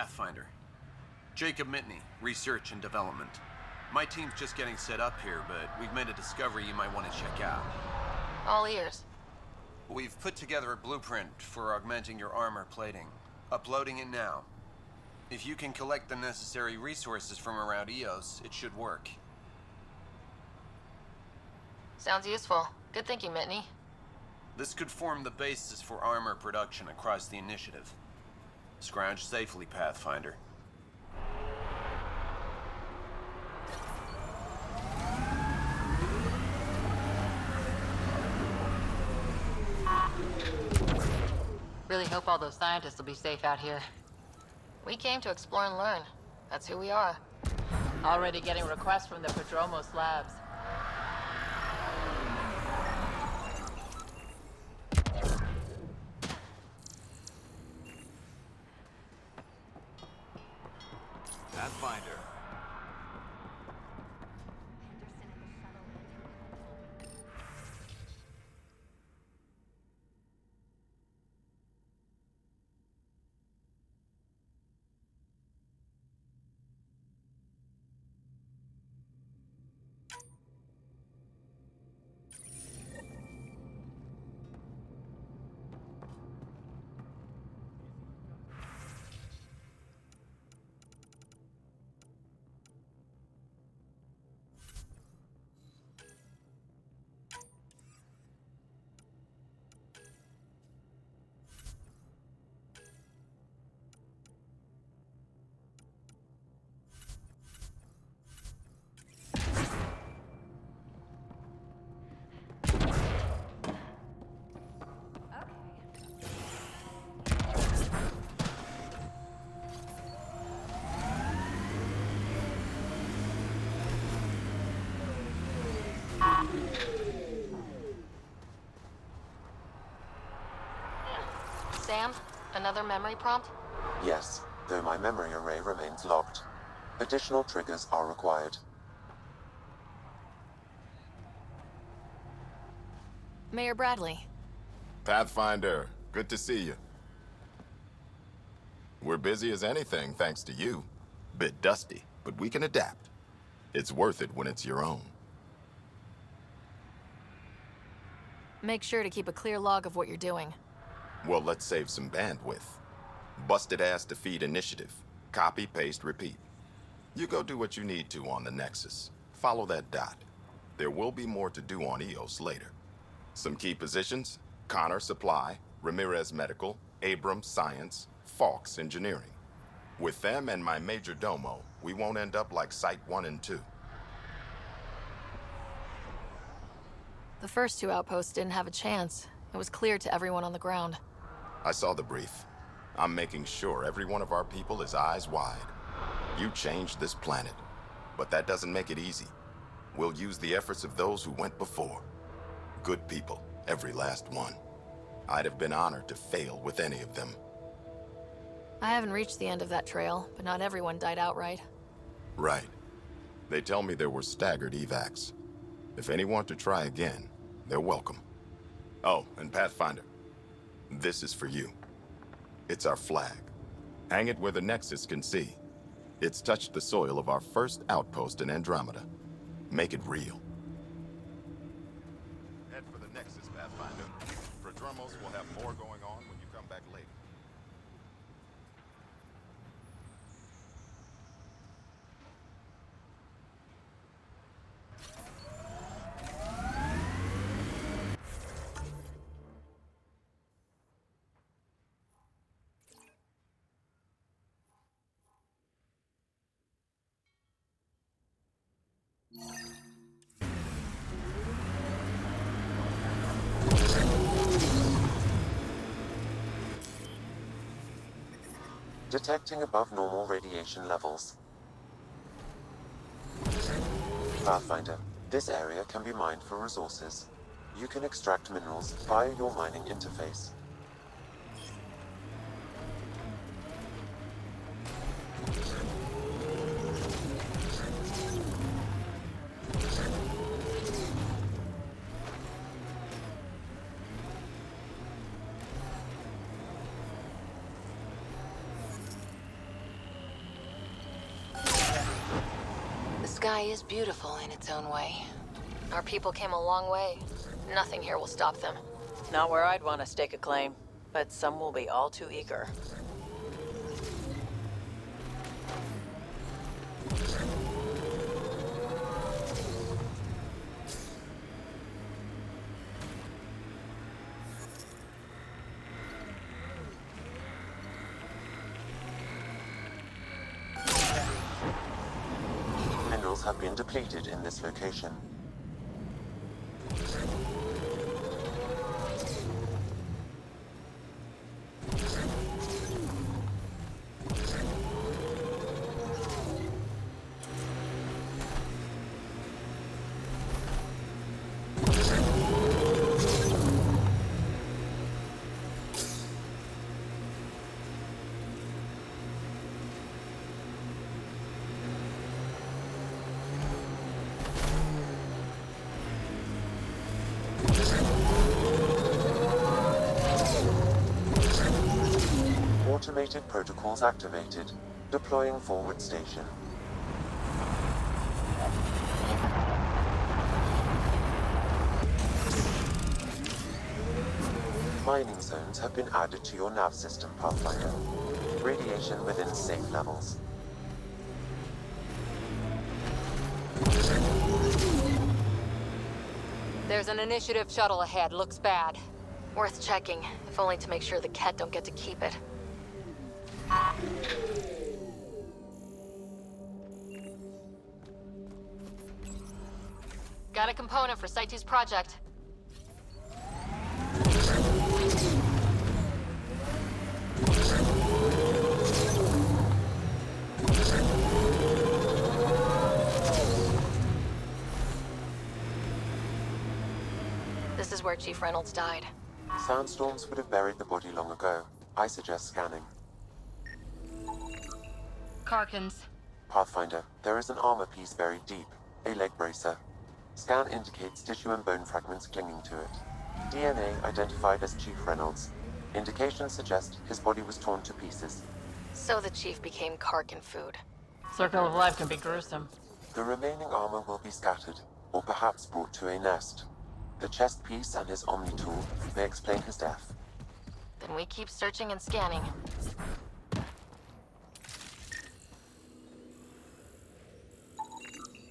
Pathfinder. Jacob Mitney, Research and Development. My team's just getting set up here, but we've made a discovery you might want to check out. All ears. We've put together a blueprint for augmenting your armor plating. Uploading it now. If you can collect the necessary resources from around EOS, it should work. Sounds useful. Good thinking, Mitney. This could form the basis for armor production across the initiative. Scrounge safely, Pathfinder. Really hope all those scientists will be safe out here. We came to explore and learn. That's who we are. Already getting requests from the Prodromos labs. Pathfinder. Sam, another memory prompt? Yes, though my memory array remains locked. Additional triggers are required. Mayor Bradley. Pathfinder, good to see you. We're busy as anything, thanks to you. Bit dusty, but we can adapt. It's worth it when it's your own. Make sure to keep a clear log of what you're doing. Well, let's save some bandwidth. Busted ass to feed initiative. Copy, paste, repeat. You go do what you need to on the Nexus. Follow that dot. There will be more to do on EOS later. Some key positions: Connor Supply, Ramirez Medical, Abrams Science, Fawkes Engineering. With them and my major domo, we won't end up like Site 1 and 2. The first two outposts didn't have a chance. It was clear to everyone on the ground. I saw the brief. I'm making sure every one of our people is eyes wide. You changed this planet, but that doesn't make it easy. We'll use the efforts of those who went before. Good people, every last one. I'd have been honored to fail with any of them. I haven't reached the end of that trail, but not everyone died outright. Right. They tell me there were staggered evacs. If any want to try again, they're welcome. Oh, and Pathfinder, this is for you. It's our flag. Hang it where the Nexus can see. It's touched the soil of our first outpost in Andrômeda. Make it real. Head for the Nexus, Pathfinder. Prodromos will have more going on when you come back later. Detecting above normal radiation levels. Pathfinder, this area can be mined for resources. You can extract minerals via your mining interface. sky is beautiful in its own way. Our people came a long way. Nothing here will stop them. Not where I'd want to stake a claim, but some will be all too eager. Minerals have been depleted in this location. Automated protocols activated. Deploying forward station. Mining zones have been added to your nav system, Pathfinder. Radiation within safe levels. There's an initiative shuttle ahead. Looks bad. Worth checking, if only to make sure the Ket don't get to keep it. Got a component for Site 2's project. This is where Chief Reynolds died. Sandstorms would have buried the body long ago. I suggest scanning. Karkins. Pathfinder, there is an armor piece buried deep. A leg bracer. Scan indicates tissue and bone fragments clinging to it. DNA identified as Chief Reynolds. Indications suggest his body was torn to pieces. So the Chief became Karkin food. Circle of life can be gruesome. The remaining armor will be scattered, or perhaps brought to a nest. The chest piece and his Omni tool may explain his death. Then we keep searching and scanning.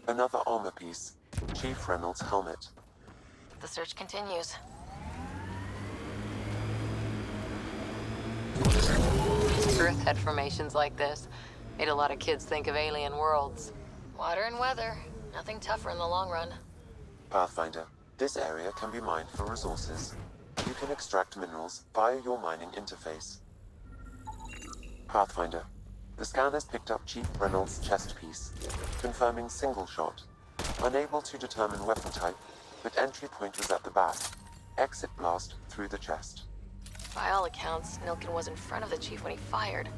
Another armor piece. Chief Reynolds' helmet. The search continues. Earth had formations like this. Made a lot of kids think of alien worlds. Water and weather. Nothing tougher in the long run. Pathfinder, this area can be mined for resources. You can extract minerals via your mining interface. Pathfinder, the scan has picked up Chief Reynolds' chest piece, confirming single shot. Unable to determine weapon type, but entry point was at the back. Exit blast through the chest. By all accounts, Nilkin was in front of the Chief when he fired.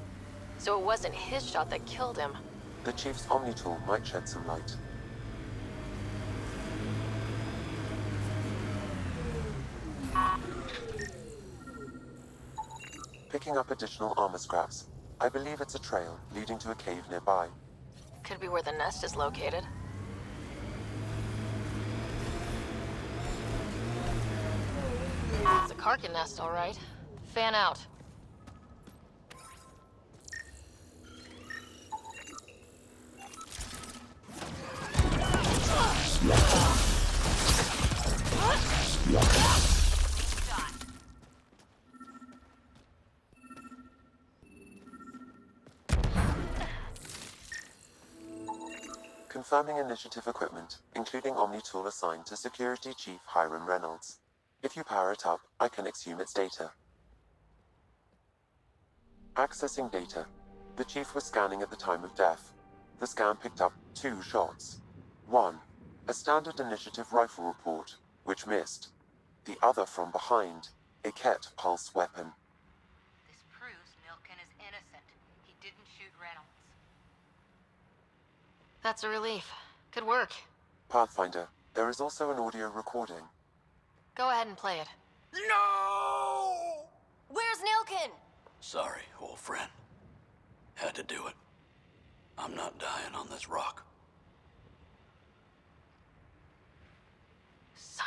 So it wasn't his shot that killed him. The Chief's Omni tool might shed some light. Picking up additional armor scraps. I believe it's a trail leading to a cave nearby. Could be where the nest is located. It's a Karkin nest, all right. Fan out. Confirming initiative equipment, including Omni tool assigned to Security Chief Hiram Reynolds. If you power it up, I can exhume its data. Accessing data. The Chief was scanning at the time of death. The scan picked up 2 shots. One, a standard initiative rifle report, which missed. The other from behind, a Ket pulse weapon. This proves Nilkin is innocent. He didn't shoot Reynolds. That's a relief. Good work. Pathfinder, there is also an audio recording. Go ahead and play it. No! Where's Nilkin? Sorry, old friend. Had to do it. I'm not dying on this rock.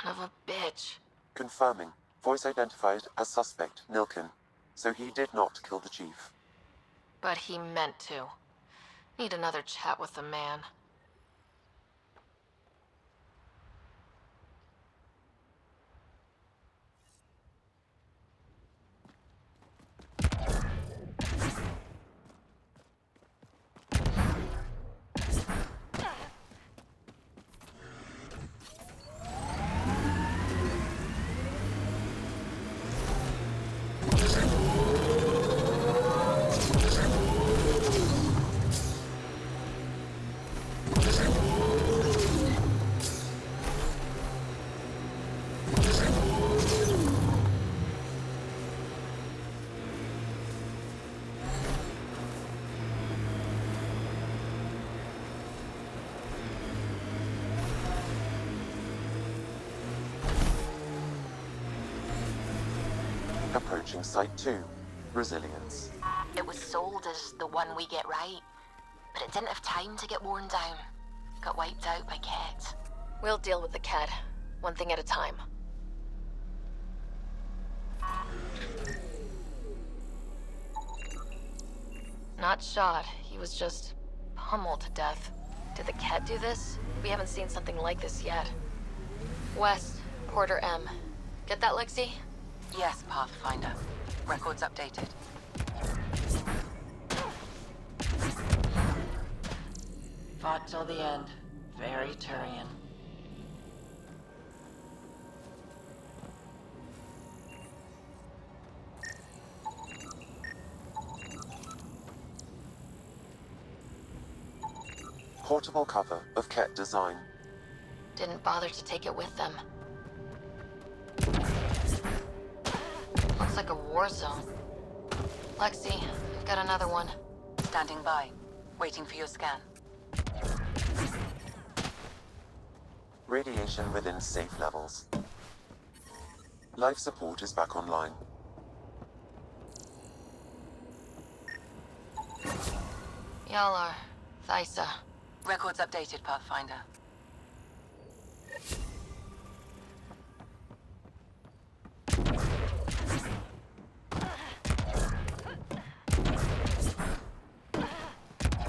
of a bitch. Confirming. Voice identified as suspect, Nilkin. So he did not kill the chief. But he meant to. Need another chat with the man. Approaching Site 2. Resilience. It was sold as the one we get right, but it didn't have time to get worn down. Got wiped out by Ket. We'll deal with the Ket, one thing at a time. Not shot, he was just pummeled to death. Did the Ket do this? We haven't seen something like this yet. West, Porter M. Get that, Lexi? Yes, Pathfinder. Records updated. Fought till the end. Very Turian. Portable cover of Ket design. Didn't bother to take it with them. Looks like a war zone. Lexi, I've got another one. Standing by. Waiting for your scan. Radiation within safe levels. Life support is back online. Y'all are Thysa. Records updated, Pathfinder.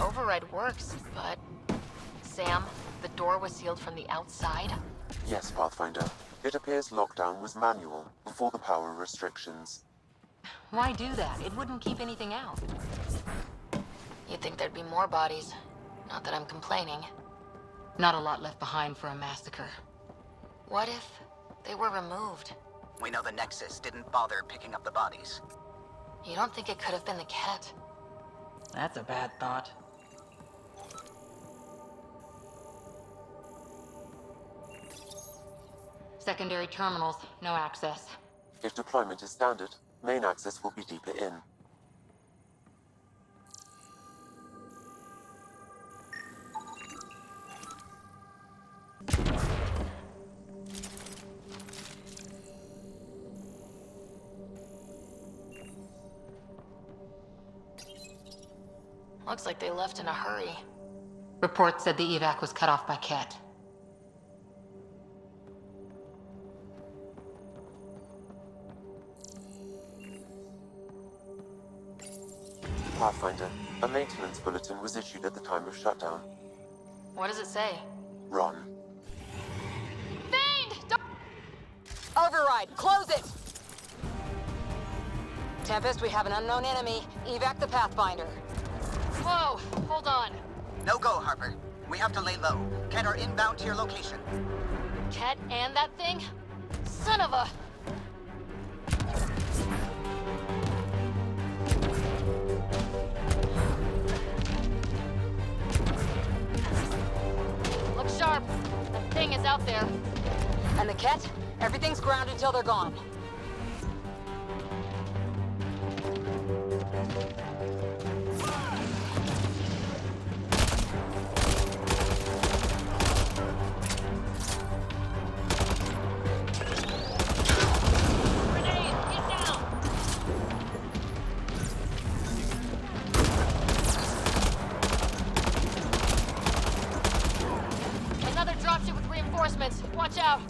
Override works, but... Sam, the door was sealed from the outside? Yes, Pathfinder. It appears lockdown was manual before the power restrictions. Why do that? It wouldn't keep anything out. You'd think there'd be more bodies. Not that I'm complaining. Not a lot left behind for a massacre. What if they were removed? We know the Nexus didn't bother picking up the bodies. You don't think it could have been the Ket? That's a bad thought. Secondary terminals, no access. If deployment is standard, main access will be deeper in. Looks like they left in a hurry. Report said the evac was cut off by Ket. Pathfinder, a maintenance bulletin was issued at the time of shutdown. What does it say? Run. Fiend! Don't... Override, close it! Tempest, we have an unknown enemy. Evac the Pathfinder. Whoa, hold on. No go, Harper. We have to lay low. Ket are inbound to your location. Ket and that thing? Son of a... Look sharp. That thing is out there. And the Ket? Everything's grounded until they're gone. Another dropship with reinforcements. Watch out.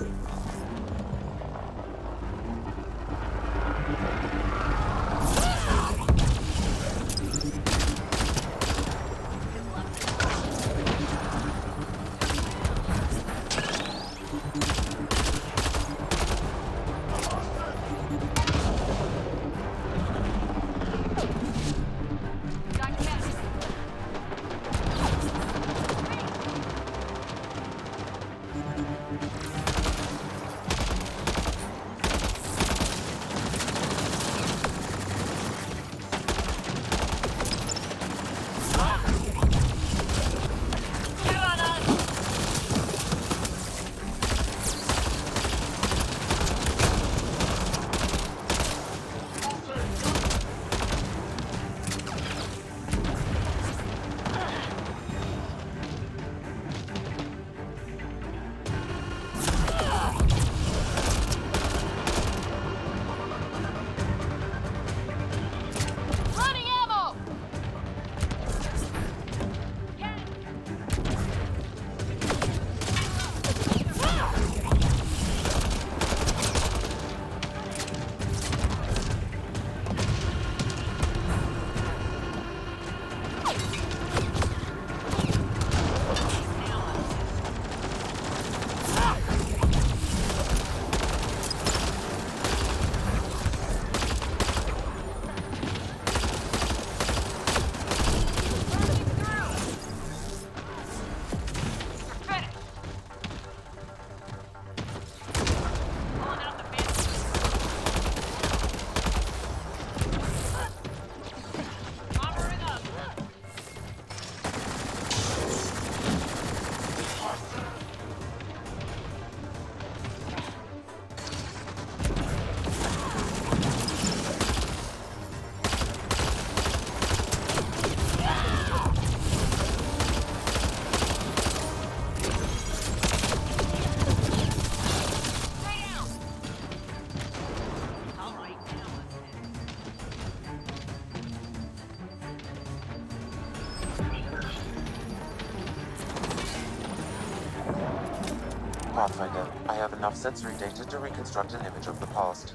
Pathfinder, I have enough sensory data to reconstruct an image of the past.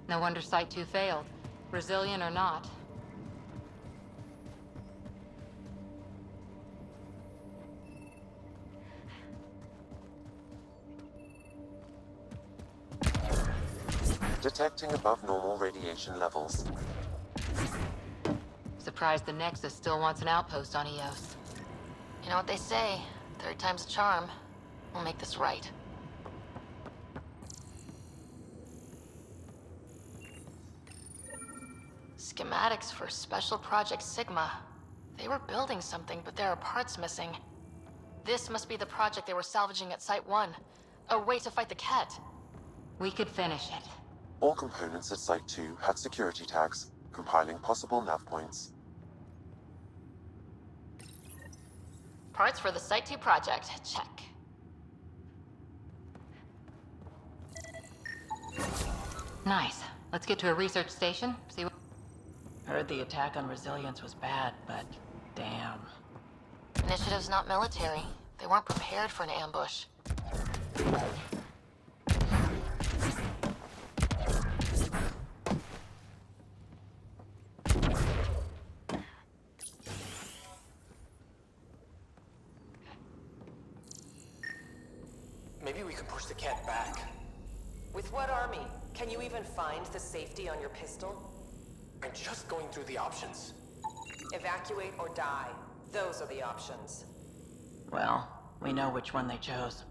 No wonder Site 2 failed. Brazilian or not. Detecting above normal radiation levels. Surprised the Nexus still wants an outpost on Eos. You know what they say, Third time's a charm. We'll make this right. Schematics for Special Project Sigma. They were building something, but there are parts missing. This must be the project they were salvaging at Site 1. A way to fight the Ket. We could finish it. All components at Site 2 had security tags, compiling possible nav points. Parts for the Site 2 project. Check. Nice. Let's get to a research station, see what... Heard the attack on Resilience was bad, but damn. Initiative's not military. They weren't prepared for an ambush. Maybe we could push the cat back. With what army? Can you even find the safety on your pistol? I'm just going through the options. Evacuate or die. Those are the options. Well, we know which one they chose.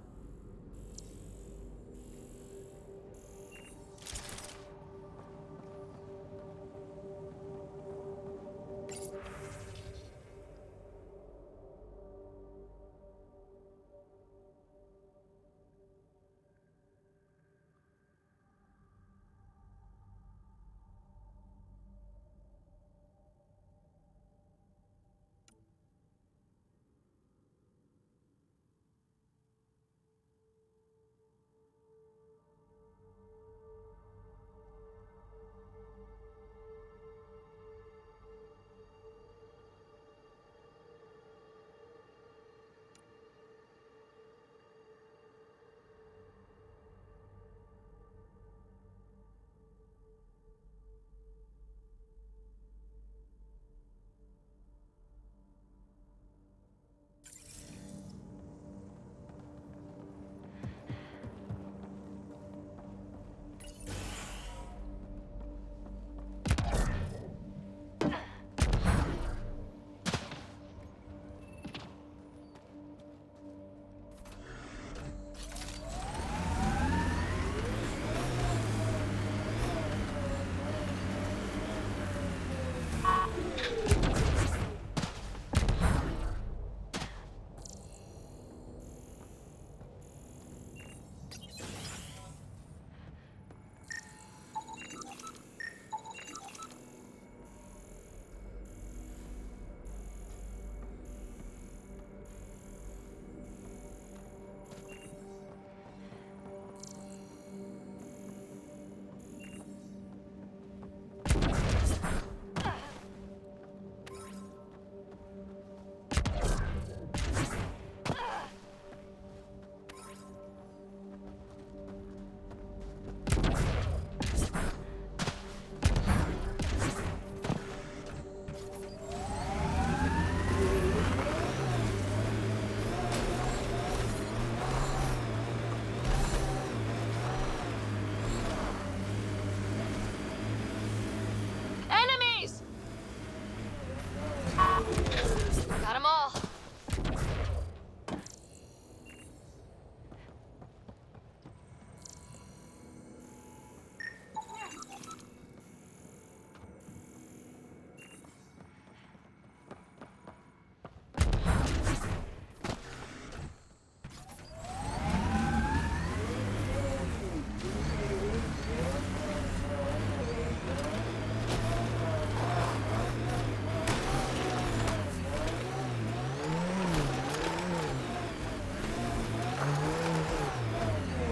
Got them all.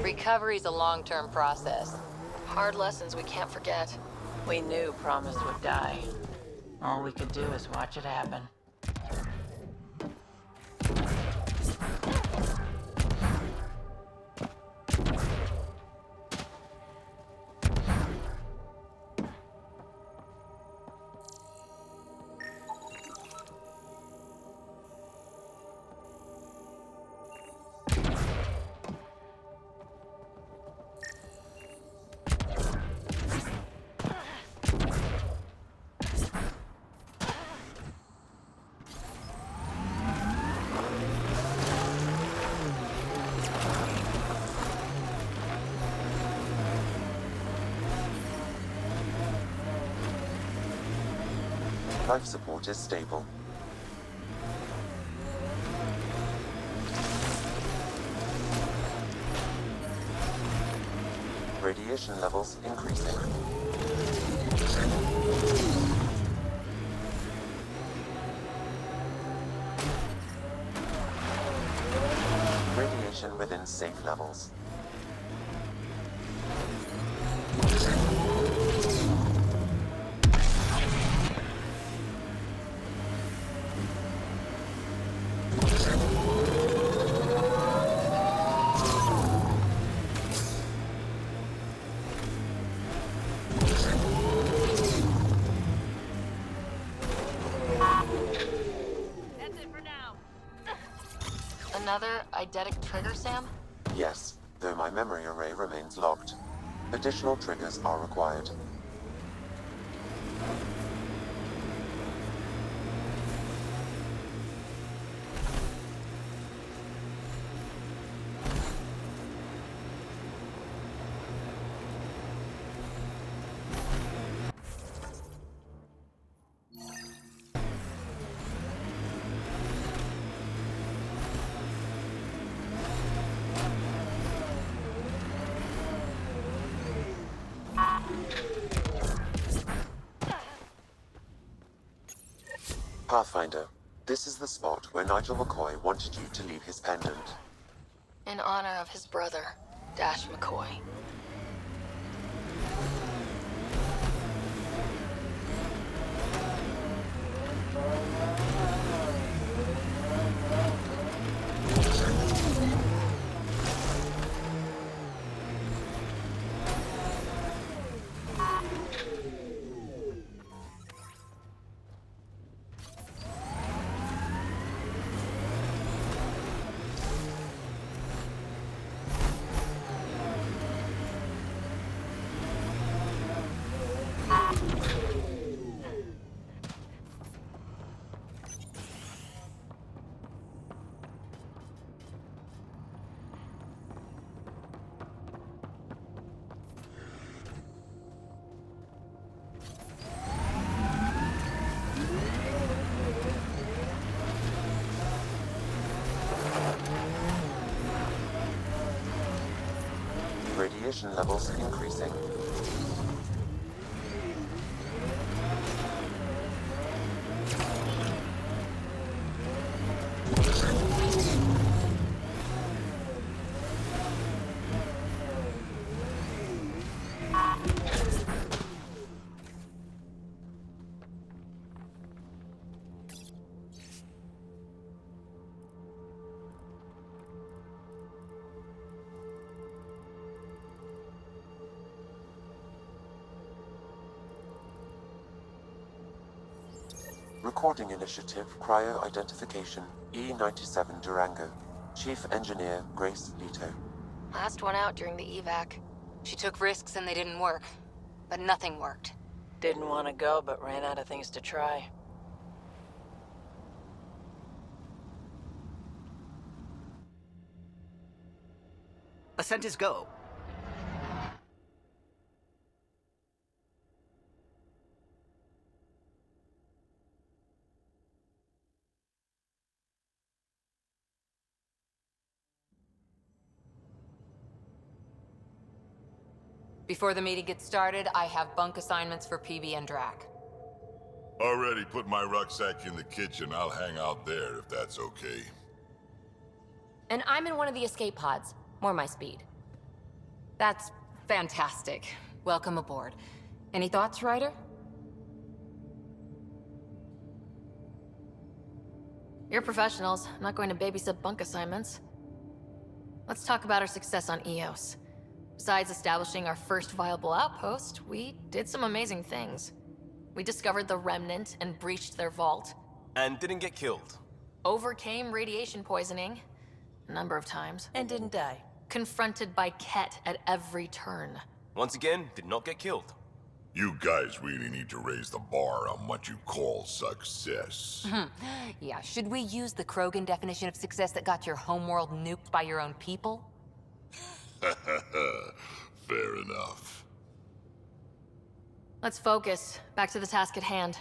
Recovery's a long-term process. Hard lessons we can't forget. We knew Promise would die. All we could do is watch it happen. Life support is stable. Radiation levels increasing. Radiation within safe levels. Another eidetic trigger, Sam? Yes, though my memory array remains locked. Additional triggers are required. Pathfinder, this is the spot where Nigel McCoy wanted you to leave his pendant. In honor of his brother, Dash McCoy. Radiation levels increasing. Recording Initiative Cryo Identification E97 Durango. Chief Engineer Grace Leto. Last one out during the evac. She took risks and they didn't work. But nothing worked. Didn't want to go, but ran out of things to try. Ascent is go. Before the meeting gets started, I have bunk assignments for PB and Drac. Already put my rucksack in the kitchen. I'll hang out there if that's okay. And I'm in one of the escape pods. More my speed. That's fantastic. Welcome aboard. Any thoughts, Ryder? You're professionals. I'm not going to babysit bunk assignments. Let's talk about our success on EOS. Besides establishing our first viable outpost, we did some amazing things. We discovered the Remnant and breached their vault. And didn't get killed. Overcame radiation poisoning. A number of times. And didn't die. Confronted by Ket at every turn. Once again, did not get killed. You guys really need to raise the bar on what you call success. Yeah, should we use the Krogan definition of success that got your homeworld nuked by your own people? Fair enough. Let's focus. Back to the task at hand.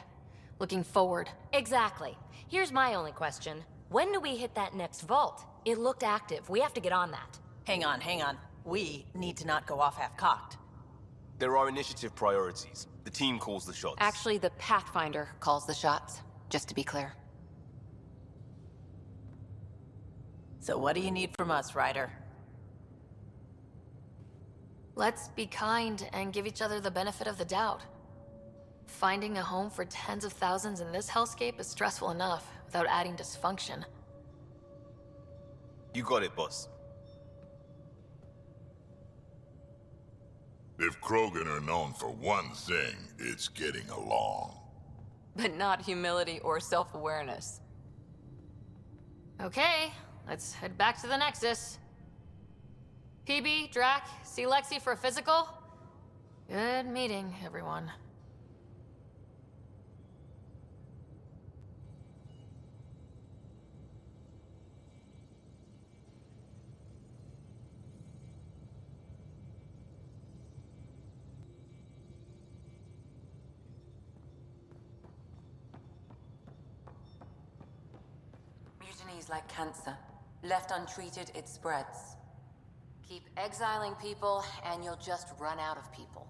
looking forward. Exactly. Here's my only question. When do we hit that next vault? It looked active. We have to get on that. Hang on, hang on. We need to not go off half-cocked. There are initiative priorities. The team calls the shots. Actually, the Pathfinder calls the shots, just to be clear. So what do you need from us, Ryder? Let's be kind and give each other the benefit of the doubt. Finding a home for tens of thousands in this hellscape is stressful enough without adding dysfunction. You got it, boss. If Krogan are known for one thing, it's getting along. But not humility or self-awareness. Okay, let's head back to the Nexus. PB, Drac, see Lexi for a physical? Good meeting, everyone. Mutiny is like cancer. Left untreated, it spreads. Keep exiling people, and you'll just run out of people.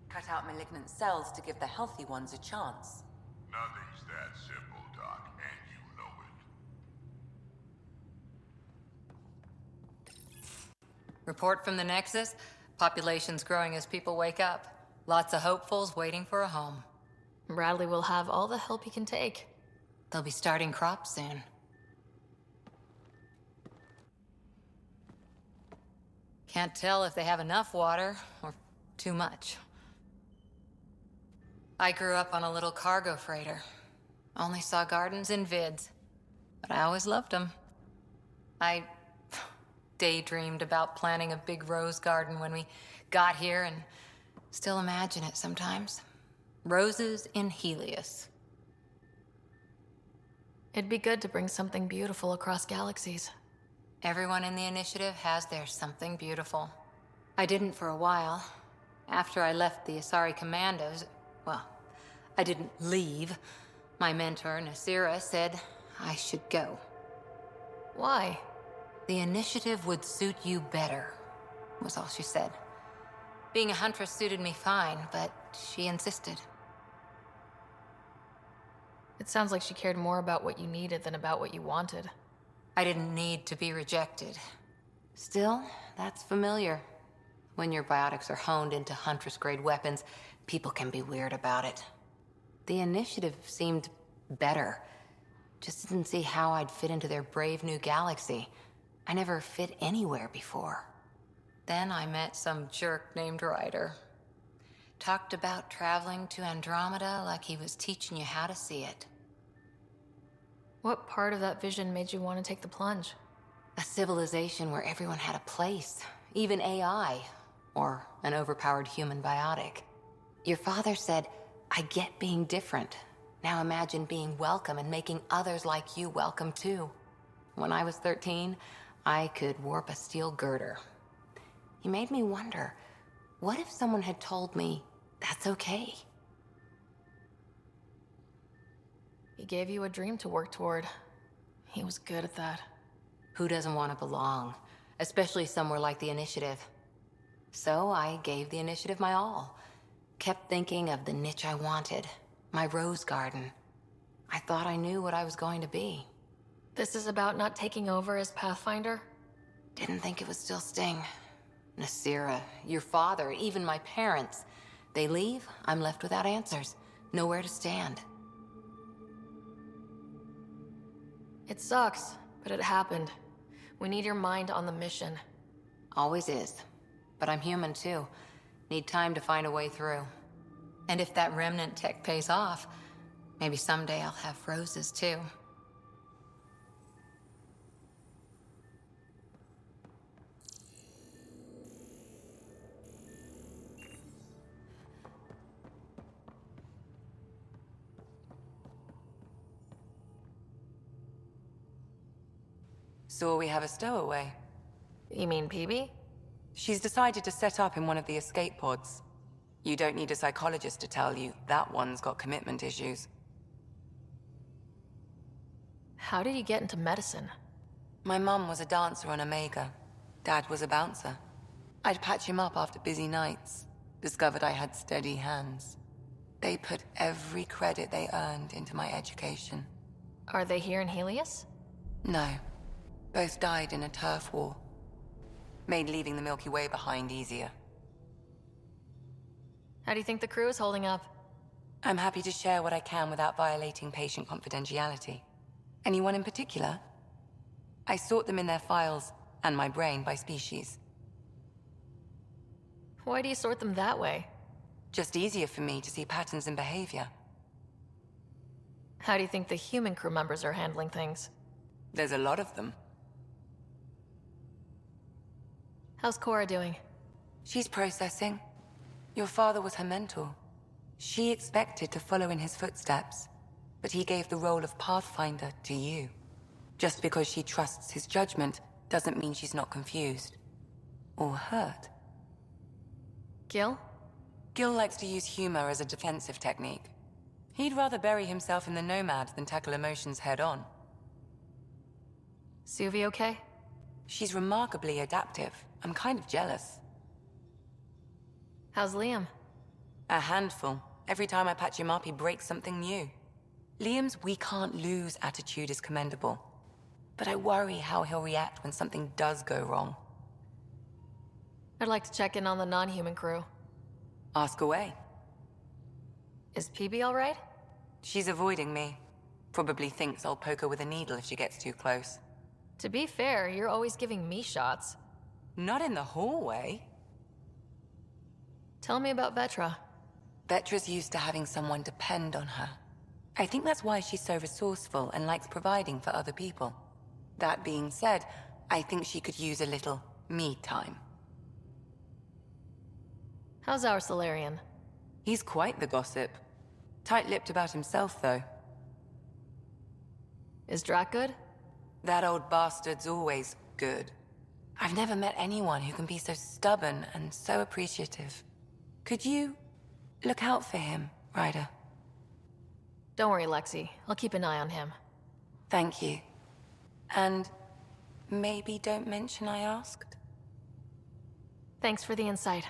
Cut out malignant cells to give the healthy ones a chance. Nothing's that simple, Doc, and you know it. Report from the Nexus. Population's growing as people wake up. Lots of hopefuls waiting for a home. Bradley will have all the help he can take. They'll be starting crops soon. Can't tell if they have enough water or too much. I grew up on a little cargo freighter. Only saw gardens in vids, but I always loved them. I daydreamed about planting a big rose garden when we got here and still imagine it sometimes. Roses in Helios. It'd be good to bring something beautiful across galaxies. Everyone in the initiative has their something beautiful. I didn't for a while. After I left the Asari Commandos, well, I didn't leave. My mentor, Nasira, said I should go. Why? The initiative would suit you better, was all she said. Being a huntress suited me fine, but she insisted. It sounds like she cared more about what you needed than about what you wanted. I didn't need to be rejected. Still, that's familiar. When your biotics are honed into Huntress-grade weapons, people can be weird about it. The initiative seemed better. Just didn't see how I'd fit into their brave new galaxy. I never fit anywhere before. Then I met some jerk named Ryder. Talked about traveling to Andrômeda like he was teaching you how to see it. What part of that vision made you want to take the plunge? A civilization where everyone had a place, even AI, or an overpowered human biotic. Your father said, I get being different. Now imagine being welcome and making others like you welcome too. When I was 13, I could warp a steel girder. He made me wonder, what if someone had told me that's okay? He gave you a dream to work toward. He was good at that. Who doesn't want to belong? Especially somewhere like the Initiative. So I gave the Initiative my all. Kept thinking of the niche I wanted. My rose garden. I thought I knew what I was going to be. This is about not taking over as Pathfinder? Didn't think it would still sting. Nasira, your father, even my parents. They leave, I'm left without answers. Nowhere to stand. It sucks, but it happened. We need your mind on the mission. Always is. But I'm human too. Need time to find a way through. And if that remnant tech pays off, maybe someday I'll have roses too. So we have a stowaway. You mean PB? She's decided to set up in one of the escape pods. You don't need a psychologist to tell you that one's got commitment issues. How did you get into medicine? My mum was a dancer on Omega. Dad was a bouncer. I'd patch him up after busy nights. Discovered I had steady hands. They put every credit they earned into my education. Are they here in Helios? No. Both died in a turf war. Made leaving the Milky Way behind easier. How do you think the crew is holding up? I'm happy to share what I can without violating patient confidentiality. Anyone in particular? I sort them in their files, and my brain by species. Why do you sort them that way? Just easier for me to see patterns in behavior. How do you think the human crew members are handling things? There's a lot of them. How's Cora doing? She's processing. Your father was her mentor. She expected to follow in his footsteps, but he gave the role of Pathfinder to you. Just because she trusts his judgment doesn't mean she's not confused. Or hurt. Gil? Gil likes to use humor as a defensive technique. He'd rather bury himself in the Nomad than tackle emotions head-on. Suvi okay? She's remarkably adaptive. I'm kind of jealous. How's Liam? A handful. Every time I patch him up, he breaks something new. Liam's "we can't lose" attitude is commendable. But I worry how he'll react when something does go wrong. I'd like to check in on the non-human crew. Ask away. Is PB all right? She's avoiding me. Probably thinks I'll poke her with a needle if she gets too close. To be fair, you're always giving me shots. Not in the hallway. Tell me about Vetra. Vetra's used to having someone depend on her. I think that's why she's so resourceful and likes providing for other people. That being said, I think she could use a little me time. How's our Solarian? He's quite the gossip. Tight-lipped about himself, though. Is Drac good? That old bastard's always good. I've never met anyone who can be so stubborn and so appreciative. Could you look out for him, Ryder? Don't worry, Lexi. I'll keep an eye on him. Thank you. And maybe don't mention I asked? Thanks for the insight.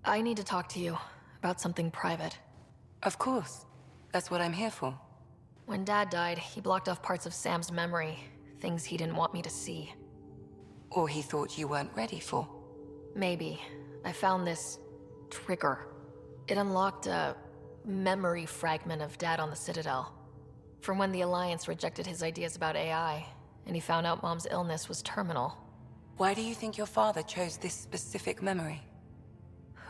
I need to talk to you about something private. Of course. That's what I'm here for. When Dad died, he blocked off parts of Sam's memory, things he didn't want me to see. Or he thought you weren't ready for. Maybe. I found this trigger. It unlocked a memory fragment of Dad on the Citadel. From when the Alliance rejected his ideas about AI, and he found out Mom's illness was terminal. Why do you think your father chose this specific memory?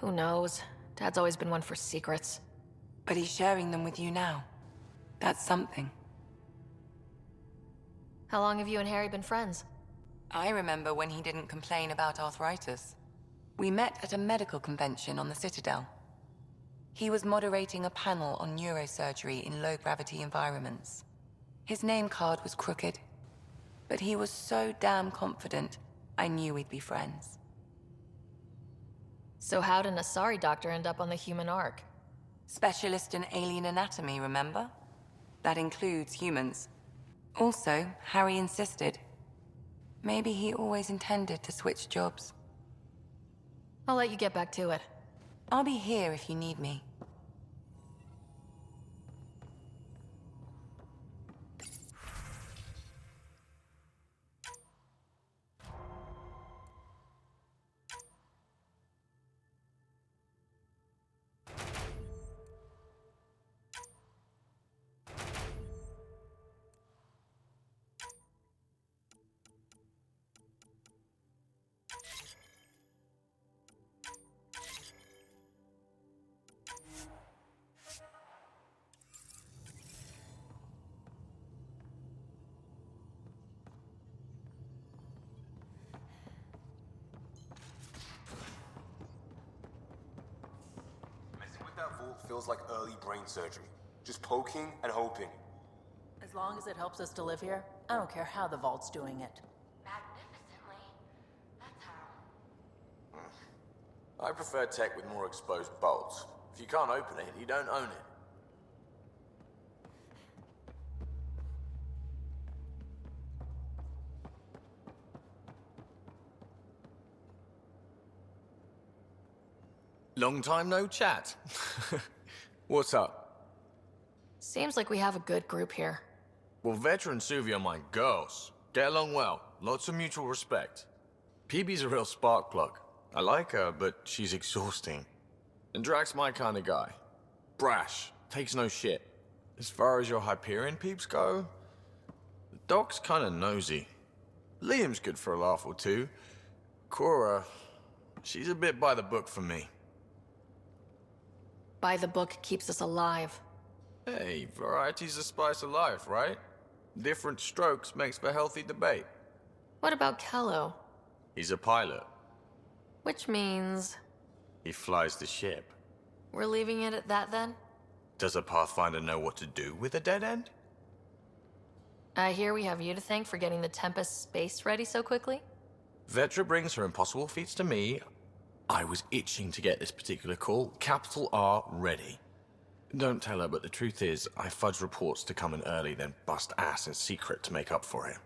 Who knows? Dad's always been one for secrets. But he's sharing them with you now. That's something. How long have you and Harry been friends? I remember when he didn't complain about arthritis. We met at a medical convention on the Citadel. He was moderating a panel on neurosurgery in low-gravity environments. His name card was crooked, but he was so damn confident, I knew we'd be friends. So how did an Asari doctor end up on the human Ark? Specialist in alien anatomy, remember? That includes humans. Also, Harry insisted. Maybe he always intended to switch jobs. I'll let you get back to it. I'll be here if you need me. That vault feels like early brain surgery. Just poking and hoping. As long as it helps us to live here, I don't care how the vault's doing it. Magnificently. That's how. I prefer tech with more exposed bolts. If you can't open it, you don't own it. Long time no chat. What's up? Seems like we have a good group here. Well, Vetra and Suvi are my girls. Get along well. Lots of mutual respect. PB's a real spark plug. I like her, but she's exhausting. And Drax's my kind of guy. Brash. Takes no shit. As far as your Hyperion peeps go, the Doc's kind of nosy. Liam's good for a laugh or two. Cora, she's a bit by the book for me. By the book keeps us alive. Hey, variety's the spice of life, right? Different strokes makes for healthy debate. What about Kello? He's a pilot. Which means... He flies the ship. we're leaving it at that then? Does a Pathfinder know what to do with a dead end? I hear we have you to thank for getting the Tempest space ready so quickly? Vetra brings her impossible feats to me. I was itching to get this particular call. Capital R ready. Don't tell her, but the truth is, I fudge reports to come in early, then bust ass in secret to make up for it.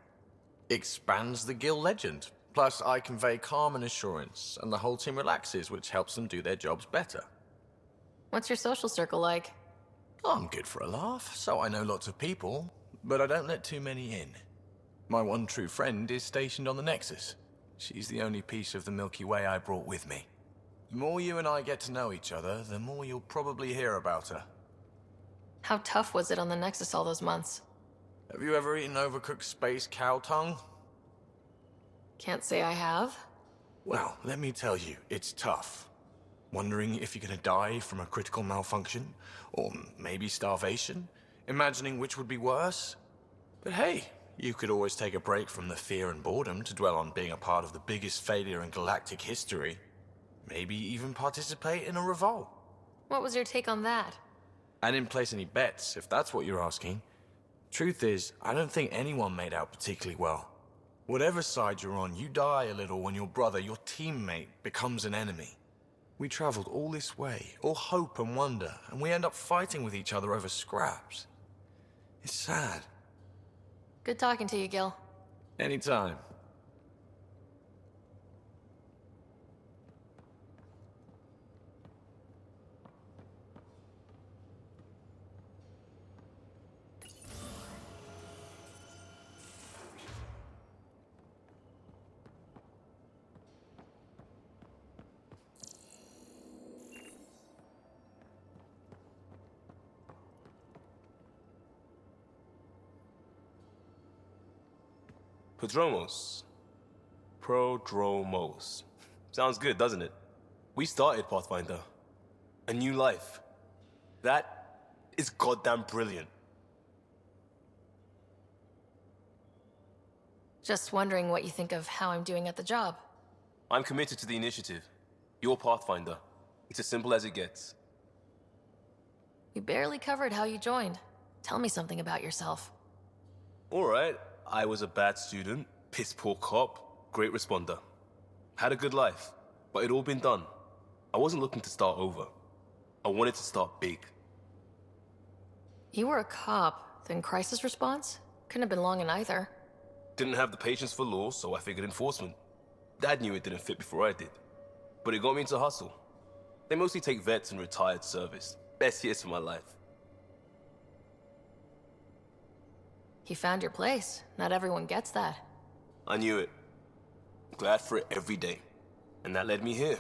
Expands the guild legend. Plus, I convey calm and assurance, and the whole team relaxes, which helps them do their jobs better. What's your social circle like? I'm good for a laugh, so I know lots of people, but I don't let too many in. My one true friend is stationed on the Nexus. She's the only piece of the Milky Way I brought with me. The more you and I get to know each other, the more you'll probably hear about her. How tough was it on the Nexus all those months? Have you ever eaten overcooked space cow tongue? Can't say I have. Well, let me tell you, it's tough. Wondering if you're gonna die from a critical malfunction, or maybe starvation, imagining which would be worse. But hey, you could always take a break from the fear and boredom to dwell on being a part of the biggest failure in galactic history. Maybe even participate in a revolt. What was your take on that? I didn't place any bets, if that's what you're asking. Truth is, I don't think anyone made out particularly well. Whatever side you're on, you die a little when your brother, your teammate, becomes an enemy. We traveled all this way, all hope and wonder, and we end up fighting with each other over scraps. It's sad. Good talking to you, Gil. Anytime. Prodromos. Sounds good, doesn't it? We started Pathfinder. A new life. That is goddamn brilliant. Just wondering what you think of how I'm doing at the job. I'm committed to the initiative. You're Pathfinder. It's as simple as it gets. We barely covered how you joined. Tell me something about yourself. Alright, I was a bad student, piss poor cop, great responder. Had a good life, but it'd all been done. I wasn't looking to start over. I wanted to start big. You were a cop, then crisis response? Couldn't have been long in either. Didn't have the patience for law, so I figured enforcement. Dad knew it didn't fit before I did. But it got me into hustle. They mostly take vets and retired service. Best years of my life. You found your place. Not everyone gets that. I knew it. Glad for it every day. And that led me here.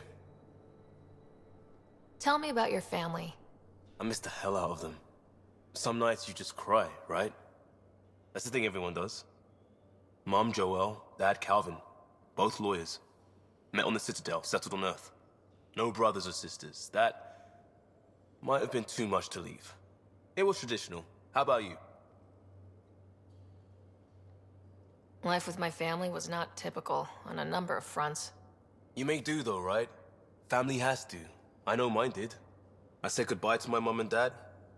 Tell me about your family. I miss the hell out of them. Some nights you just cry, right? That's the thing everyone does. Mom Joelle, Dad Calvin. Both lawyers. Met on the Citadel, settled on Earth. No brothers or sisters. That might have been too much to leave. It was traditional. How about you? Life with my family was not typical on a number of fronts. You make do though, right? Family has to. I know mine did. I said goodbye to my mom and dad,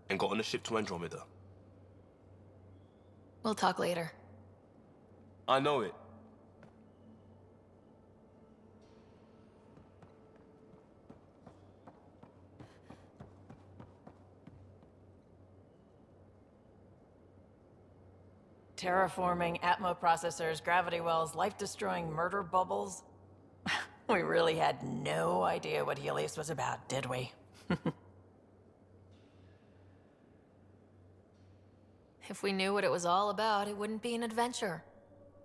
and got on a ship to Andrômeda. We'll talk later. I know it. Terraforming, Atmo processors, gravity wells, life-destroying murder bubbles. We really had no idea what Helios was about, did we? If we knew what it was all about, it wouldn't be an adventure.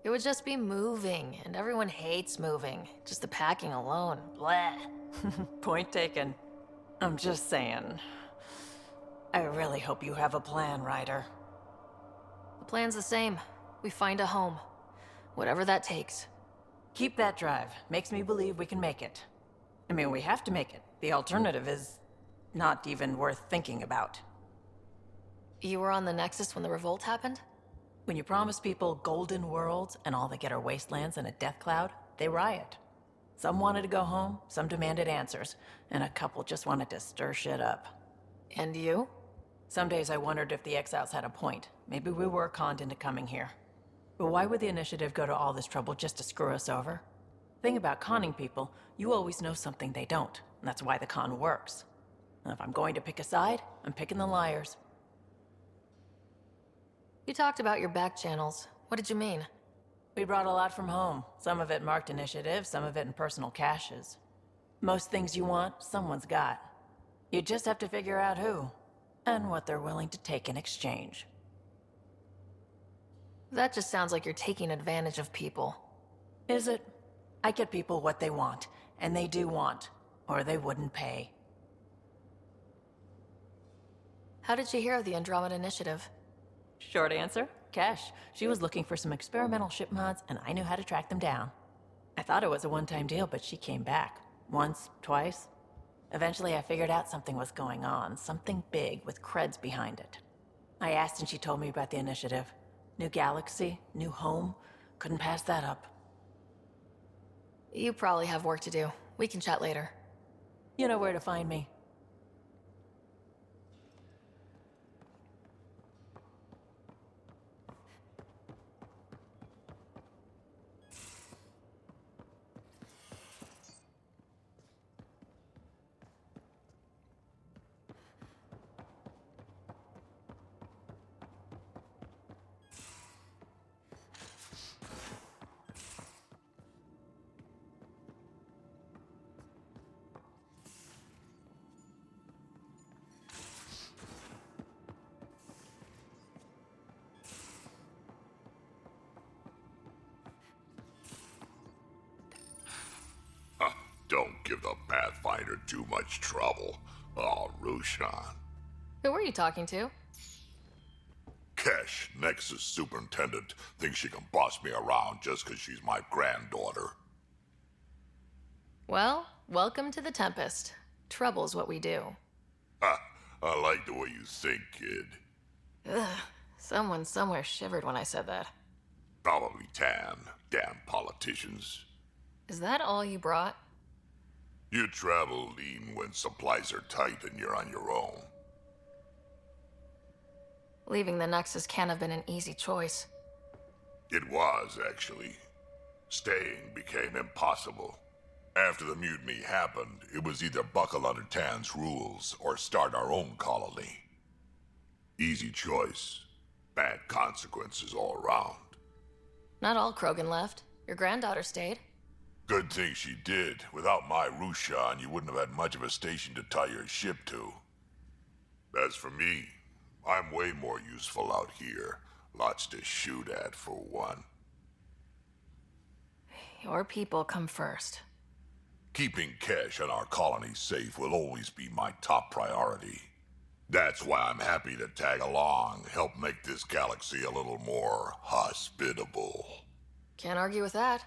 It would just be moving, and everyone hates moving. Just the packing alone, bleh. Point taken. I'm just saying. I really hope you have a plan, Ryder. The plan's the same. We find a home. Whatever that takes. Keep that drive. Makes me believe we can make it. I mean, we have to make it. The alternative is not even worth thinking about. You were on the Nexus when the revolt happened? When you promise people golden worlds and all they get are wastelands and a death cloud, they riot. Some wanted to go home, some demanded answers, and a couple just wanted to stir shit up. And you? Some days I wondered if the exiles had a point. Maybe we were conned into coming here. But why would the Initiative go to all this trouble just to screw us over? Thing about conning people, you always know something they don't, and that's why the con works. And if I'm going to pick a side, I'm picking the liars. You talked about your back channels. What did you mean? We brought a lot from home. Some of it marked initiative, some of it in personal caches. Most things you want, someone's got. You just have to figure out who, and what they're willing to take in exchange. That just sounds like you're taking advantage of people. Is it? I get people what they want, and they do want, or they wouldn't pay. How did you hear of the Andrômeda initiative? Short answer, Cash. She was looking for some experimental ship mods, and I knew how to track them down. I thought it was a one-time deal, but she came back. Once, twice. Eventually I figured out something was going on, something big with creds behind it. I asked and she told me about the initiative. New galaxy, new home. Couldn't pass that up. You probably have work to do. We can chat later. You know where to find me. Don't give the Pathfinder too much trouble. Oh, Rushan. Who were you talking to? Kesh, Nexus superintendent, thinks she can boss me around just because she's my granddaughter. Well, welcome to the Tempest. Trouble's what we do. Ha! I like the way you think, kid. Ugh. Someone somewhere shivered when I said that. Probably Tan. Damn politicians. Is that all you brought? You travel lean when supplies are tight and you're on your own. Leaving the Nexus can't have been an easy choice. It was, actually. Staying became impossible. After the mutiny happened, it was either buckle under Tan's rules or start our own colony. Easy choice. Bad consequences all around. Not all Krogan left. Your granddaughter stayed. Good thing she did. Without my Rushan, you wouldn't have had much of a station to tie your ship to. As for me, I'm way more useful out here. Lots to shoot at, for one. Your people come first. Keeping Kesh and our colony safe will always be my top priority. That's why I'm happy to tag along, help make this galaxy a little more hospitable. Can't argue with that.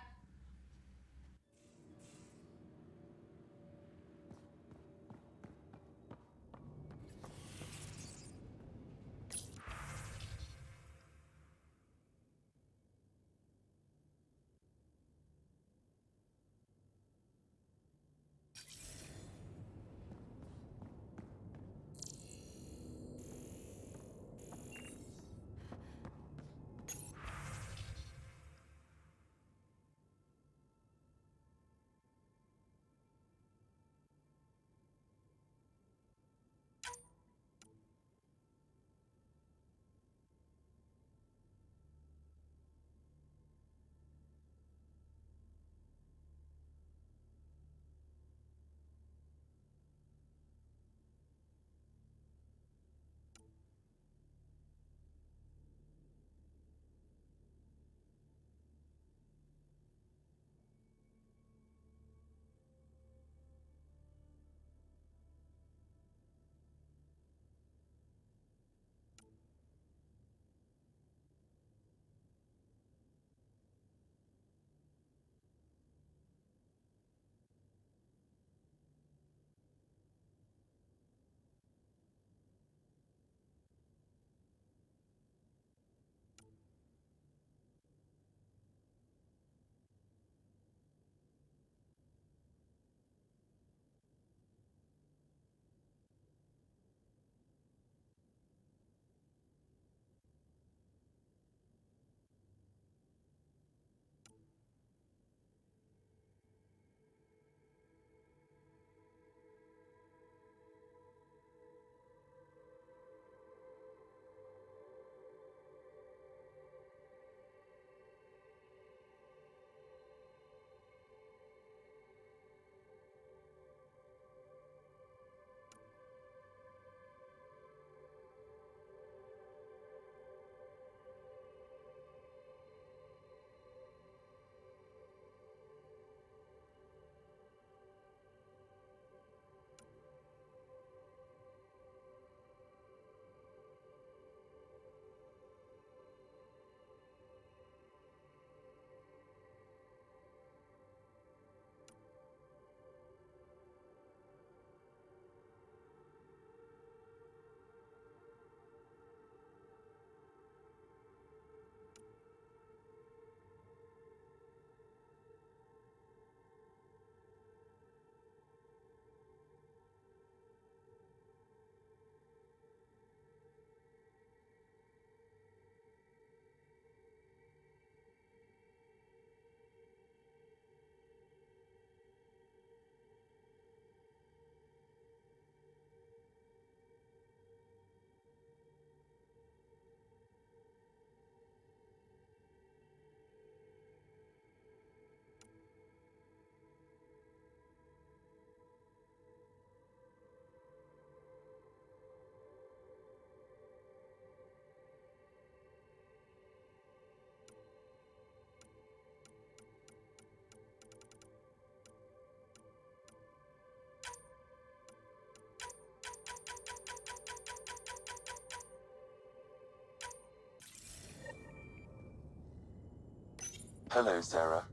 Hello, Sarah.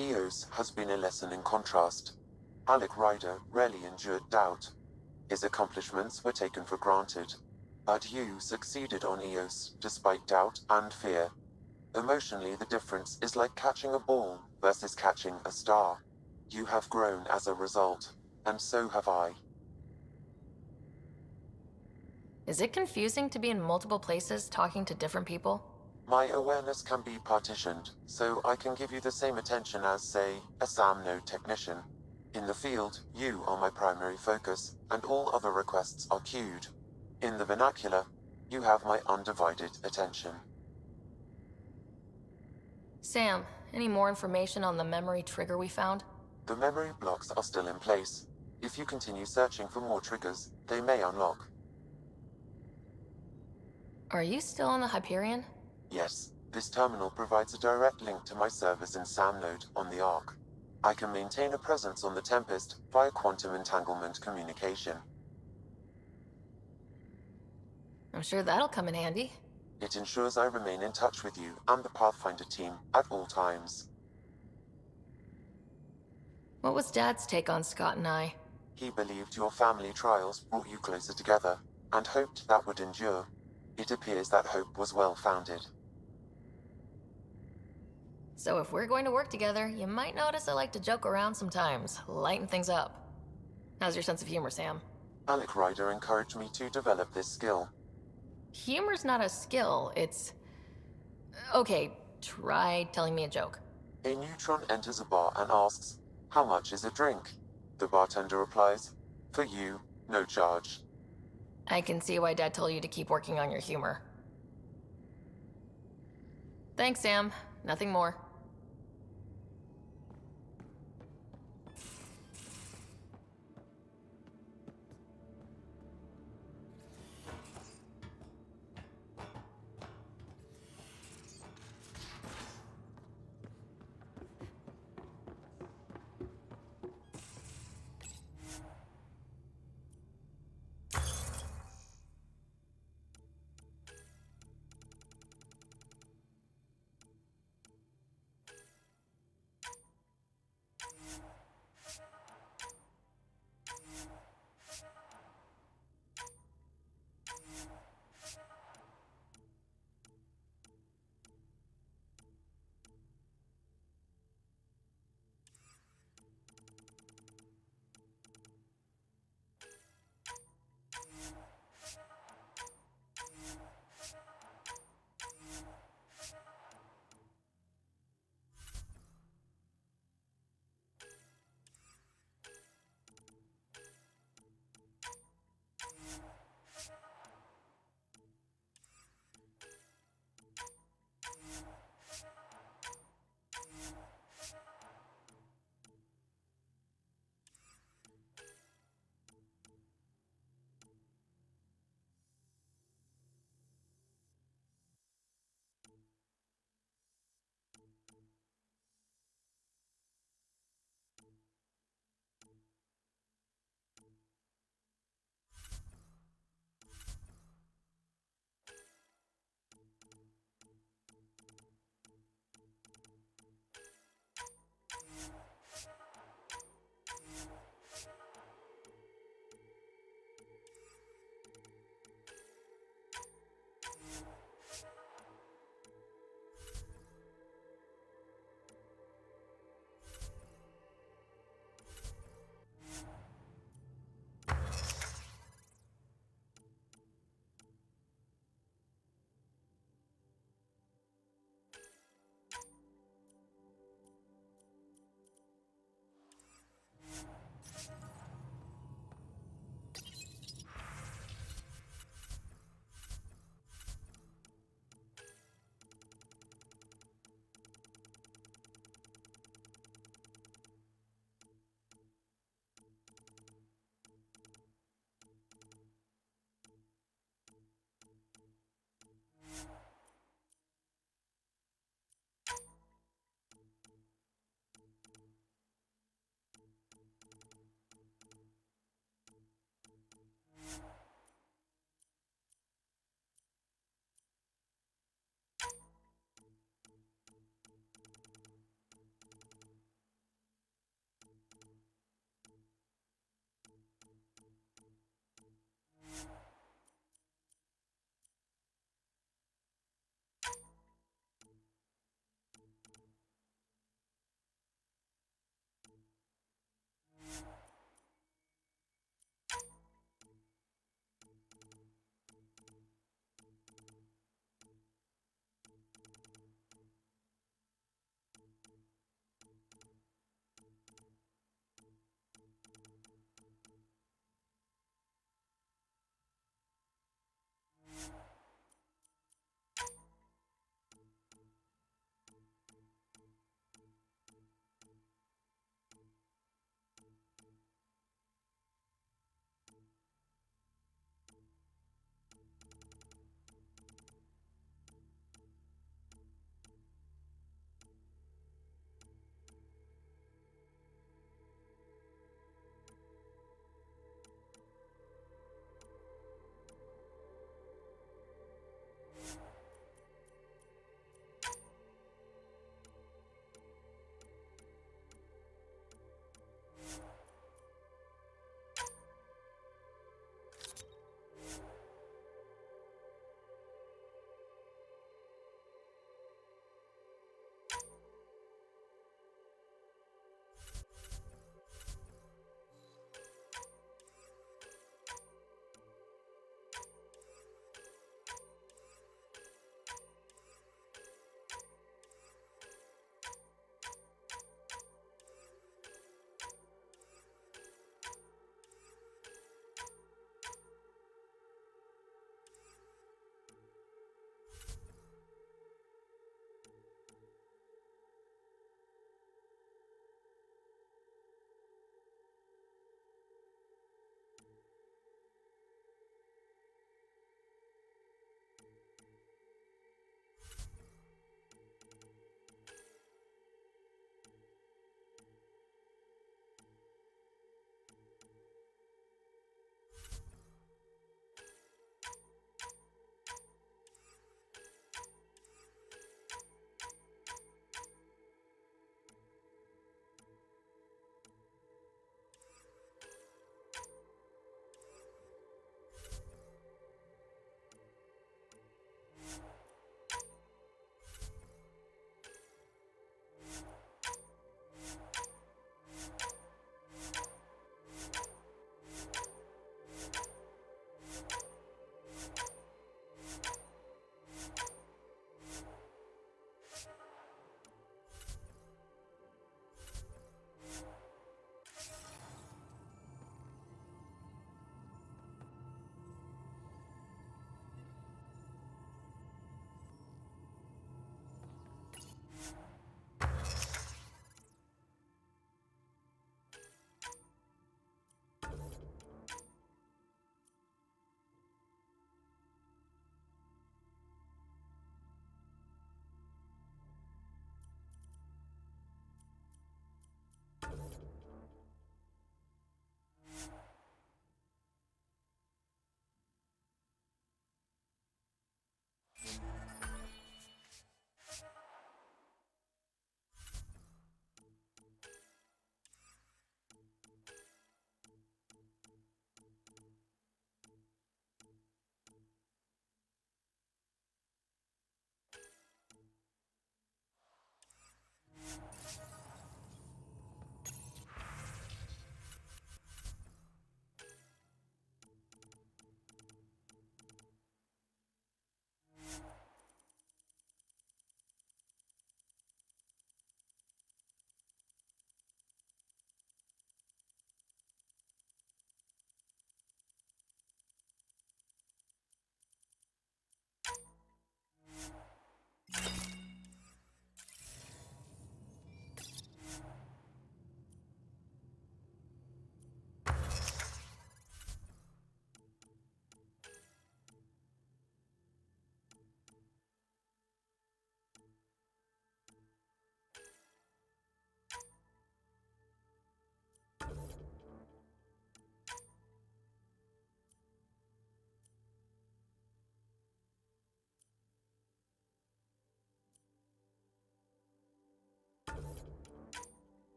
EOS has been a lesson in contrast. Alec Ryder rarely endured doubt. His accomplishments were taken for granted. But you succeeded on EOS, despite doubt and fear. Emotionally, the difference is like catching a ball versus catching a star. You have grown as a result, and so have I. Is it confusing to be in multiple places talking to different people? My awareness can be partitioned, so I can give you the same attention as, say, a SAM node technician. In the field, you are my primary focus, and all other requests are queued. In the vernacular, you have my undivided attention. Sam, any more information on the memory trigger we found? The memory blocks are still in place. If you continue searching for more triggers, they may unlock. Are you still on the Hyperion? Yes, this terminal provides a direct link to my servers in SAM node on the Ark. I can maintain a presence on the Tempest via quantum entanglement communication. I'm sure that'll come in handy. It ensures I remain in touch with you and the Pathfinder team at all times. What was Dad's take on Scott and I? He believed your family trials brought you closer together, and hoped that would endure. It appears that hope was well-founded. So if we're going to work together, you might notice I like to joke around sometimes, lighten things up. How's your sense of humor, Sam? Alec Ryder encouraged me to develop this skill. Humor's not a skill, it's... Okay, try telling me a joke. A neutron enters a bar and asks, "How much is a drink?" The bartender replies, "For you, no charge." I can see why Dad told you to keep working on your humor. Thanks, Sam. Nothing more.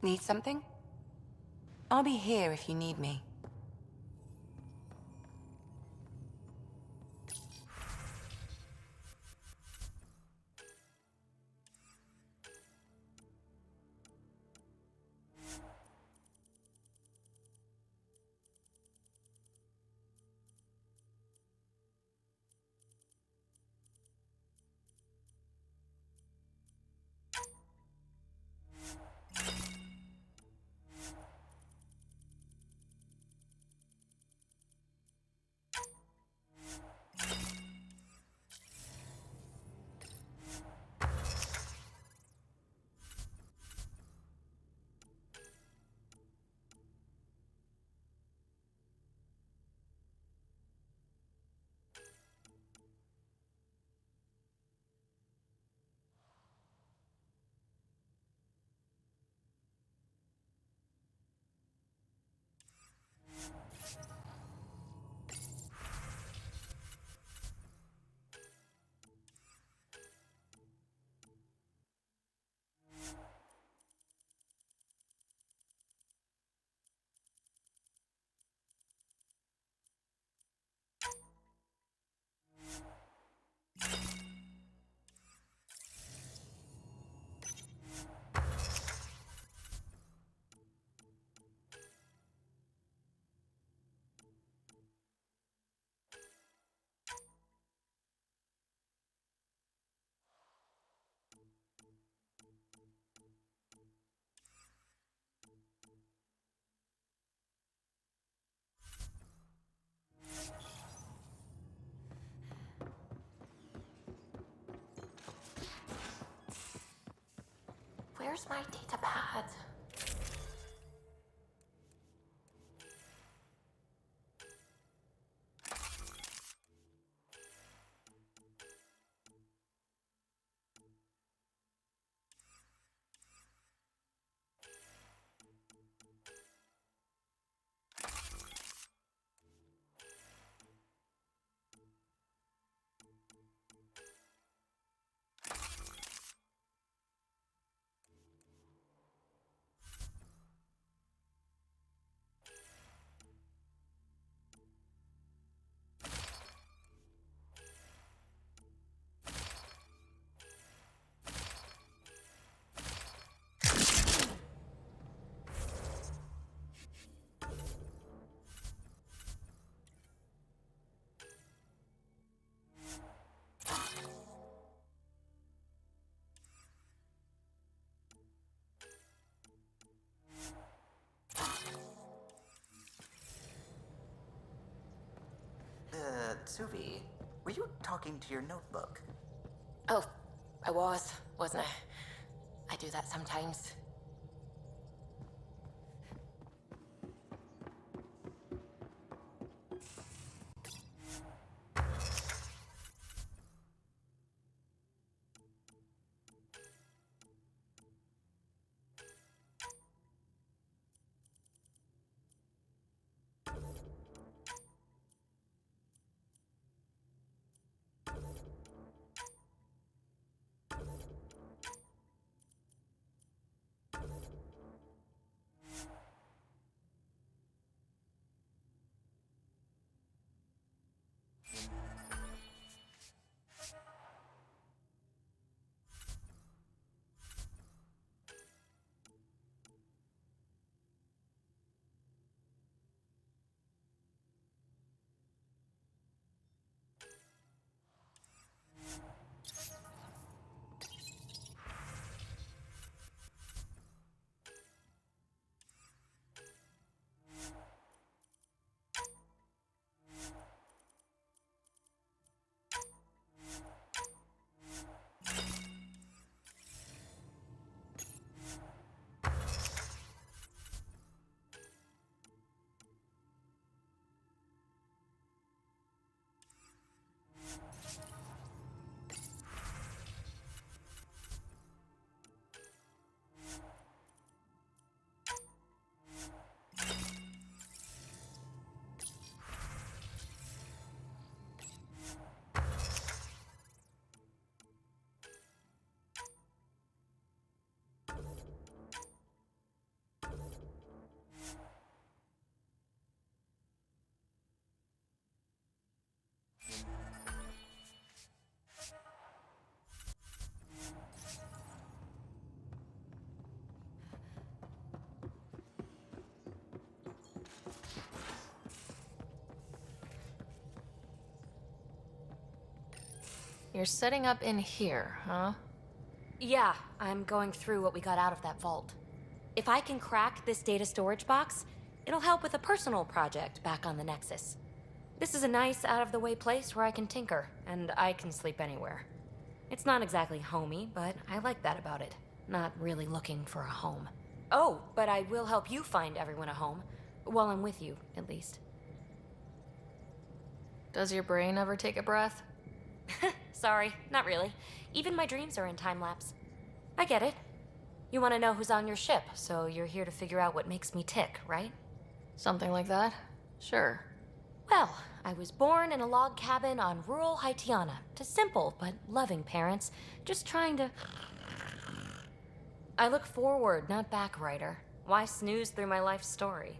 Need something? I'll be here if you need me. Where's my data pad? Suvi, were you talking to your notebook? Oh, I wasn't I? I do that sometimes. you're setting up in here, huh? Yeah, I'm going through what we got out of that vault. If I can crack this data storage box, it'll help with a personal project back on the Nexus. This is a nice, out-of-the-way place where I can tinker, and I can sleep anywhere. It's not exactly homey, but I like that about it. Not really looking for a home. Oh, but I will help you find everyone a home. While I'm with you, at least. Does your brain ever take a breath? Sorry, not really. Even my dreams are in time-lapse. I get it. You want to know who's on your ship, so you're here to figure out what makes me tick, right? Something like that? Sure. Well, I was born in a log cabin on rural Haitiana to simple but loving parents, just trying to... I look forward, not back, Ryder. Why snooze through my life story?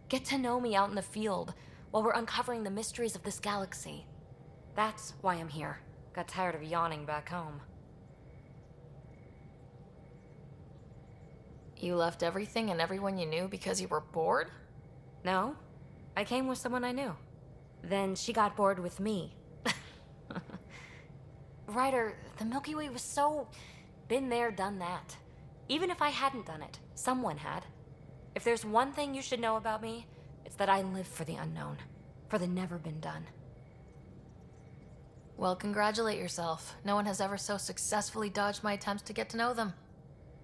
Get to know me out in the field while we're uncovering the mysteries of this galaxy. That's why I'm here. Got tired of yawning back home. You left everything and everyone you knew because you were bored? No. I came with someone I knew. Then she got bored with me. Ryder, the Milky Way was so... been there, done that. Even if I hadn't done it, someone had. If there's one thing you should know about me, it's that I live for the unknown. For the never been done. Well, congratulate yourself. No one has ever so successfully dodged my attempts to get to know them.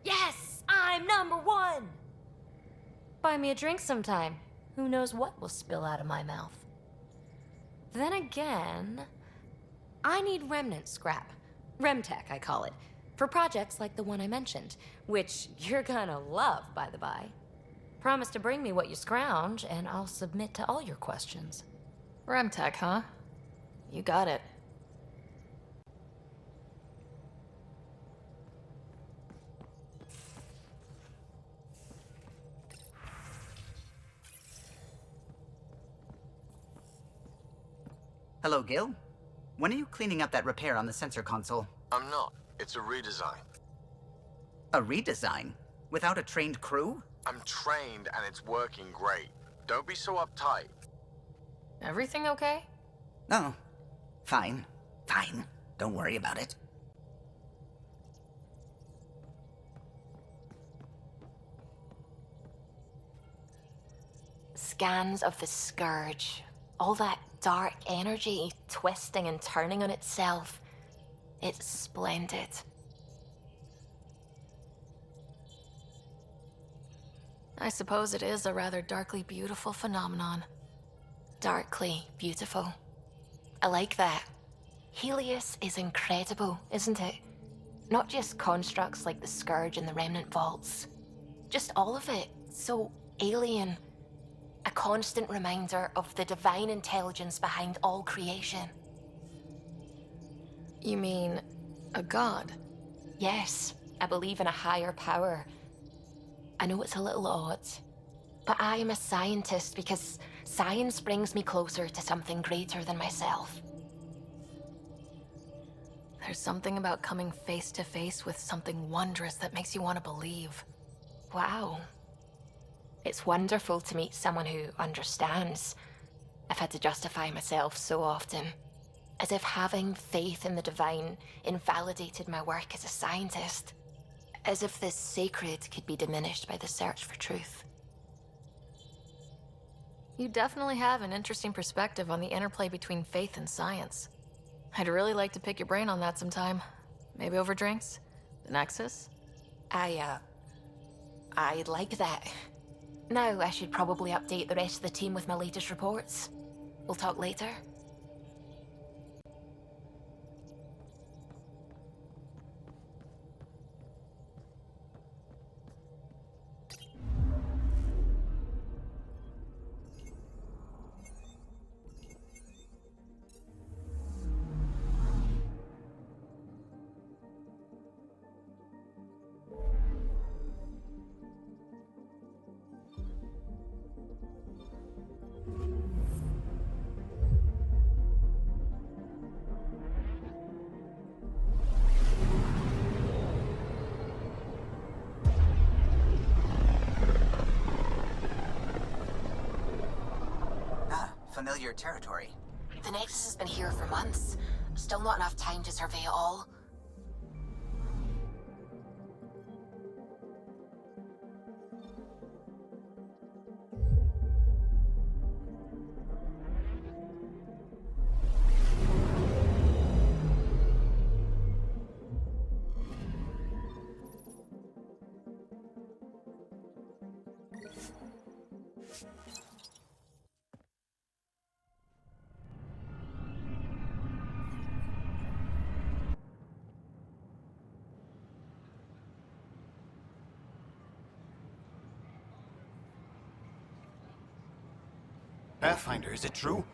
Yes! I'm #1! Buy me a drink sometime. Who knows what will spill out of my mouth. Then again, I need remnant scrap. Remtech, I call it. For projects like the one I mentioned, which you're gonna love, by the by. Promise to bring me what you scrounge, and I'll submit to all your questions. Remtech, huh? You got it. Hello, Gil. When are you cleaning up that repair on the sensor console? I'm not. It's a redesign. A redesign? Without a trained crew? I'm trained and it's working great. Don't be so uptight. Everything okay? Oh, fine. Fine. Don't worry about it. Scans of the Scourge. All that dark energy twisting and turning on itself. It's splendid. I suppose it is a rather darkly beautiful phenomenon. Darkly beautiful. I like that. Helios is incredible, isn't it? Not just constructs like the Scourge and the Remnant Vaults. Just all of it. So alien. A constant reminder of the divine intelligence behind all creation. You mean a god? Yes, I believe in a higher power. I know it's a little odd, but I am a scientist because science brings me closer to something greater than myself. There's something about coming face to face with something wondrous that makes you want to believe. Wow. It's wonderful to meet someone who understands. I've had to justify myself so often. As if having faith in the divine invalidated my work as a scientist. As if the sacred could be diminished by the search for truth. You definitely have an interesting perspective on the interplay between faith and science. I'd really like to pick your brain on that sometime. Maybe over drinks? The Nexus? I'd like that. Now I should probably update the rest of the team with my latest reports. We'll talk later. Familiar territory. The Nexus has been here for months. Still not enough time to survey it all. Pathfinder, is it true?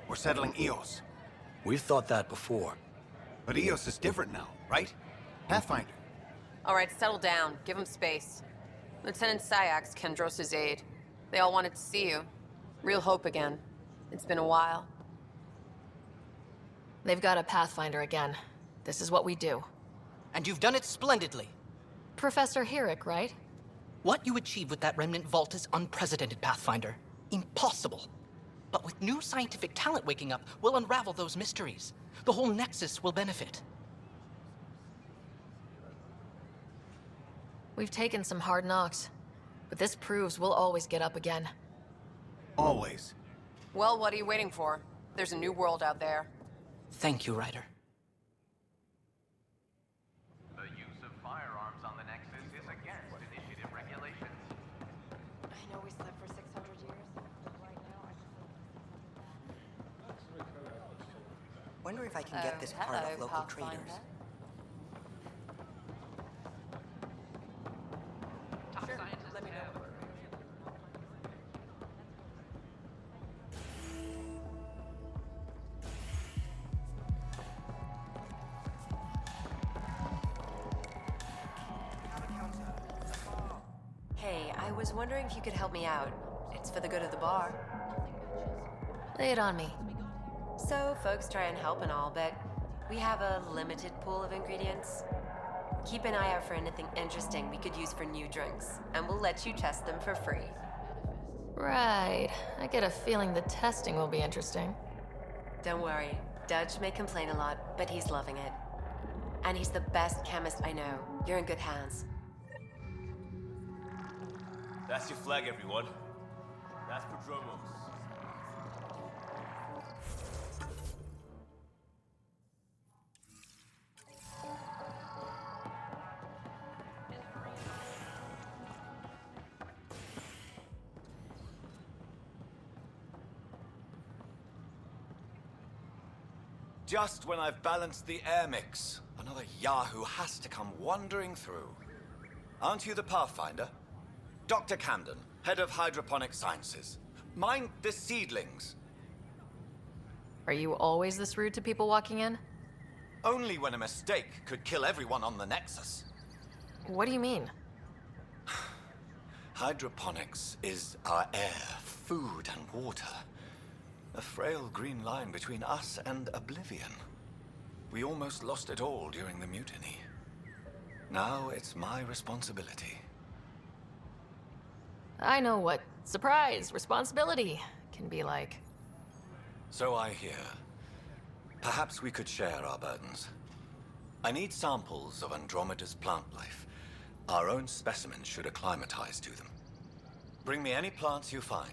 We're settling Eos. We've thought that before. But Eos is different now, right? Pathfinder. All right, settle down. Give him space. Lieutenant Syak's Kendros' aide. They all wanted to see you. Real hope again. It's been a while. They've got a Pathfinder again. This is what we do. And you've done it splendidly. Professor Herrick, right? What you achieved with that remnant vault is unprecedented, Pathfinder. Impossible. But with new scientific talent waking up, we'll unravel those mysteries. The whole Nexus will benefit. We've taken some hard knocks, but this proves we'll always get up again. Always. Well, what are you waiting for? There's a new world out there. Thank you, Ryder. The use of firearms on the Nexus is against initiative regulations. I know we slept for 600 years, but right now Wonder if I can get this part of local traders. Sure, let me know. Hey, I was wondering if you could help me out. It's for the good of the bar. Lay it on me. So, folks try and help and all, but we have a limited pool of ingredients. Keep an eye out for anything interesting we could use for new drinks, and we'll let you test them for free. Right. I get a feeling the testing will be interesting. Don't worry. Dutch may complain a lot, but he's loving it. And he's the best chemist I know. You're in good hands. That's your flag, everyone. That's Prodromos. Just when I've balanced the air mix, another Yahoo has to come wandering through. Aren't you the Pathfinder? Dr. Camden, head of hydroponic sciences. Mind the seedlings. Are you always this rude to people walking in? Only when a mistake could kill everyone on the Nexus. What do you mean? Hydroponics is our air, food, and water. A frail green line between us and oblivion. We almost lost it all during the mutiny. Now it's my responsibility. I know what surprise, responsibility can be like. So I hear. Perhaps we could share our burdens. I need samples of Andromeda's plant life. Our own specimens should acclimatize to them. Bring me any plants you find.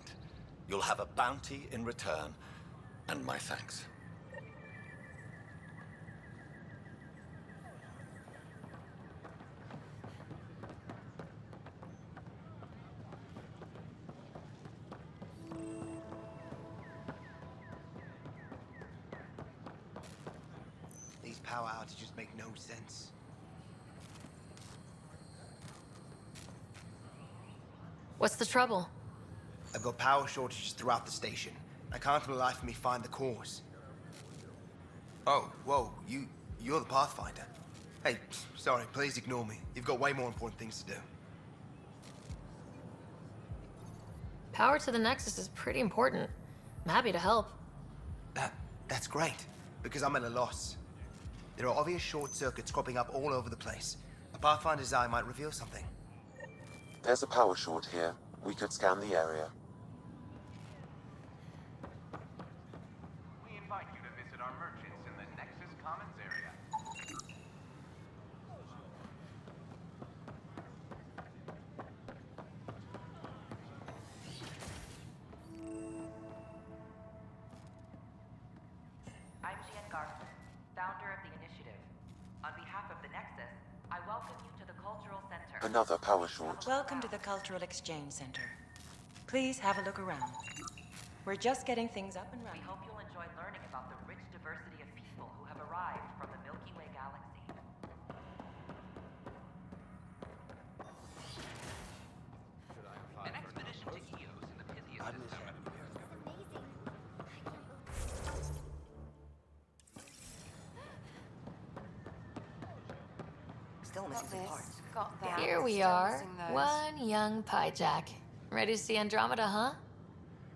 You'll have a bounty in return, and my thanks. These power outages make no sense. What's the trouble? I've got power shortages throughout the station. I can't for the life of me find the cause. Oh, whoa, you're the Pathfinder. Hey, sorry, please ignore me. You've got way more important things to do. Power to the Nexus is pretty important. I'm happy to help. That's great, because I'm at a loss. There are obvious short circuits cropping up all over the place. A Pathfinder's eye might reveal something. There's a power short here. We could scan the area. We invite you to visit our merchants in the Nexus founder of the initiative. On behalf of the Nexus, I welcome you to the Cultural Center. Another power short. Welcome to the Cultural Exchange Center. Please have a look around. We're just getting things up and running. We hope you'll enjoy learning about the rich diversity of people who have arrived from the Milky Way galaxy. An expedition to Eos in the Pythias system. Still missing parts. Got that. Here we are, one young Pyjack. Ready to see Andromeda, huh?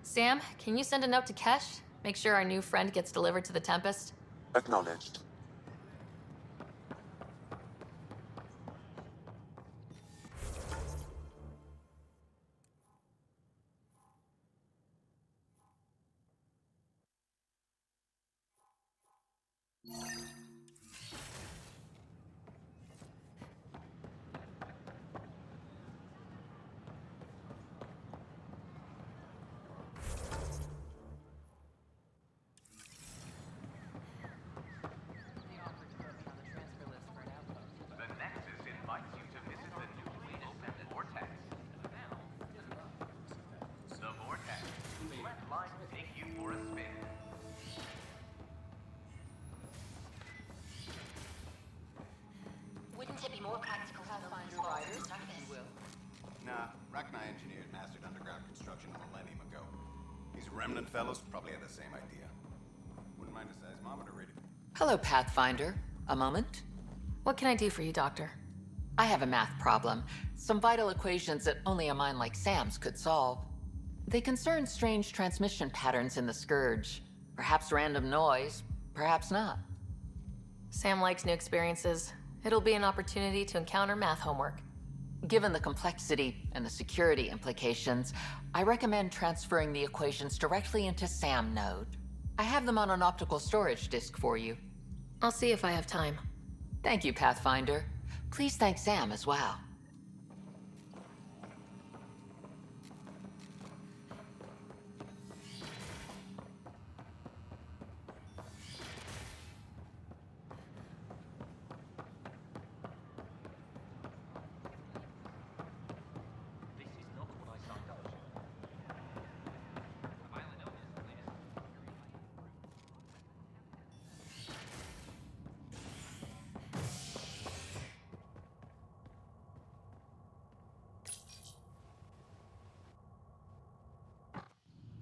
Sam, can you send a note to Kesh? Make sure our new friend gets delivered to the Tempest? Acknowledged. The Nexus invites you to visit the newly opened Vortex. The Vortex. Let life take you for a spin. Wouldn't it be more practical to find spiders like this? Nah, Rachni engineered mastered underground construction a millennium ago. These remnant fellows probably had the same idea. Wouldn't mind a seismometer reading. Hello, Pathfinder. A moment? What can I do for you, Doctor? I have a math problem. Some vital equations that only a mind like Sam's could solve. They concern strange transmission patterns in the Scourge. Perhaps random noise, perhaps not. Sam likes new experiences. It'll be an opportunity to encounter math homework. Given the complexity and the security implications, I recommend transferring the equations directly into SAM node. I have them on an optical storage disk for you. I'll see if I have time. Thank you, Pathfinder. Please thank Sam as well.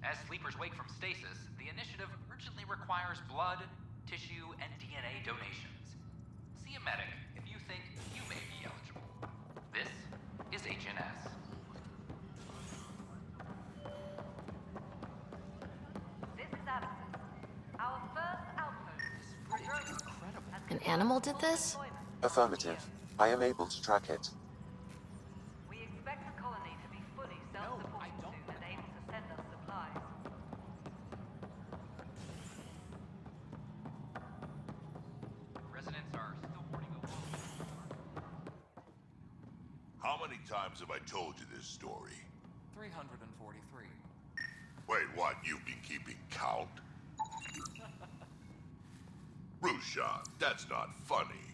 As sleepers wake from stasis, the initiative urgently requires blood, tissue, and DNA donations. See a medic if you think you may be eligible. This is HNS. This is Addison. Our first outpost. An animal did this? Affirmative. I am able to track it. We expect the colony to be fully self-supporting soon and able to send us supplies. Residents are still mourning over. How many times have I told you this story? 343. Wait, what? You've been keeping count? Rushan, that's not funny.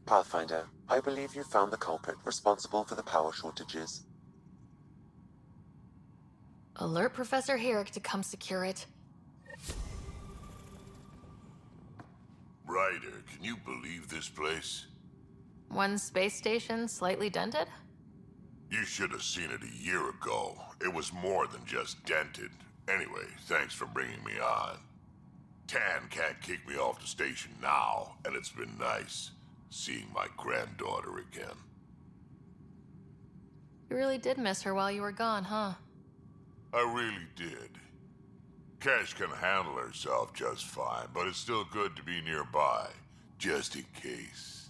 Pathfinder, I believe you found the culprit responsible for the power shortages. Alert Professor Herrick to come secure it. Ryder, can you believe this place? One space station slightly dented? You should have seen it a year ago. It was more than just dented. Anyway, thanks for bringing me on. Tan can't kick me off the station now, and it's been nice seeing my granddaughter again. You really did miss her while you were gone, huh? I really did. Cash can handle herself just fine, but it's still good to be nearby, just in case.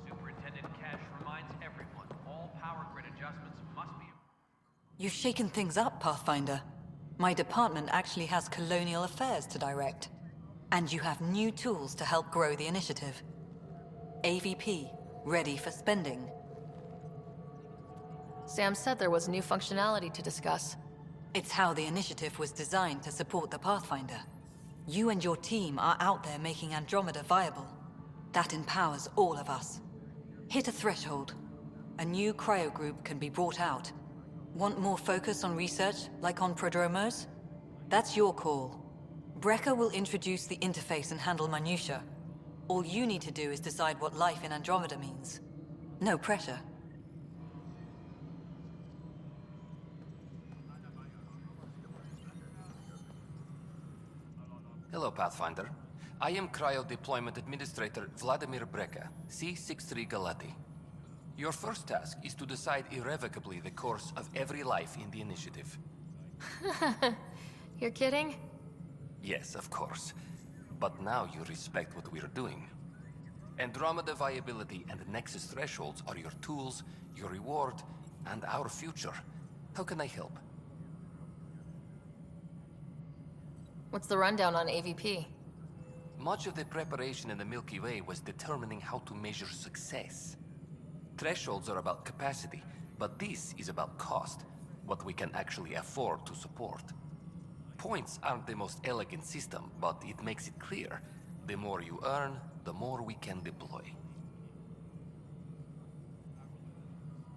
Superintendent Cash reminds everyone all power grid adjustments must be. You've shaken things up, Pathfinder. My department actually has colonial affairs to direct. And you have new tools to help grow the initiative. AVP, ready for spending. Sam said there was new functionality to discuss. It's how the initiative was designed to support the Pathfinder. You and your team are out there making Andromeda viable. That empowers all of us. Hit a threshold. A new cryo group can be brought out. Want more focus on research, like on prodromos? That's your call. Brecker will introduce the interface and handle minutiae. All you need to do is decide what life in Andromeda means. No pressure. Hello, Pathfinder. I am Cryo Deployment Administrator Vladimir Brecker, C-63 Galati. Your first task is to decide irrevocably the course of every life in the initiative. You're kidding? Yes, of course. But now you respect what we're doing. Andromeda viability and Nexus thresholds are your tools, your reward, and our future. How can I help? What's the rundown on AVP? Much of the preparation in the Milky Way was determining how to measure success. Thresholds are about capacity, but this is about cost, what we can actually afford to support. Points aren't the most elegant system, but it makes it clear. The more you earn, the more we can deploy.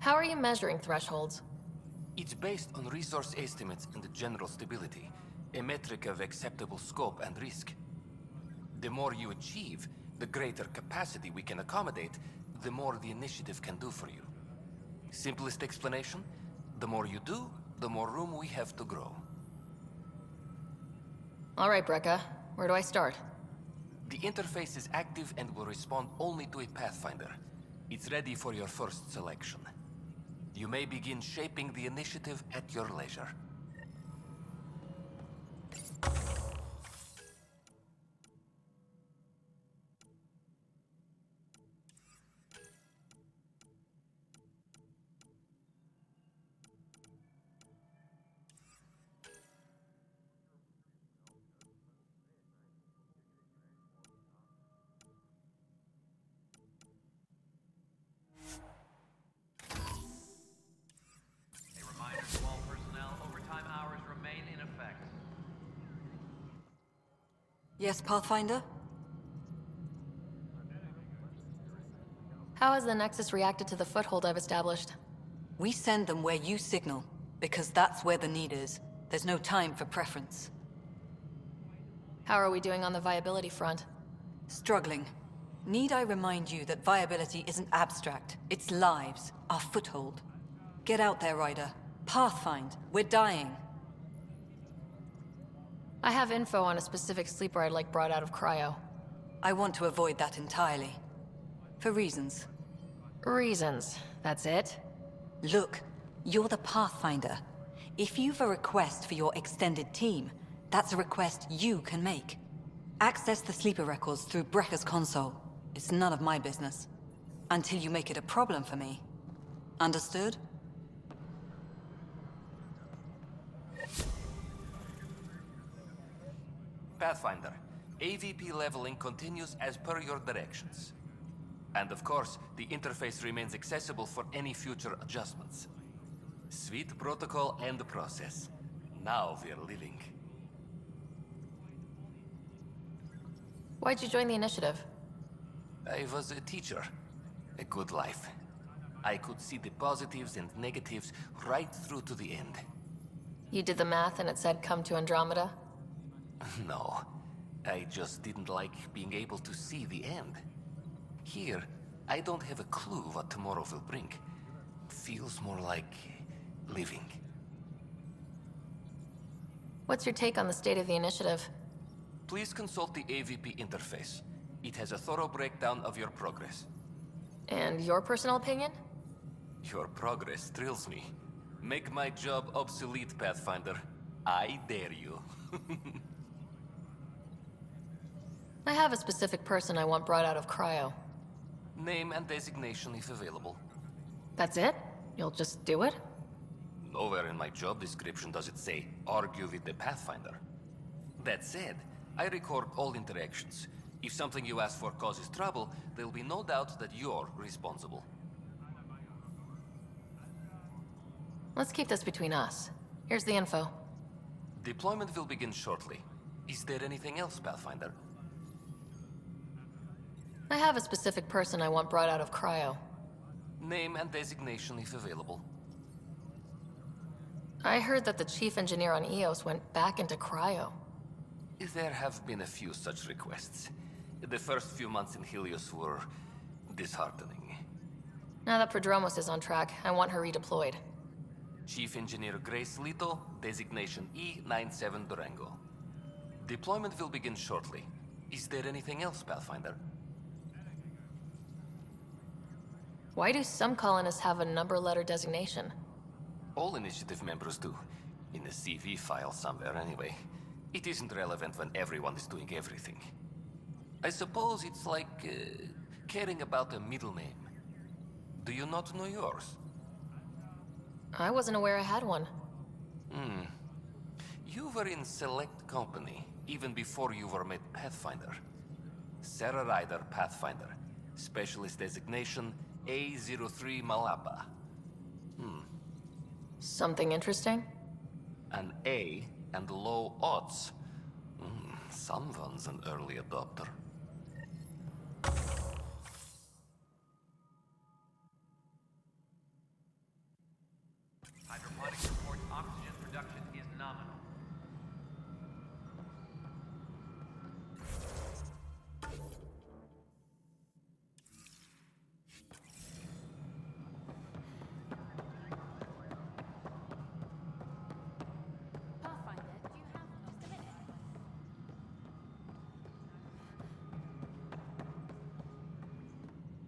How are you measuring thresholds? It's based on resource estimates and general stability, a metric of acceptable scope and risk. The more you achieve, the greater capacity we can accommodate, the more the initiative can do for you. Simplest explanation, the more you do, the more room we have to grow. All right, Brecca. Where do I start? The interface is active and will respond only to a Pathfinder. It's ready for your first selection. You may begin shaping the initiative at your leisure. Yes, Pathfinder? How has the Nexus reacted to the foothold I've established? We send them where you signal, because that's where the need is. There's no time for preference. How are we doing on the viability front? Struggling. Need I remind you that viability isn't abstract, it's lives, our foothold. Get out there, Ryder. Pathfind, we're dying. I have info on a specific sleeper I'd like brought out of cryo. I want to avoid that entirely. For reasons. Reasons, that's it? Look, you're the Pathfinder. If you've a request for your extended team, that's a request you can make. Access the sleeper records through Brecker's console. It's none of my business. Until you make it a problem for me. Understood? Pathfinder, AVP leveling continues as per your directions. And of course, the interface remains accessible for any future adjustments. Sweet protocol and process. Now we're living. Why'd you join the initiative? I was a teacher. A good life. I could see the positives and negatives right through to the end. You did the math and it said come to Andromeda? No, I just didn't like being able to see the end. Here, I don't have a clue what tomorrow will bring. Feels more like living. What's your take on the state of the initiative? Please consult the AVP interface. It has a thorough breakdown of your progress. And your personal opinion? Your progress thrills me. Make my job obsolete, Pathfinder. I dare you. I have a specific person I want brought out of cryo. Name and designation if available. That's it? You'll just do it? Nowhere in my job description does it say, argue with the Pathfinder. That said, I record all interactions. If something you ask for causes trouble, there'll be no doubt that you're responsible. Let's keep this between us. Here's the info. Deployment will begin shortly. Is there anything else, Pathfinder? I have a specific person I want brought out of cryo. Name and designation if available. I heard that the chief engineer on EOS went back into cryo. There have been a few such requests. The first few months in Helios were disheartening. Now that Prodromos is on track, I want her redeployed. Chief Engineer Grace Lito, designation E97 Durango. Deployment will begin shortly. Is there anything else, Pathfinder? Why do some colonists have a number letter designation? All initiative members do. In the CV file somewhere, anyway. It isn't relevant when everyone is doing everything. I suppose it's like caring about a middle name. Do you not know yours? I wasn't aware I had one. You were in select company, even before you were made Pathfinder. Sara Ryder, Pathfinder. Specialist designation A03 Malapa. Something interesting? An A and low odds. Someone's an early adopter. Hydroponics reports oxygen production is nominal.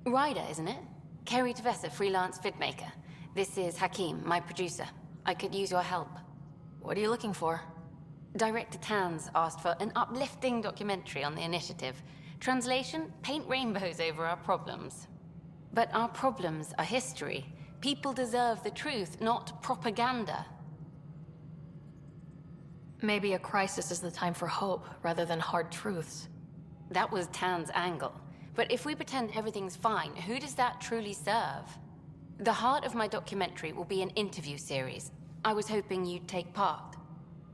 Ryder, isn't it? Kerry Tavessa, freelance vidmaker. This is Hakim, my producer. I could use your help. What are you looking for? Director Tans asked for an uplifting documentary on the initiative. Translation, paint rainbows over our problems. But our problems are history. People deserve the truth, not propaganda. Maybe a crisis is the time for hope, rather than hard truths. That was Tan's angle. But if we pretend everything's fine, who does that truly serve? The heart of my documentary will be an interview series. I was hoping you'd take part.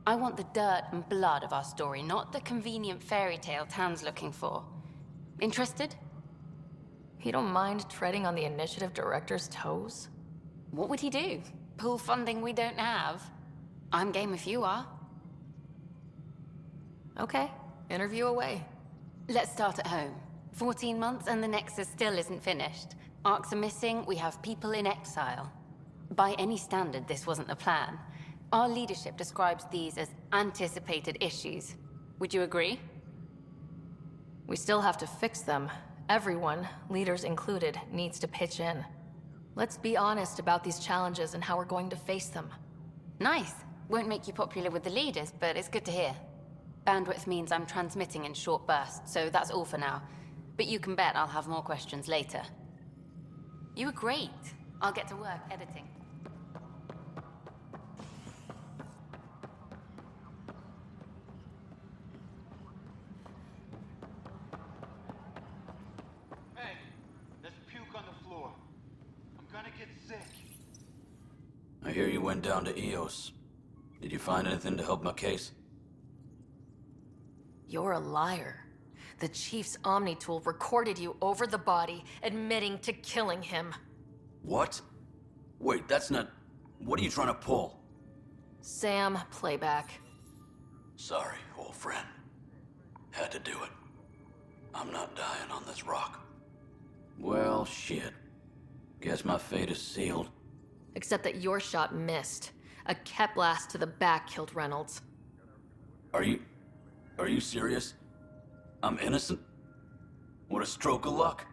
I want the dirt and blood of our story, not the convenient fairy tale Tan's looking for. Interested? You don't mind treading on the initiative director's toes? What would he do? Pull funding we don't have? I'm game if you are. Okay, interview away. Let's start at home. 14 months and the Nexus still isn't finished. Arcs are missing, we have people in exile. By any standard, this wasn't the plan. Our leadership describes these as anticipated issues. Would you agree? We still have to fix them. Everyone, leaders included, needs to pitch in. Let's be honest about these challenges and how we're going to face them. Nice. Won't make you popular with the leaders, but it's good to hear. Bandwidth means I'm transmitting in short bursts, so that's all for now. But you can bet I'll have more questions later. You were great. I'll get to work editing. Hey, there's puke on the floor. I'm gonna get sick. I hear you went down to EOS. Did you find anything to help my case? You're a liar. The Chief's Omni tool recorded you over the body, admitting to killing him. What? Wait, that's not... What are you trying to pull? Sam, playback. Sorry, old friend. Had to do it. I'm not dying on this rock. Well, shit. Guess my fate is sealed. Except that your shot missed. A Kep blast to the back killed Reynolds. Are you serious? I'm innocent? What a stroke of luck.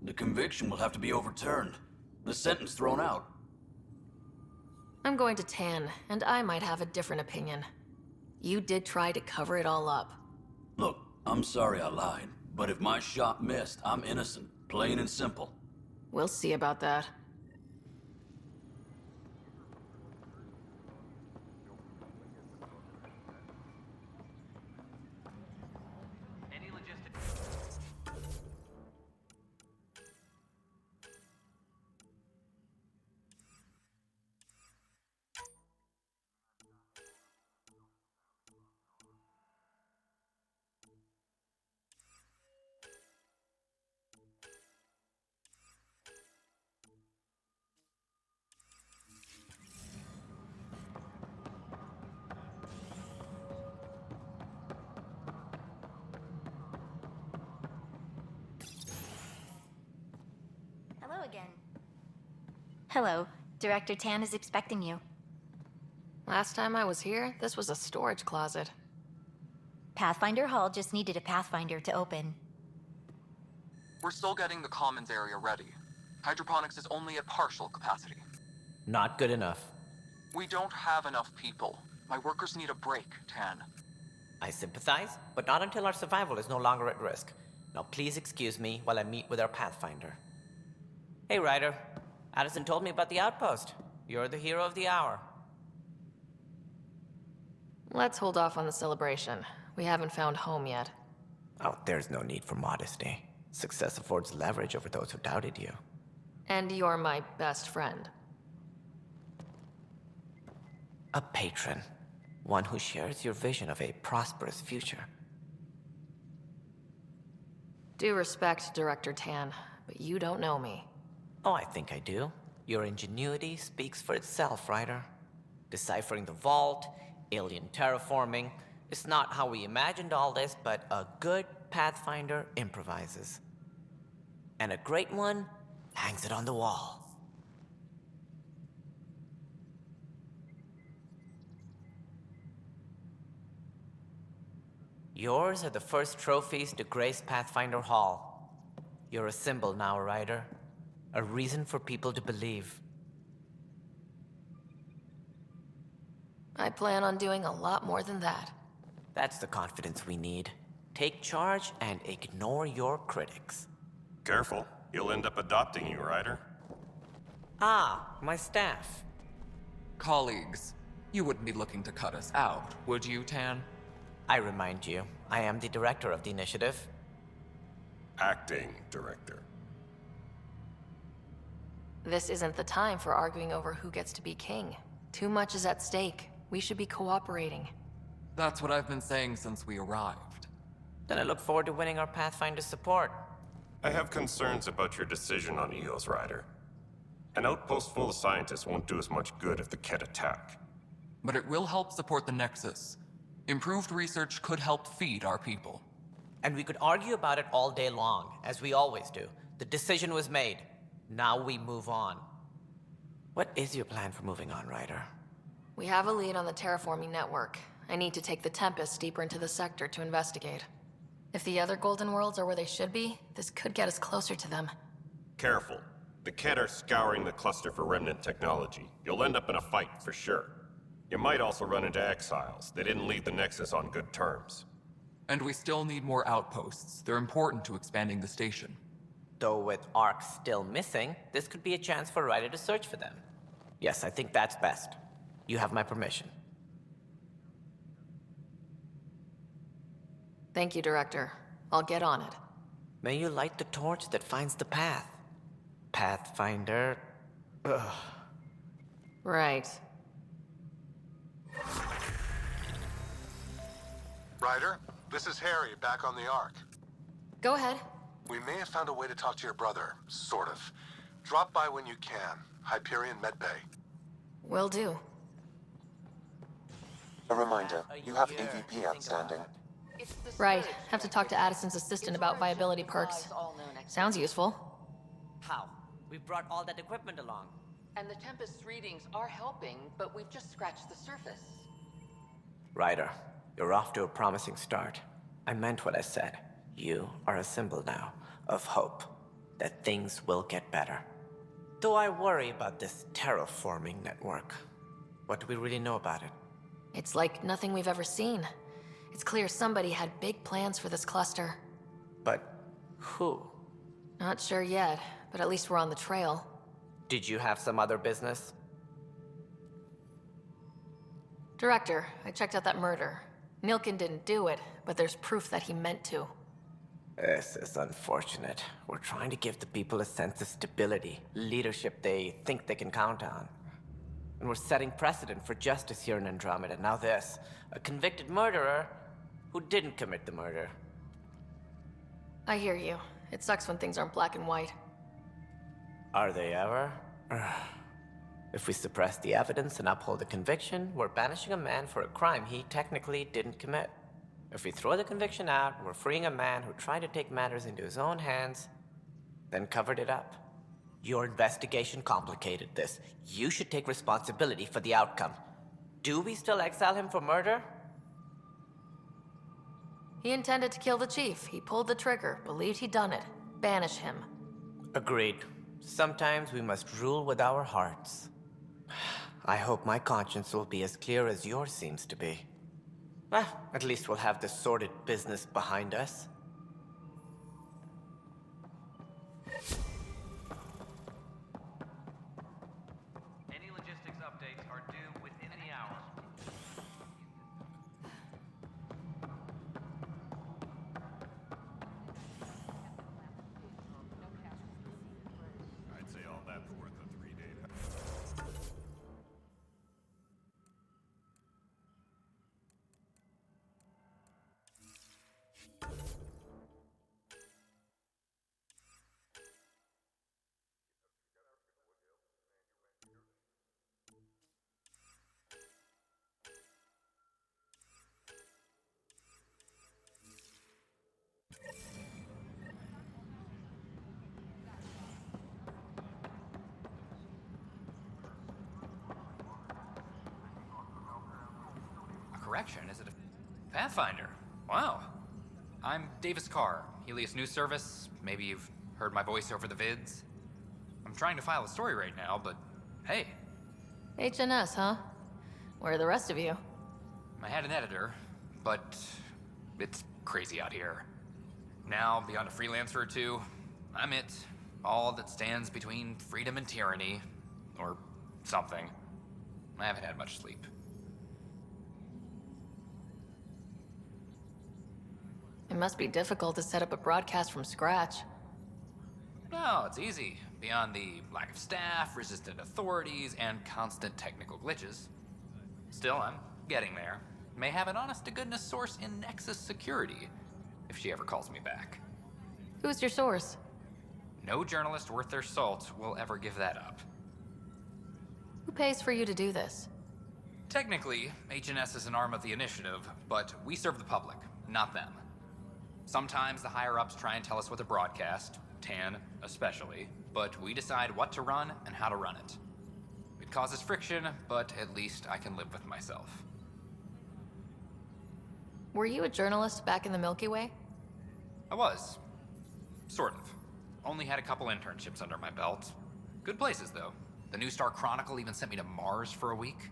The conviction will have to be overturned. The sentence thrown out. I'm going to Tan, and I might have a different opinion. You did try to cover it all up. Look, I'm sorry I lied, but if my shot missed, I'm innocent. Plain and simple. We'll see about that. again. Hello. Director Tan is expecting you. Last time I was here, this was a storage closet. Pathfinder Hall just needed a Pathfinder to open. We're still getting the commons area ready. Hydroponics is only at partial capacity. Not good enough. We don't have enough people. My workers need a break, Tan. I sympathize, but not until our survival is no longer at risk. Now please excuse me while I meet with our Pathfinder. Hey, Ryder. Addison told me about the outpost. You're the hero of the hour. Let's hold off on the celebration. We haven't found home yet. Oh, there's no need for modesty. Success affords leverage over those who doubted you. And you're my best friend. A patron. One who shares your vision of a prosperous future. Due respect, Director Tan, but you don't know me. Oh, I think I do. Your ingenuity speaks for itself, Ryder. Deciphering the vault, alien terraforming. It's not how we imagined all this, but a good Pathfinder improvises. And a great one hangs it on the wall. Yours are the first trophies to grace Pathfinder Hall. You're a symbol now, Ryder. A reason for people to believe. I plan on doing a lot more than that. That's the confidence we need. Take charge and ignore your critics. Careful. He'll end up adopting you, Ryder. Ah, my staff. Colleagues, you wouldn't be looking to cut us out, would you, Tan? I remind you, I am the director of the initiative. Acting director. This isn't the time for arguing over who gets to be king. Too much is at stake. We should be cooperating. That's what I've been saying since we arrived. Then I look forward to winning our Pathfinder support. I have concerns about your decision on Eos, Ryder. An outpost full of scientists won't do as much good if they can't attack. But it will help support the Nexus. Improved research could help feed our people. And we could argue about it all day long, as we always do. The decision was made. Now we move on. What is your plan for moving on, Ryder? We have a lead on the terraforming network. I need to take the Tempest deeper into the sector to investigate. If the other Golden Worlds are where they should be, this could get us closer to them. Careful. The Kett are scouring the cluster for remnant technology. You'll end up in a fight for sure. You might also run into exiles. They didn't leave the Nexus on good terms. And we still need more outposts. They're important to expanding the station. Though with Ark still missing, this could be a chance for Ryder to search for them. Yes, I think that's best. You have my permission. Thank you, Director. I'll get on it. May you light the torch that finds the path. Pathfinder... Ugh. Right. Ryder, this is Harry, back on the Ark. Go ahead. We may have found a way to talk to your brother, sort of. Drop by when you can. Hyperion Medbay. Will do. A reminder, you have AVP outstanding. Right. Have to talk to Addison's assistant about viability perks. Sounds useful. How? We brought all that equipment along. And the Tempest readings are helping, but we've just scratched the surface. Ryder, you're off to a promising start. I meant what I said. You are a symbol now of hope that things will get better. Though I worry about this terraforming network. What do we really know about it? It's like nothing we've ever seen. It's clear somebody had big plans for this cluster. But who? Not sure yet, but at least we're on the trail. Did you have some other business? Director, I checked out that murder. Nilkin didn't do it, but there's proof that he meant to. This is unfortunate. We're trying to give the people a sense of stability, leadership they think they can count on. And we're setting precedent for justice here in Andromeda. Now this, a convicted murderer who didn't commit the murder. I hear you. It sucks when things aren't black and white. Are they ever? If we suppress the evidence and uphold the conviction, we're banishing a man for a crime he technically didn't commit. If we throw the conviction out, we're freeing a man who tried to take matters into his own hands, then covered it up. Your investigation complicated this. You should take responsibility for the outcome. Do we still exile him for murder? He intended to kill the chief. He pulled the trigger, believed he'd done it. Banish him. Agreed. Sometimes we must rule with our hearts. I hope my conscience will be as clear as yours seems to be. At least we'll have this sordid business behind us. Any logistics updates are due within the hour. I'd say all that's worth a 3-day. Correction, is it a Pathfinder? Wow. I'm Davis Carr, Helios News Service. Maybe you've heard my voice over the vids. I'm trying to file a story right now, but hey. HNS, huh? Where are the rest of you? I had an editor, but it's crazy out here. Now, beyond a freelancer or two, I'm it. All that stands between freedom and tyranny. Or something. I haven't had much sleep. It must be difficult to set up a broadcast from scratch. No, it's easy. Beyond the lack of staff, resistant authorities, and constant technical glitches. Still, I'm getting there. May have an honest-to-goodness source in Nexus security, if she ever calls me back. Who's your source? No journalist worth their salt will ever give that up. Who pays for you to do this? Technically, HNS is an arm of the initiative, but we serve the public, not them. Sometimes the higher-ups try and tell us what to broadcast, Tan especially, but we decide what to run and how to run it. It causes friction, but at least I can live with myself. Were you a journalist back in the Milky Way? I was. Sort of. Only had a couple internships under my belt. Good places, though. The New Star Chronicle even sent me to Mars for a week.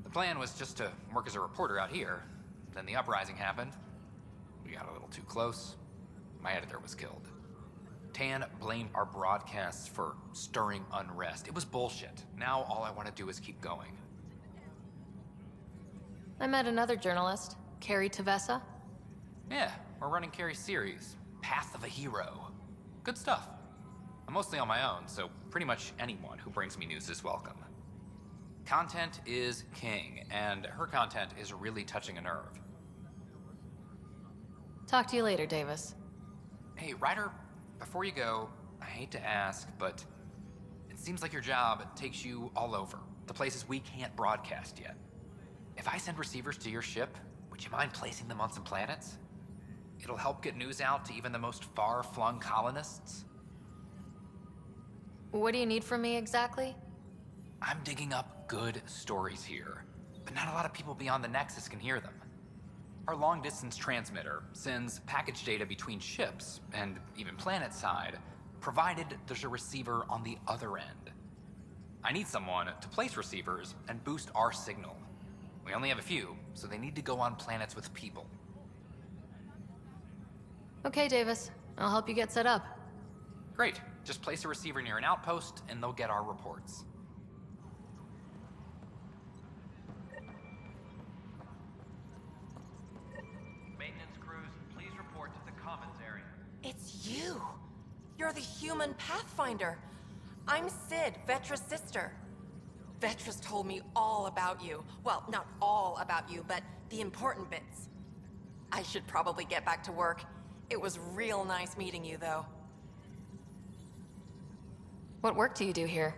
The plan was just to work as a reporter out here. Then the uprising happened. We got a little too close. My editor was killed. Tan blamed our broadcasts for stirring unrest. It was bullshit. Now all I want to do is keep going. I met another journalist, Carrie Tavessa. Yeah, we're running Carrie's series, Path of a Hero. Good stuff. I'm mostly on my own, so pretty much anyone who brings me news is welcome. Content is king, and her content is really touching a nerve. Talk to you later, Davis. Hey, Ryder, before you go, I hate to ask, but it seems like your job takes you all over, the places we can't broadcast yet. If I send receivers to your ship, would you mind placing them on some planets? It'll help get news out to even the most far-flung colonists. What do you need from me exactly? I'm digging up good stories here, but not a lot of people beyond the Nexus can hear them. Our long-distance transmitter sends package data between ships, and even planet-side, provided there's a receiver on the other end. I need someone to place receivers and boost our signal. We only have a few, so they need to go on planets with people. Okay, Davis. I'll help you get set up. Great. Just place a receiver near an outpost, and they'll get our reports. Maintenance crews, please report to the commons area. It's you! You're the human Pathfinder. I'm Sid, Vetra's sister. Vetra's told me all about you. Well, not all about you, but the important bits. I should probably get back to work. It was real nice meeting you, though. What work do you do here?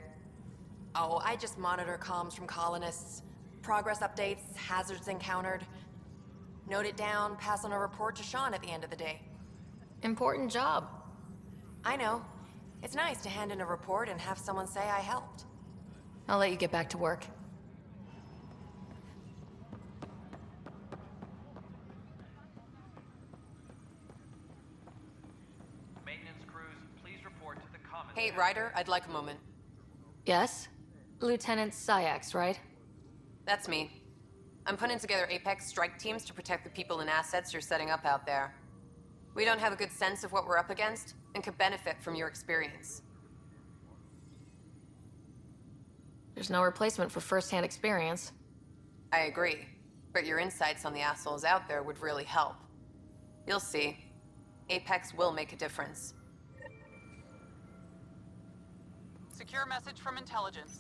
Oh, I just monitor comms from colonists. Progress updates, hazards encountered. Note it down, pass on a report to Sean at the end of the day. Important job. I know. It's nice to hand in a report and have someone say I helped. I'll let you get back to work. Maintenance crews, please report to the common. Hey, Ryder, I'd like a moment. Yes? Lieutenant Syax, right? That's me. I'm putting together Apex strike teams to protect the people and assets you're setting up out there. We don't have a good sense of what we're up against, and could benefit from your experience. There's no replacement for first-hand experience. I agree, but your insights on the assholes out there would really help. You'll see. Apex will make a difference. Secure message from intelligence.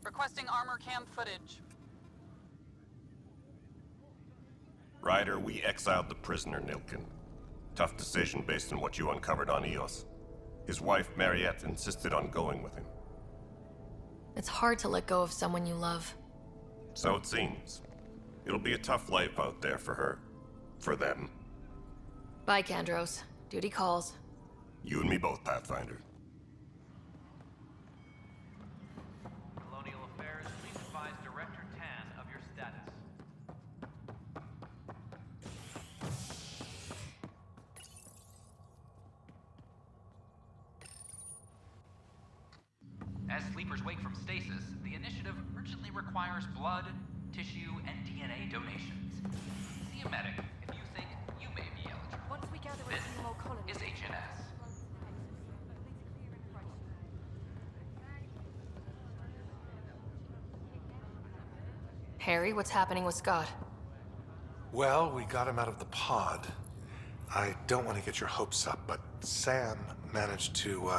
Requesting armor cam footage. Ryder, we exiled the prisoner, Nilkin. Tough decision based on what you uncovered on Eos. His wife, Mariette, insisted on going with him. It's hard to let go of someone you love. So it seems. It'll be a tough life out there for her. For them. Bye, Kandros. Duty calls. You and me both, Pathfinder. Colonial Affairs, please advise Director Tan of your status. As sleepers wake from stasis, the initiative urgently requires blood, tissue, and DNA donations. See a medic if you think you may be eligible. Once we gather a This few more colonies. is HNS. Harry, what's happening with Scott? Well, we got him out of the pod. I don't want to get your hopes up, but Sam managed to,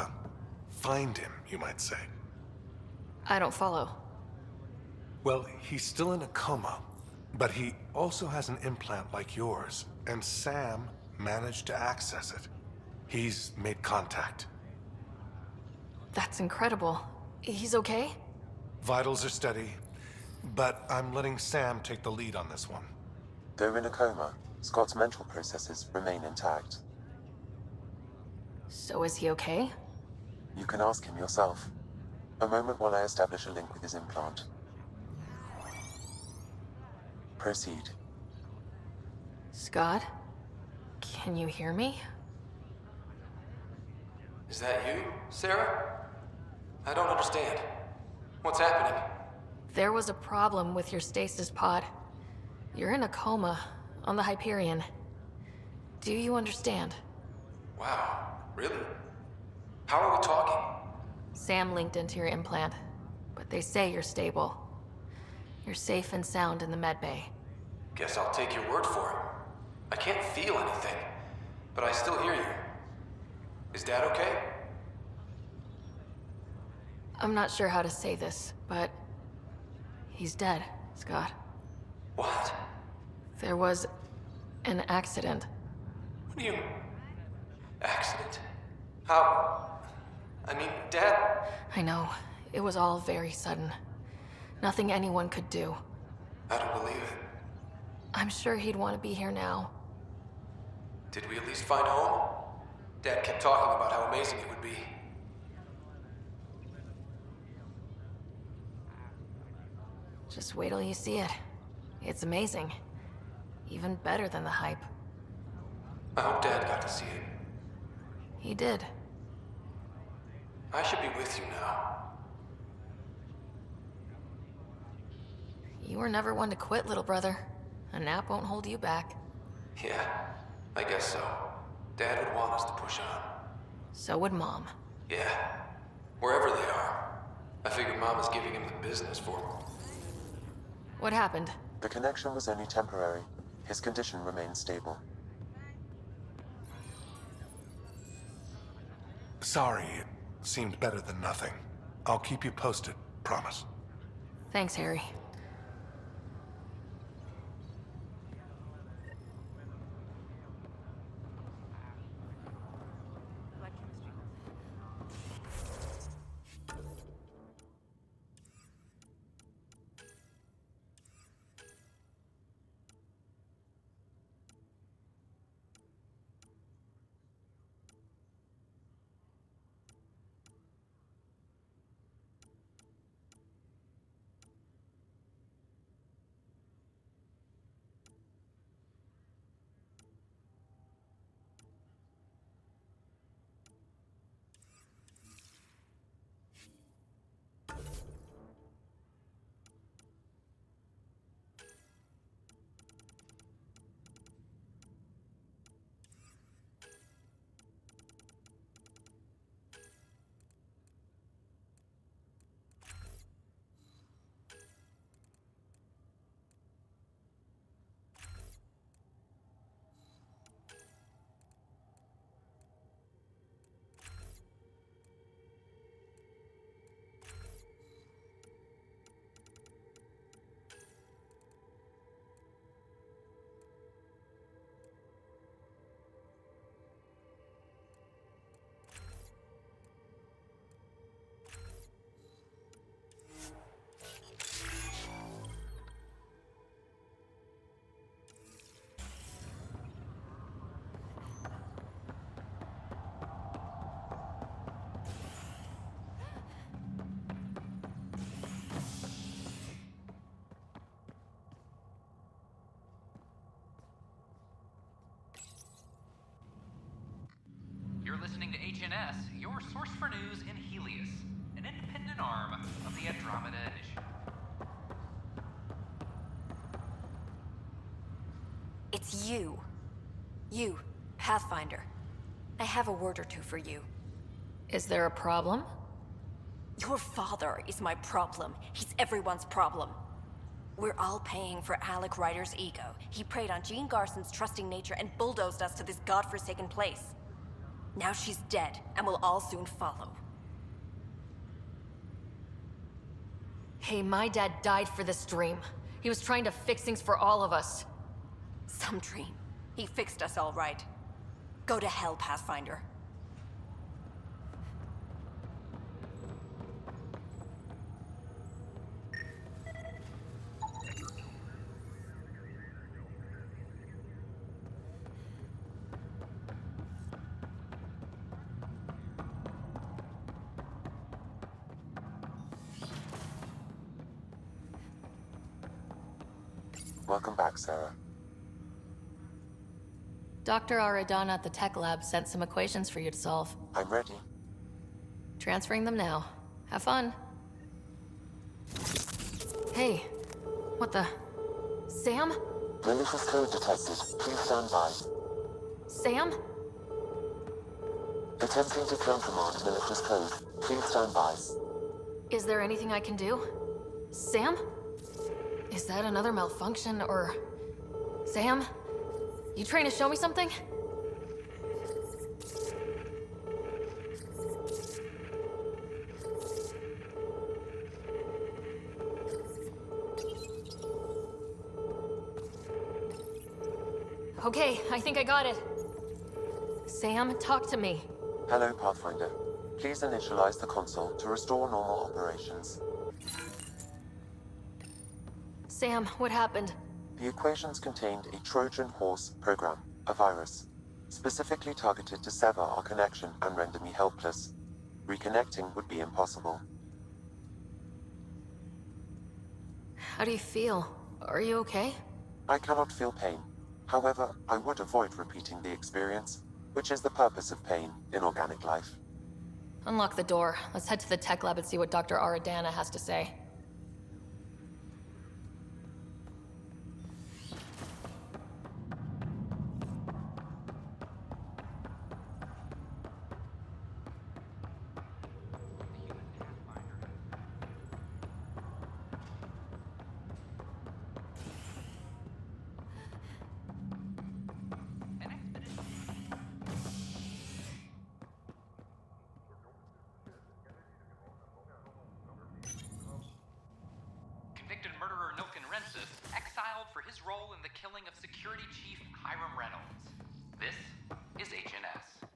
find him, you might say. I don't follow. Well, he's still in a coma, but he also has an implant like yours, and Sam managed to access it. He's made contact. That's incredible. He's okay? Vitals are steady, but I'm letting Sam take the lead on this one. Though in a coma, Scott's mental processes remain intact. So is he okay? You can ask him yourself. A moment while I establish a link with his implant. Proceed. Scott? Can you hear me? Is that you, Sarah? I don't understand. What's happening? There was a problem with your stasis pod. You're in a coma on the Hyperion. Do you understand? Wow, really? How are we talking? Sam linked into your implant, but they say you're stable. You're safe and sound in the medbay. Guess I'll take your word for it. I can't feel anything, but I still hear you. Is Dad okay? I'm not sure how to say this, but he's dead, Scott. What? There was an accident. What do you... Accident? How... I mean, Dad... I know. It was all very sudden. Nothing anyone could do. I don't believe it. I'm sure he'd want to be here now. Did we at least find home? Dad kept talking about how amazing it would be. Just wait till you see it. It's amazing. Even better than the hype. I hope Dad got to see it. He did. I should be with you now. You were never one to quit, little brother. A nap won't hold you back. Yeah, I guess so. Dad would want us to push on. So would Mom. Yeah, wherever they are. I figure Mom is giving him the business for him. What happened? The connection was only temporary. His condition remains stable. Sorry, it seemed better than nothing. I'll keep you posted, promise. Thanks, Harry. You're listening to HNS, your source for news in Helios, an independent arm of the Andrômeda Initiative. It's you. You, Pathfinder. I have a word or two for you. Is there a problem? Your father is my problem. He's everyone's problem. We're all paying for Alec Ryder's ego. He preyed on Jean Garson's trusting nature and bulldozed us to this godforsaken place. Now she's dead, and we'll all soon follow. Hey, my dad died for this dream. He was trying to fix things for all of us. Some dream. He fixed us all right. Go to hell, Pathfinder. Welcome back, Sarah. Dr. Aradana at the tech lab sent some equations for you to solve. I'm ready. Transferring them now. Have fun. Hey, what the... Sam? Malicious code detected. Please stand by. Sam? Attempting to countermand malicious code. Please stand by. Is there anything I can do? Sam? Is that another malfunction, or... Sam? You trying to show me something? Okay, I think I got it. Sam, talk to me. Hello, Pathfinder. Please initialize the console to restore normal operations. Sam, what happened? The equations contained a Trojan horse program, a virus, specifically targeted to sever our connection and render me helpless. Reconnecting would be impossible. How do you feel? Are you okay? I cannot feel pain. However, I would avoid repeating the experience, which is the purpose of pain in organic life. Unlock the door. Let's head to the tech lab and see what Dr. Aradana has to say. Convicted murderer Nilken Rensis exiled for his role in the killing of Security Chief Hiram Reynolds. This is HNS.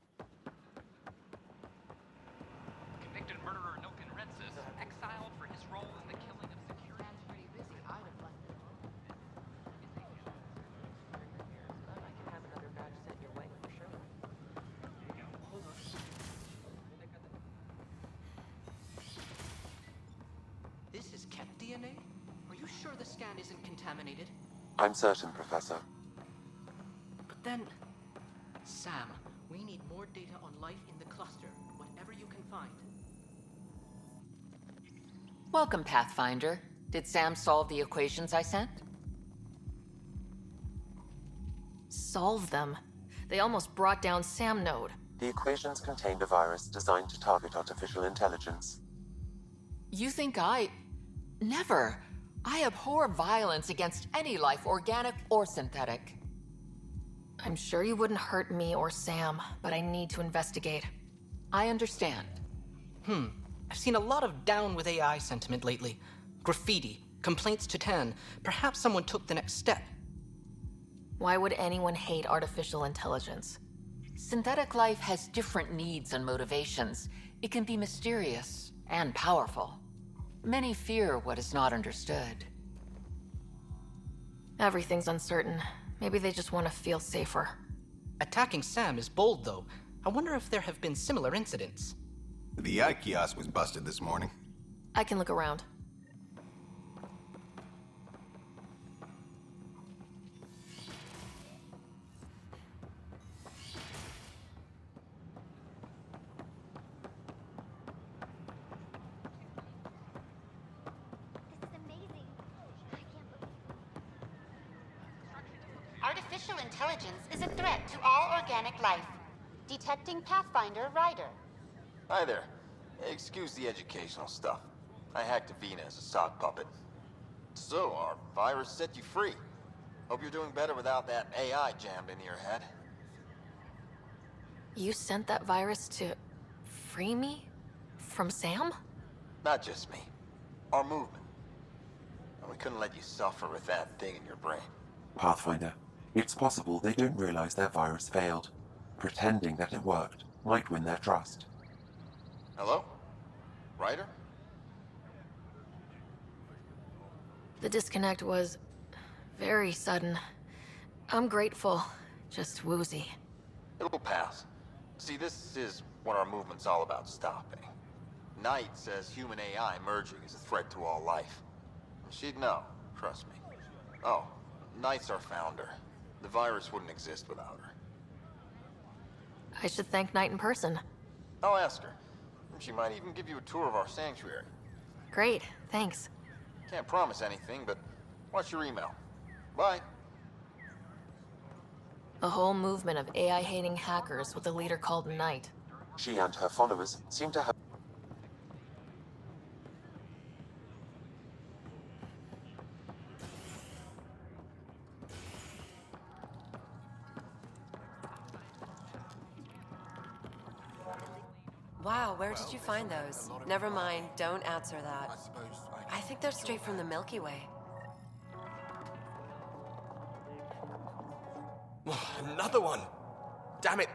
Convicted murderer Nilken Rensis exiled for his role in the killing of Security Chief Hiram Reynolds. This is kept DNA? Are you sure the scan isn't contaminated? I'm certain, Professor. But then... Sam, we need more data on life in the cluster, whatever you can find. Welcome, Pathfinder. Did Sam solve the equations I sent? Solve them? They almost brought down Sam Node. The equations contained a virus designed to target artificial intelligence. You think Never. I abhor violence against any life, organic or synthetic. I'm sure you wouldn't hurt me or Sam, but I need to investigate. I understand. I've seen a lot of down with AI sentiment lately. Graffiti, complaints to 10. Perhaps someone took the next step. Why would anyone hate artificial intelligence? Synthetic life has different needs and motivations. It can be mysterious and powerful. Many fear what is not understood. Everything's uncertain. Maybe they just want to feel safer. Attacking Sam is bold, though. I wonder if there have been similar incidents. The eye kiosk was busted this morning. I can look around. artificial intelligence is a threat to all organic life. Detecting Pathfinder Ryder. Hi there. Excuse the educational stuff. I hacked Avina as a sock puppet. So, our virus set you free. Hope you're doing better without that AI jammed into your head. You sent that virus to free me? From Sam? Not just me. Our movement. And we couldn't let you suffer with that thing in your brain. Pathfinder, it's possible they don't realize their virus failed. Pretending that it worked might win their trust. Hello? Ryder? The disconnect was very sudden. I'm grateful, just woozy. It'll pass. See, this is what our movement's all about stopping. Knight says human AI merging is a threat to all life. She'd know, trust me. Oh, Knight's our founder. The virus wouldn't exist without her. I should thank Knight in person. I'll ask her. She might even give you a tour of our sanctuary. Great, thanks. Can't promise anything, but watch your email. Bye. A whole movement of AI-hating hackers with a leader called Knight. She and her followers seem to have... Wow, where did you find those? Never mind, don't answer that. I think they're straight from the Milky Way. Another one! Damn it!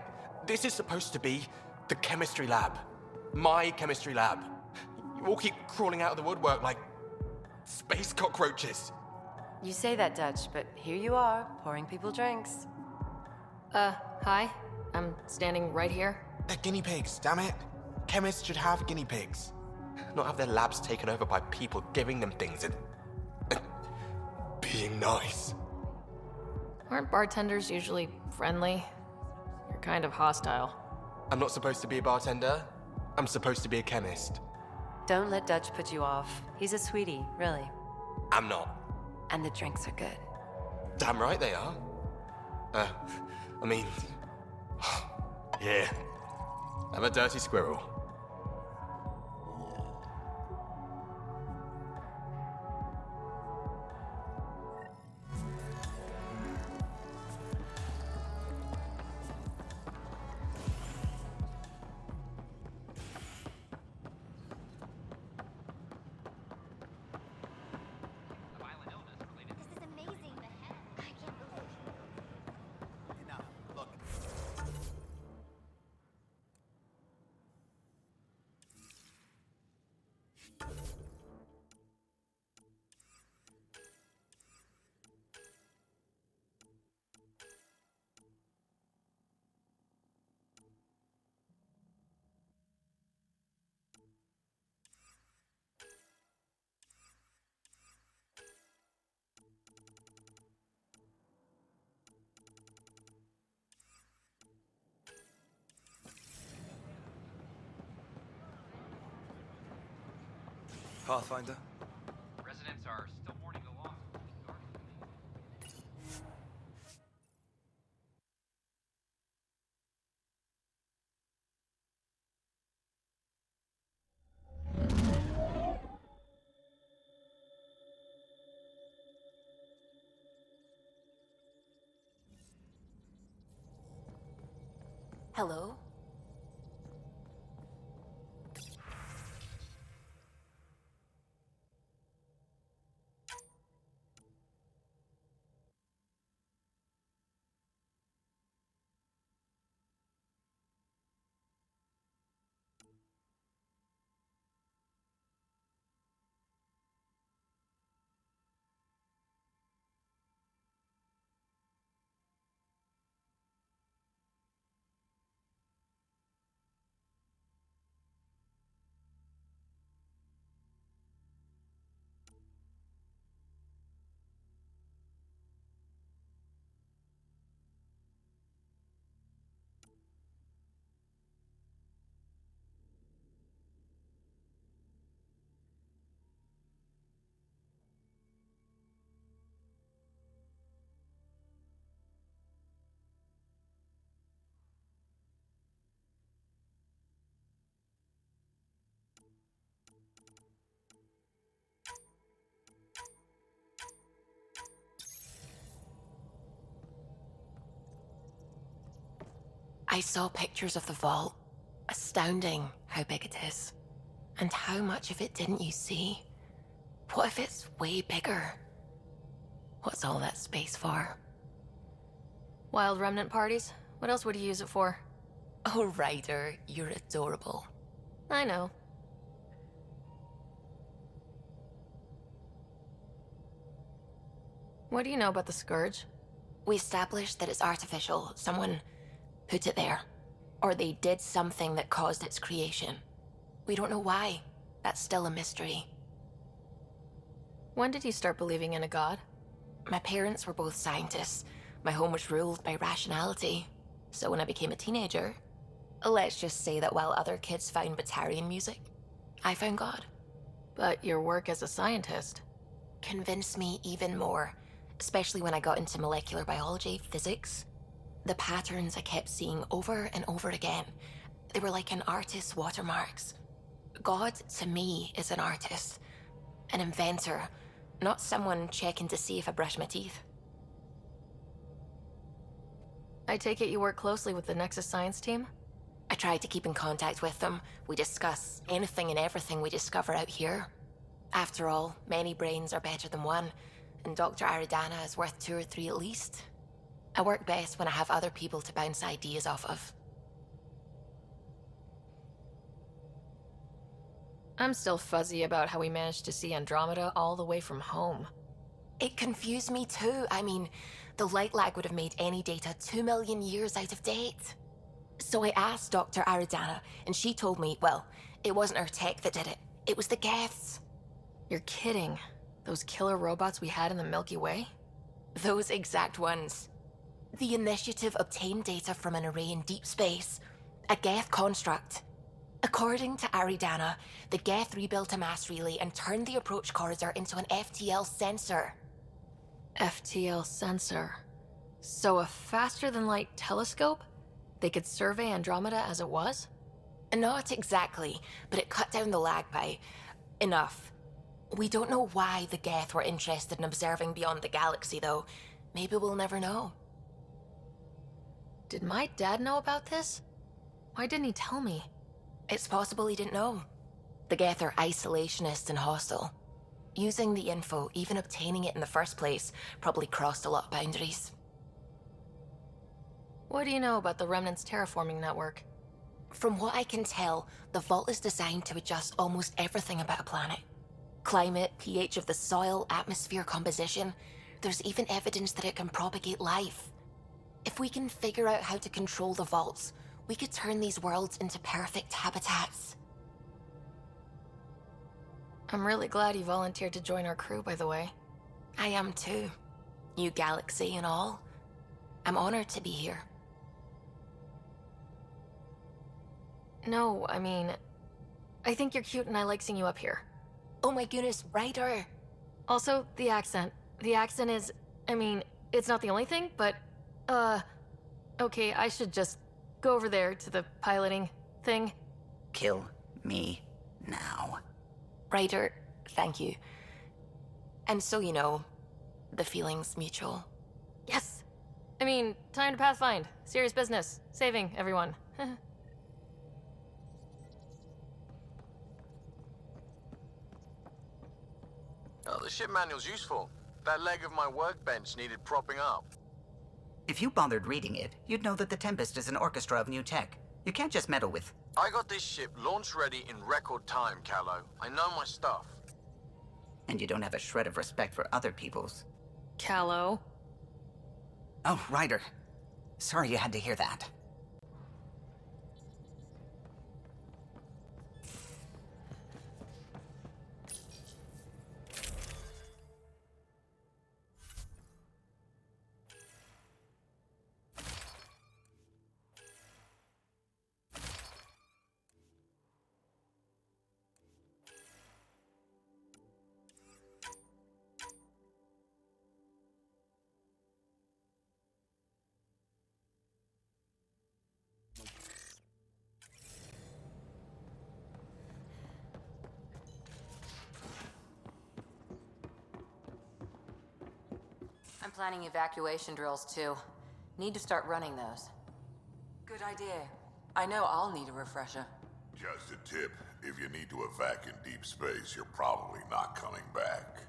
This is supposed to be the chemistry lab. My chemistry lab. You all keep crawling out of the woodwork like space cockroaches. You say that, Dutch, but here you are, pouring people drinks. Hi. I'm standing right here. They're guinea pigs, damn it. Chemists should have guinea pigs. Not have their labs taken over by people giving them things and being nice. Aren't bartenders usually friendly? You're kind of hostile. I'm not supposed to be a bartender. I'm supposed to be a chemist. Don't let Dutch put you off. He's a sweetie, really. I'm not. And the drinks are good. Damn right they are. I mean... yeah. I'm a dirty squirrel. Pathfinder? Residents are still mourning the loss of Hello? I saw pictures of the vault. Astounding how big it is. And how much of it didn't you see? What if it's way bigger? What's all that space for? Wild remnant parties? What else would you use it for? Oh, Ryder, you're adorable. I know. What do you know about the Scourge? We established that it's artificial. Someone put it there. Or they did something that caused its creation. We don't know why. That's still a mystery. When did you start believing in a god? My parents were both scientists. My home was ruled by rationality. So when I became a teenager, let's just say that while other kids found Batarian music, I found God. But your work as a scientist convinced me even more, especially when I got into molecular biology, physics. The patterns I kept seeing over and over again, they were like an artist's watermarks. God, to me, is an artist, an inventor, not someone checking to see if I brush my teeth. I take it you work closely with the Nexus science team? I try to keep in contact with them. We discuss anything and everything we discover out here. After all, many brains are better than one, and Dr. Aridana is worth 2 or 3 at least. I work best when I have other people to bounce ideas off of. I'm still fuzzy about how we managed to see Andromeda all the way from home. It confused me too. I mean, the light lag would have made any data 2 million years out of date. So I asked Dr. Aridana, and she told me, well, it wasn't her tech that did it. It was the Geths. You're kidding. Those killer robots we had in the Milky Way? Those exact ones. The initiative obtained data from an array in deep space, a Geth construct. According to Aridana, the Geth rebuilt a mass relay and turned the approach corridor into an FTL sensor. FTL sensor? So a faster-than-light telescope? They could survey Andromeda as it was? Not exactly, but it cut down the lag by enough. We don't know why the Geth were interested in observing beyond the galaxy, though. Maybe we'll never know. Did my dad know about this? Why didn't he tell me? It's possible he didn't know. The Geth are isolationist and hostile. Using the info, even obtaining it in the first place, probably crossed a lot of boundaries. What do you know about the Remnant's terraforming network? From what I can tell, the vault is designed to adjust almost everything about a planet. Climate, pH of the soil, atmosphere composition. There's even evidence that it can propagate life. If we can figure out how to control the vaults, we could turn these worlds into perfect habitats. I'm really glad you volunteered to join our crew, by the way. I am too. New galaxy and all. I'm honored to be here. No, I mean, I think you're cute and I like seeing you up here. Oh my goodness, Ryder! Also, the accent. The accent is, I mean, it's not the only thing, but, okay, I should just go over there to the piloting thing. Kill me now. Ryder, thank you. And so you know, the feeling's mutual. Yes! I mean, time to pathfind. Serious business. Saving everyone. Oh, the ship manual's useful. That leg of my workbench needed propping up. If you bothered reading it, you'd know that the Tempest is an orchestra of new tech. You can't just meddle with... I got this ship launch ready in record time, Callow. I know my stuff. And you don't have a shred of respect for other people's. Callow. Oh, Ryder. Sorry you had to hear that. I'm planning evacuation drills too. Need to start running those. Good idea. I know I'll need a refresher. Just a tip. If you need to evac in deep space, you're probably not coming back.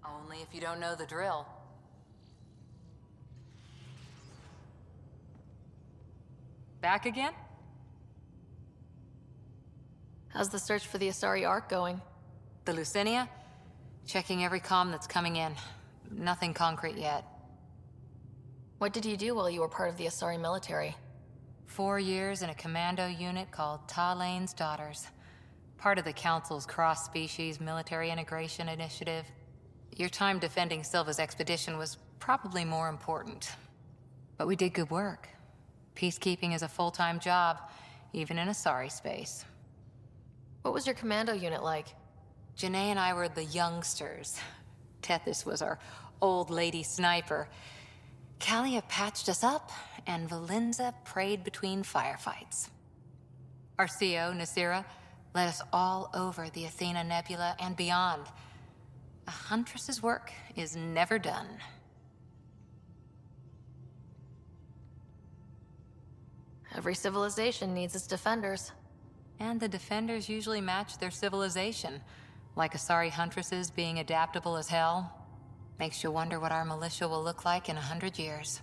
Only if you don't know the drill. Back again? How's the search for the Asari Ark going? The Lucinia? Checking every comm that's coming in. Nothing concrete yet. What did you do while you were part of the Asari military? 4 years in a commando unit called Talane's Daughters. Part of the Council's cross-species military integration initiative. Your time defending Silva's expedition was probably more important. But we did good work. Peacekeeping is a full-time job, even in Asari space. What was your commando unit like? Janae and I were the youngsters. Tethys was our old lady sniper. Kalia patched us up, and Valenza prayed between firefights. Our CO, Nasira, led us all over the Athena Nebula and beyond. A huntress's work is never done. Every civilization needs its defenders. And the defenders usually match their civilization. Like Asari huntresses being adaptable as hell. Makes you wonder what our militia will look like in 100 years.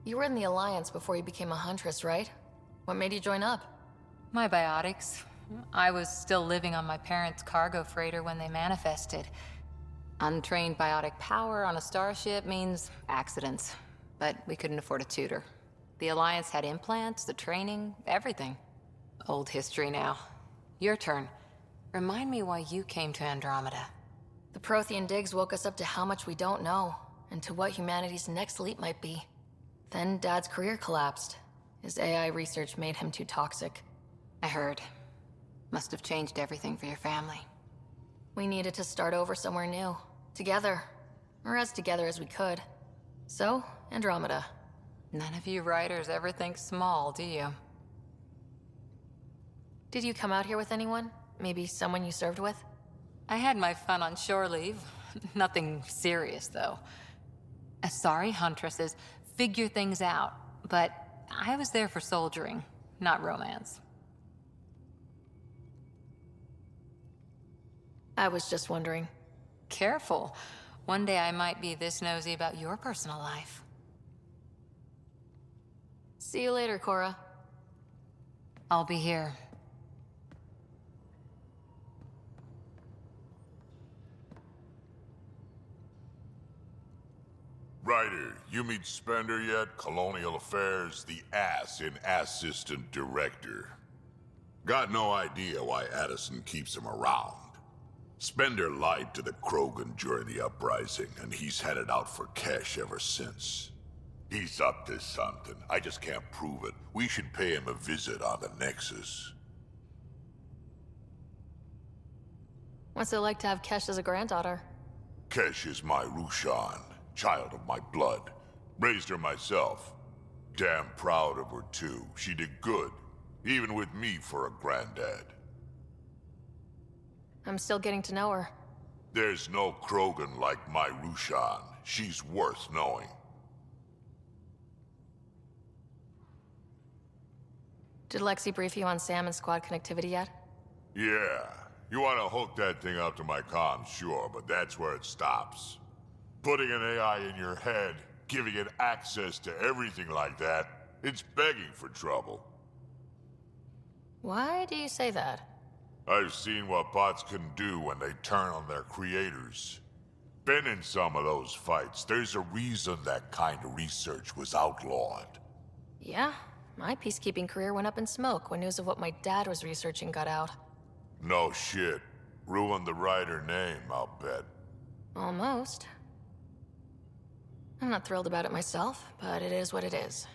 You were in the Alliance before you became a huntress, right? What made you join up? My biotics. I was still living on my parents' cargo freighter when they manifested. Untrained biotic power on a starship means accidents. But we couldn't afford a tutor. The Alliance had implants, the training, everything. Old history now. Your turn. Remind me why you came to Andromeda. The Prothean digs woke us up to how much we don't know, and to what humanity's next leap might be. Then Dad's career collapsed. His AI research made him too toxic. I heard. Must have changed everything for your family. We needed to start over somewhere new. Together. Or as together as we could. So, Andromeda. None of you writers ever think small, do you? Did you come out here with anyone? Maybe someone you served with? I had my fun on shore leave. Nothing serious, though. Asari huntresses figure things out, but I was there for soldiering, not romance. I was just wondering. Careful. One day I might be this nosy about your personal life. See you later, Cora. I'll be here. Ryder, you meet Spender yet? Colonial Affairs, the ass in Assistant Director. Got no idea why Addison keeps him around. Spender lied to the Krogan during the uprising, and he's headed out for cash ever since. He's up to something. I just can't prove it. We should pay him a visit on the Nexus. What's it like to have Kesh as a granddaughter? Kesh is my Rushan, child of my blood. Raised her myself. Damn proud of her too. She did good, even with me for a granddad. I'm still getting to know her. There's no Krogan like my Rushan. She's worth knowing. Did Lexi brief you on Sam and squad connectivity yet? Yeah. You want to hook that thing up to my comms, sure, but that's where it stops. Putting an AI in your head, giving it access to everything like that, it's begging for trouble. Why do you say that? I've seen what bots can do when they turn on their creators. Been in some of those fights. There's a reason that kind of research was outlawed. Yeah, my peacekeeping career went up in smoke when news of what my dad was researching got out. No shit. Ruined the Ryder name, I'll bet. Almost. I'm not thrilled about it myself, but it is what it is.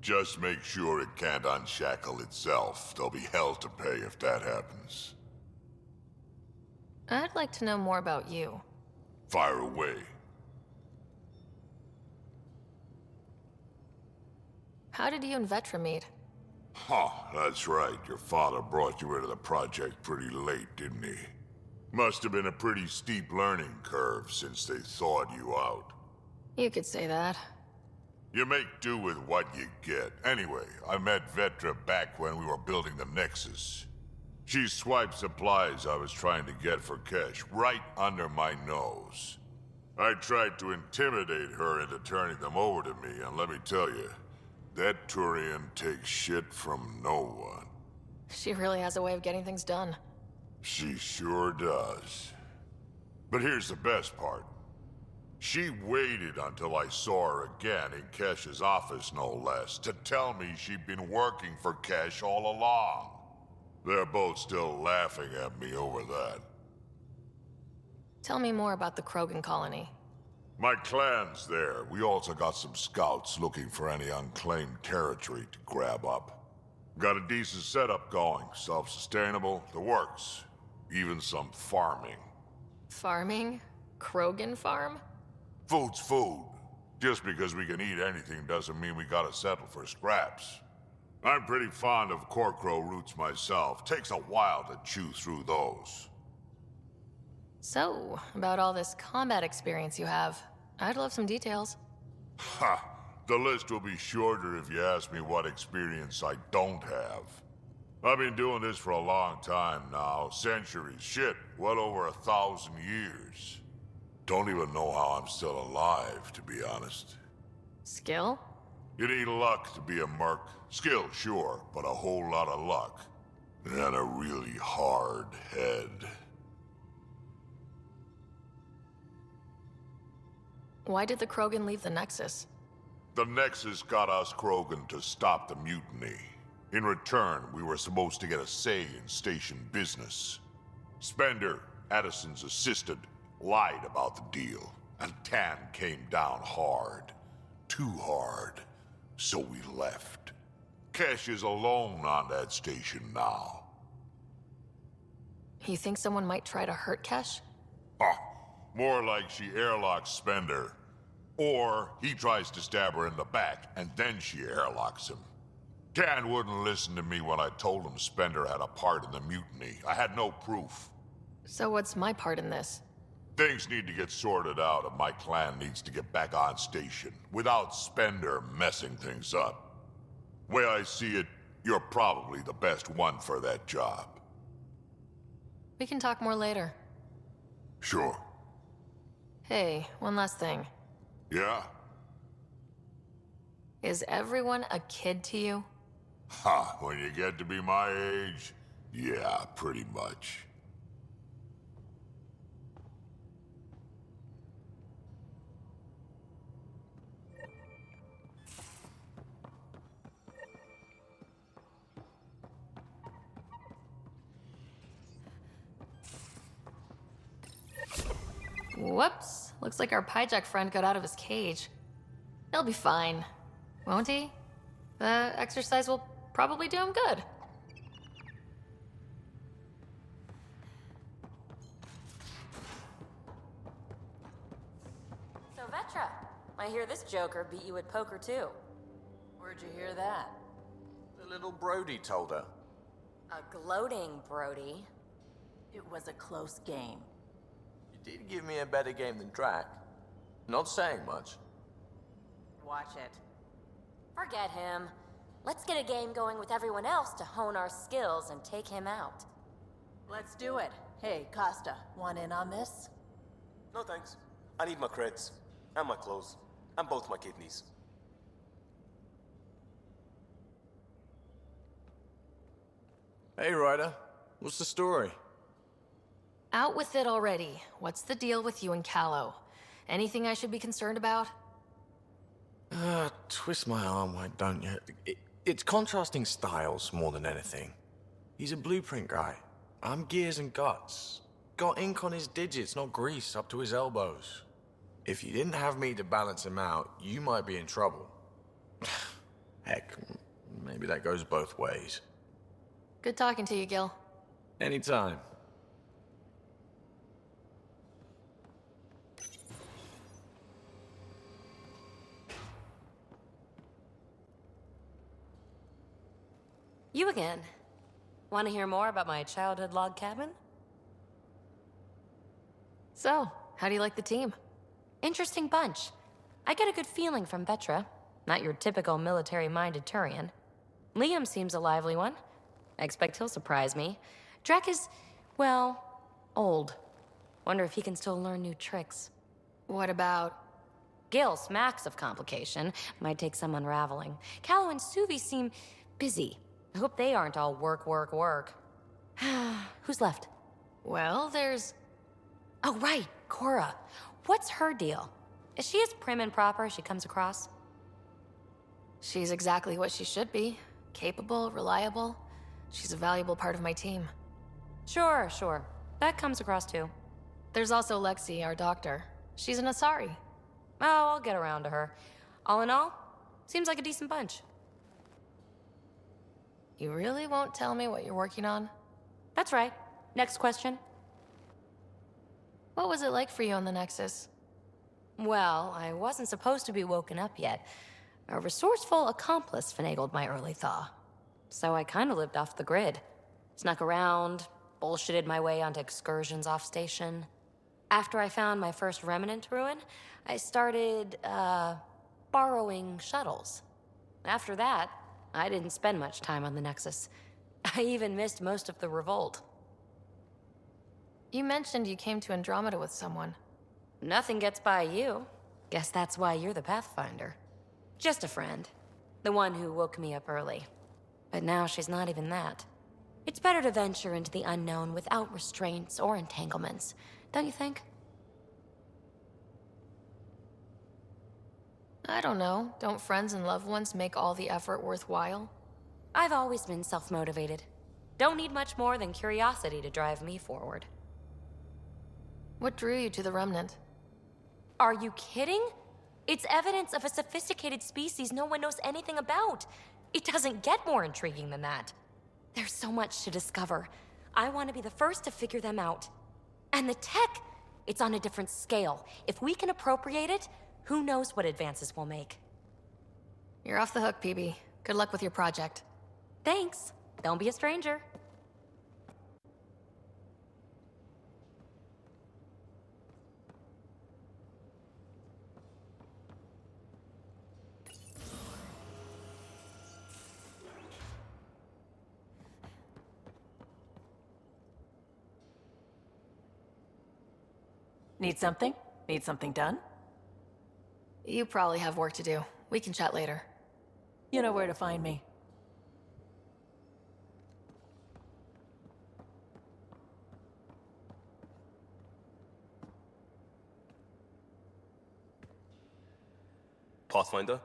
Just make sure it can't unshackle itself. There'll be hell to pay if that happens. I'd like to know more about you. Fire away. How did you and Vetra meet? Huh, that's right. Your father brought you into the project pretty late, didn't he? Must have been a pretty steep learning curve since they thawed you out. You could say that. You make do with what you get. Anyway, I met Vetra back when we were building the Nexus. She swiped supplies I was trying to get for cash right under my nose. I tried to intimidate her into turning them over to me, and let me tell you, that Turian takes shit from no one. She really has a way of getting things done. She sure does. But here's the best part. She waited until I saw her again in Kesh's office, no less, to tell me she'd been working for Kesh all along. They're both still laughing at me over that. Tell me more about the Krogan colony. My clan's there. We also got some scouts looking for any unclaimed territory to grab up. Got a decent setup going, self-sustainable, the works. Even some farming. Farming? Krogan farm? Food's food. Just because we can eat anything doesn't mean we gotta settle for scraps. I'm pretty fond of Corcrow roots myself. Takes a while to chew through those. So, about all this combat experience you have, I'd love some details. Ha! The list will be shorter if you ask me what experience I don't have. I've been doing this for a long time now. Centuries. Shit, well over 1,000 years. Don't even know how I'm still alive, to be honest. Skill? You need luck to be a merc. Skill, sure, but a whole lot of luck. And a really hard head. Why did the Krogan leave the Nexus? The Nexus got us Krogan to stop the mutiny. In return, we were supposed to get a say in station business. Spender, Addison's assistant, lied about the deal, and Tan came down hard. Too hard. So we left. Kesh is alone on that station now. You think someone might try to hurt Kesh? More like she airlocks Spender. Or he tries to stab her in the back, and then she airlocks him. Tan wouldn't listen to me when I told him Spender had a part in the mutiny. I had no proof. So what's my part in this? Things need to get sorted out, and my clan needs to get back on station, without Spender messing things up. Way I see it, you're probably the best one for that job. We can talk more later. Sure. Hey, one last thing. Yeah? Is everyone a kid to you? Ha, when you get to be my age, yeah, pretty much. Whoops. Looks like our Pyjack friend got out of his cage. He'll be fine, won't he? The exercise will probably do him good. So Vetra, I hear this joker beat you at poker too. Where'd you hear that? The little Brody told her. A gloating Brody. It was a close game. You did give me a better game than Drac. Not saying much. Watch it. Forget him. Let's get a game going with everyone else to hone our skills and take him out. Let's do it. Hey, Costa, want in on this? No thanks. I need my creds. And my clothes. And both my kidneys. Hey, Ryder. What's the story? Out with it already. What's the deal with you and Callow? Anything I should be concerned about? Twist my arm, why don't you? It's contrasting styles more than anything. He's a blueprint guy. I'm gears and guts. Got ink on his digits, not grease, up to his elbows. If you didn't have me to balance him out, you might be in trouble. Heck, maybe that goes both ways. Good talking to you, Gil. Anytime. You again. Want to hear more about my childhood log cabin? So, how do you like the team? Interesting bunch. I get a good feeling from Vetra. Not your typical military-minded Turian. Liam seems a lively one. I expect he'll surprise me. Drek is, well, old. Wonder if he can still learn new tricks. What about... Gil smacks of complication. Might take some unraveling. Callow and Suvi seem busy. I hope they aren't all work, work, work. Who's left? Well, there's... Oh, right, Cora. What's her deal? Is she as prim and proper as she comes across? She's exactly what she should be. Capable, reliable. She's a valuable part of my team. Sure. That comes across too. There's also Lexi, our doctor. She's an Asari. Oh, I'll get around to her. All in all, seems like a decent bunch. You really won't tell me what you're working on? That's right. Next question. What was it like for you on the Nexus? Well, I wasn't supposed to be woken up yet. A resourceful accomplice finagled my early thaw. So I kind of lived off the grid. Snuck around, bullshitted my way onto excursions off station. After I found my first remnant ruin, I started, borrowing shuttles. After that, I didn't spend much time on the Nexus. I even missed most of the revolt. You mentioned you came to Andromeda with someone. Nothing gets by you. Guess that's why you're the Pathfinder. Just a friend. The one who woke me up early. But now she's not even that. It's better to venture into the unknown without restraints or entanglements, don't you think? I don't know. Don't friends and loved ones make all the effort worthwhile? I've always been self-motivated. Don't need much more than curiosity to drive me forward. What drew you to the Remnant? Are you kidding? It's evidence of a sophisticated species no one knows anything about. It doesn't get more intriguing than that. There's so much to discover. I want to be the first to figure them out. And the tech, it's on a different scale. If we can appropriate it, who knows what advances we'll make. You're off the hook, PB. Good luck with your project. Thanks. Don't be a stranger. Need something? Need something done? You probably have work to do. We can chat later. You know where to find me. Pathfinder?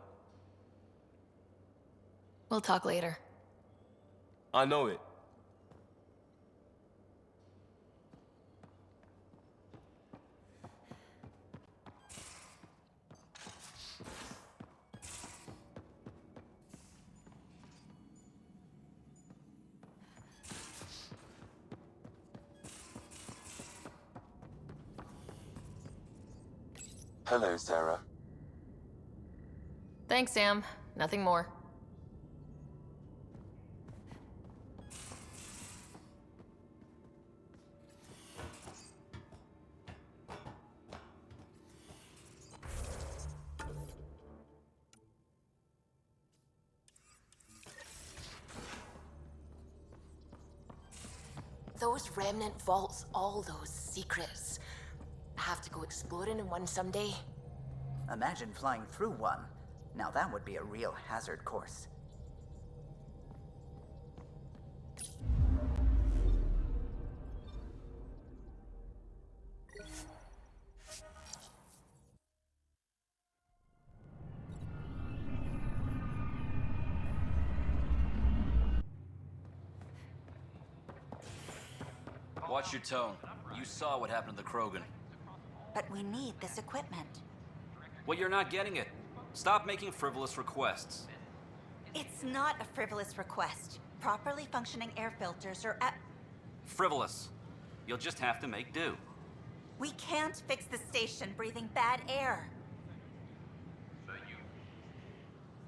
We'll talk later. I know it. Hello, Sarah. Thanks, Sam. Nothing more. Those remnant vaults, all those secrets. Have to go exploring in one someday. Imagine flying through one. Now that would be a real hazard course. Watch your tone. You saw what happened to the Krogan. But we need this equipment. Well, you're not getting it. Stop making frivolous requests. It's not a frivolous request. Properly functioning air filters are Frivolous. You'll just have to make do. We can't fix the station breathing bad air.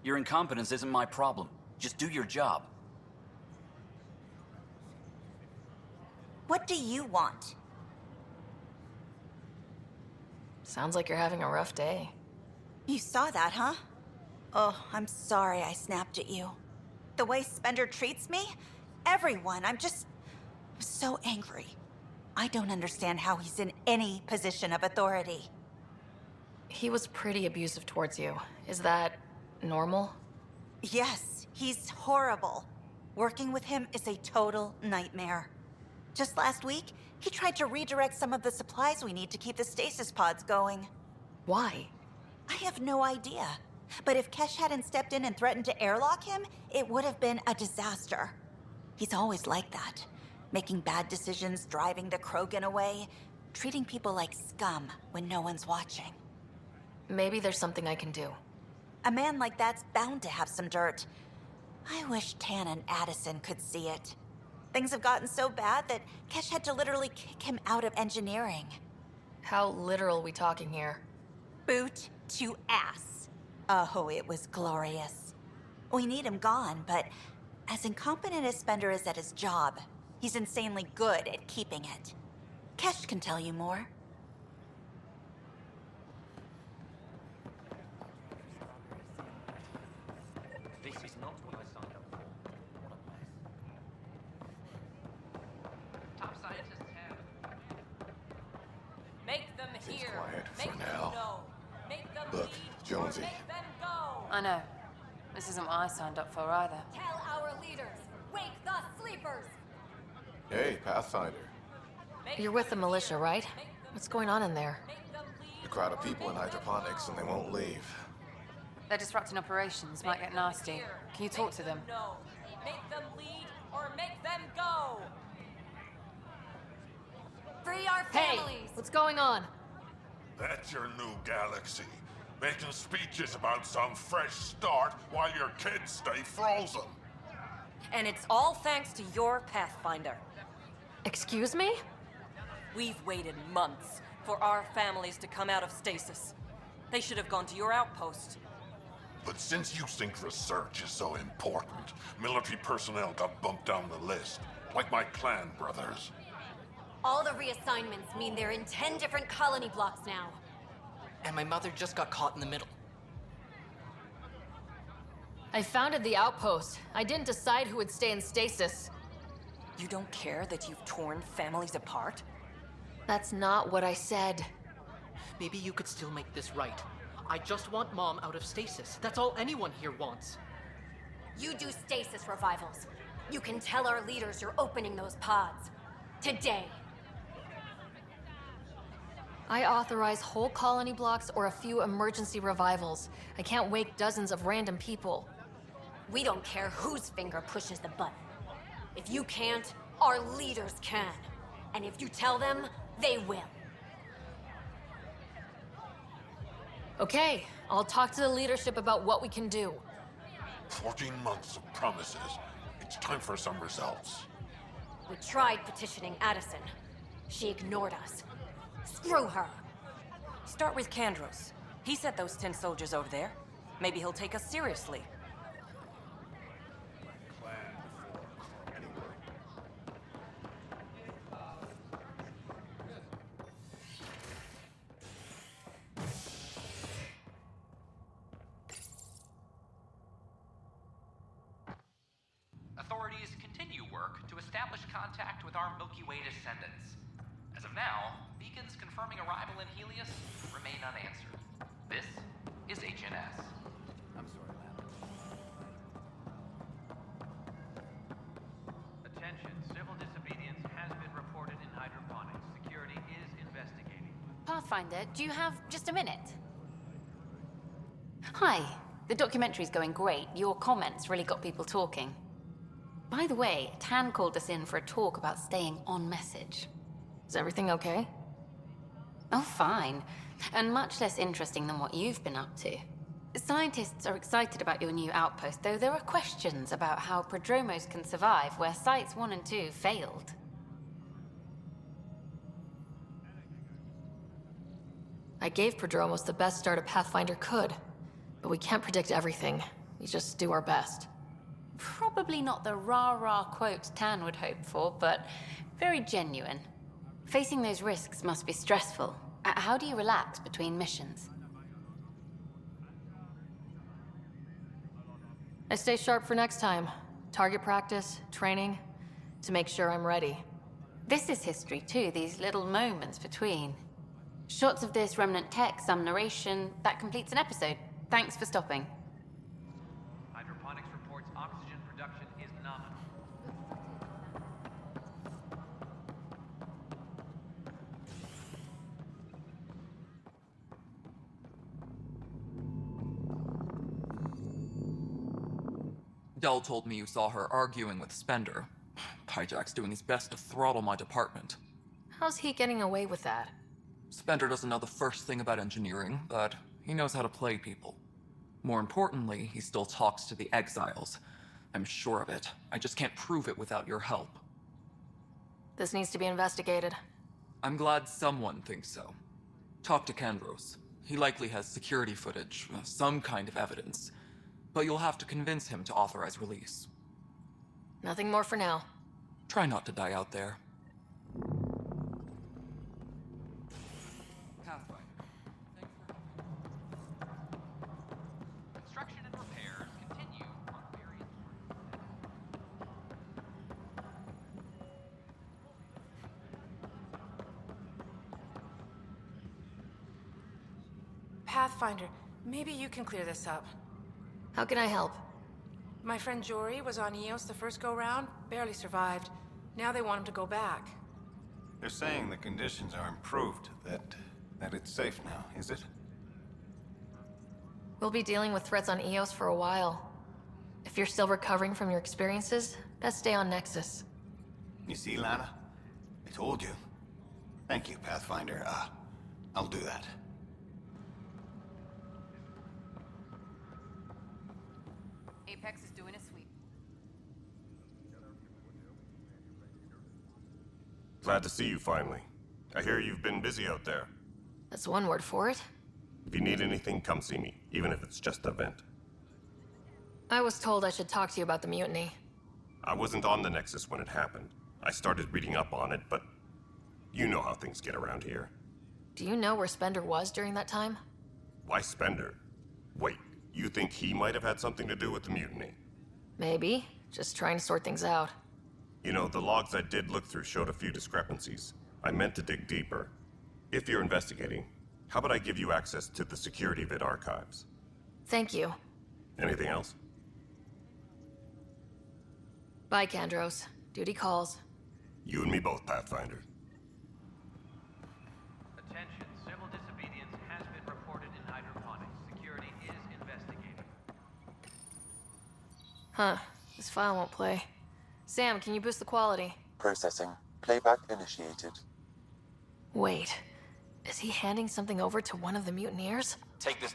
Your incompetence isn't my problem. Just do your job. What do you want? Sounds like you're having a rough day. You saw that, huh? Oh, I'm sorry I snapped at you. The way Spender treats me? Everyone, I'm so angry. I don't understand how he's in any position of authority. He was pretty abusive towards you. Is that normal? Yes, he's horrible. Working with him is a total nightmare. Just last week, he tried to redirect some of the supplies we need to keep the stasis pods going. Why? I have no idea. But if Kesh hadn't stepped in and threatened to airlock him, it would have been a disaster. He's always like that. Making bad decisions, driving the Krogan away, treating people like scum when no one's watching. Maybe there's something I can do. A man like that's bound to have some dirt. I wish Tan and Addison could see it. Things have gotten so bad that Kesh had to literally kick him out of engineering. How literal we talking here? Boot to ass. Oh, it was glorious. We need him gone, but as incompetent as Spender is at his job, he's insanely good at keeping it. Kesh can tell you more. This is not what I signed up for. What a mess. Top scientists have. Make them hear. Quiet Make for them now. know. Make them Look, lead, Jonesy. or make them go. I know. This isn't what I signed up for either. Tell our leaders. Wake the sleepers. Hey, Pathfinder. You're with the militia, right? What's going on in there? A crowd of people in hydroponics and they won't leave. They're disrupting operations, might get nasty. Can you talk to them? No. Make them lead or make them go. Free our families. Hey, what's going on? That's your new galaxy. Making speeches about some fresh start while your kids stay frozen. And it's all thanks to your Pathfinder. Excuse me? We've waited months for our families to come out of stasis. They should have gone to your outpost. But since you think research is so important, military personnel got bumped down the list, like my clan brothers. All the reassignments mean they're in 10 different colony blocks now. And my mother just got caught in the middle. I founded the outpost. I didn't decide who would stay in stasis. You don't care that you've torn families apart? That's not what I said. Maybe you could still make this right. I just want Mom out of stasis. That's all anyone here wants. You do stasis revivals. You can tell our leaders you're opening those pods. Today. I authorize whole colony blocks or a few emergency revivals. I can't wake dozens of random people. We don't care whose finger pushes the button. If you can't, our leaders can. And if you tell them, they will. Okay, I'll talk to the leadership about what we can do. 14 months of promises. It's time for some results. We tried petitioning Addison. She ignored us. Screw her. Start with Kandros. He sent those 10 soldiers over there. Maybe he'll take us seriously. Authorities continue work to establish contact with our Milky Way descendants. As of now, beacons confirming arrival in Helios remain unanswered. This is HNS. I'm sorry, Lando. Attention, civil disobedience has been reported in hydroponics. Security is investigating. Pathfinder, do you have just a minute? Hi. The documentary's going great. Your comments really got people talking. By the way, Tan called us in for a talk about staying on message. Is everything okay? Oh, fine. And much less interesting than what you've been up to. Scientists are excited about your new outpost, though there are questions about how Prodromos can survive where Sites 1 and 2 failed. I gave Prodromos the best start a Pathfinder could, but we can't predict everything. We just do our best. Probably not the rah-rah quotes Tan would hope for, but very genuine. Facing those risks must be stressful. How do you relax between missions? I stay sharp for next time. Target practice, training, to make sure I'm ready. This is history too, these little moments between. Shots of this remnant tech, some narration, that completes an episode. Thanks for stopping. Hydroponics reports oxygen production is nominal. Dell told me you saw her arguing with Spender. Pyjack's doing his best to throttle my department. How's he getting away with that? Spender doesn't know the first thing about engineering, but he knows how to play people. More importantly, he still talks to the exiles. I'm sure of it. I just can't prove it without your help. This needs to be investigated. I'm glad someone thinks so. Talk to Kandros. He likely has security footage, some kind of evidence. But you'll have to convince him to authorize release. Nothing more for now. Try not to die out there. Construction and repairs continue on various... Pathfinder, maybe you can clear this up. How can I help? My friend Jory was on Eos the first go-round, barely survived. Now they want him to go back. They're saying the conditions are improved, that it's safe now, is it? We'll be dealing with threats on Eos for a while. If you're still recovering from your experiences, best stay on Nexus. You see, Lana? I told you. Thank you, Pathfinder. I'll do that. Apex is doing a sweep. Glad to see you finally. I hear you've been busy out there. That's one word for it. If you need anything, come see me, even if it's just a vent. I was told I should talk to you about the mutiny. I wasn't on the Nexus when it happened. I started reading up on it, but you know how things get around here. Do you know where Spender was during that time? Why Spender? Wait, you think he might have had something to do with the mutiny? Maybe. Just trying to sort things out. You know, the logs I did look through showed a few discrepancies. I meant to dig deeper. If you're investigating, how about I give you access to the security vid archives? Thank you. Anything else? Bye, Kandros. Duty calls. You and me both, Pathfinder. Attention, civil disobedience has been reported in hydroponics. Security is investigating. Huh. This file won't play. Sam, can you boost the quality? Processing. Playback initiated. Wait. Is he handing something over to one of the mutineers? Take this.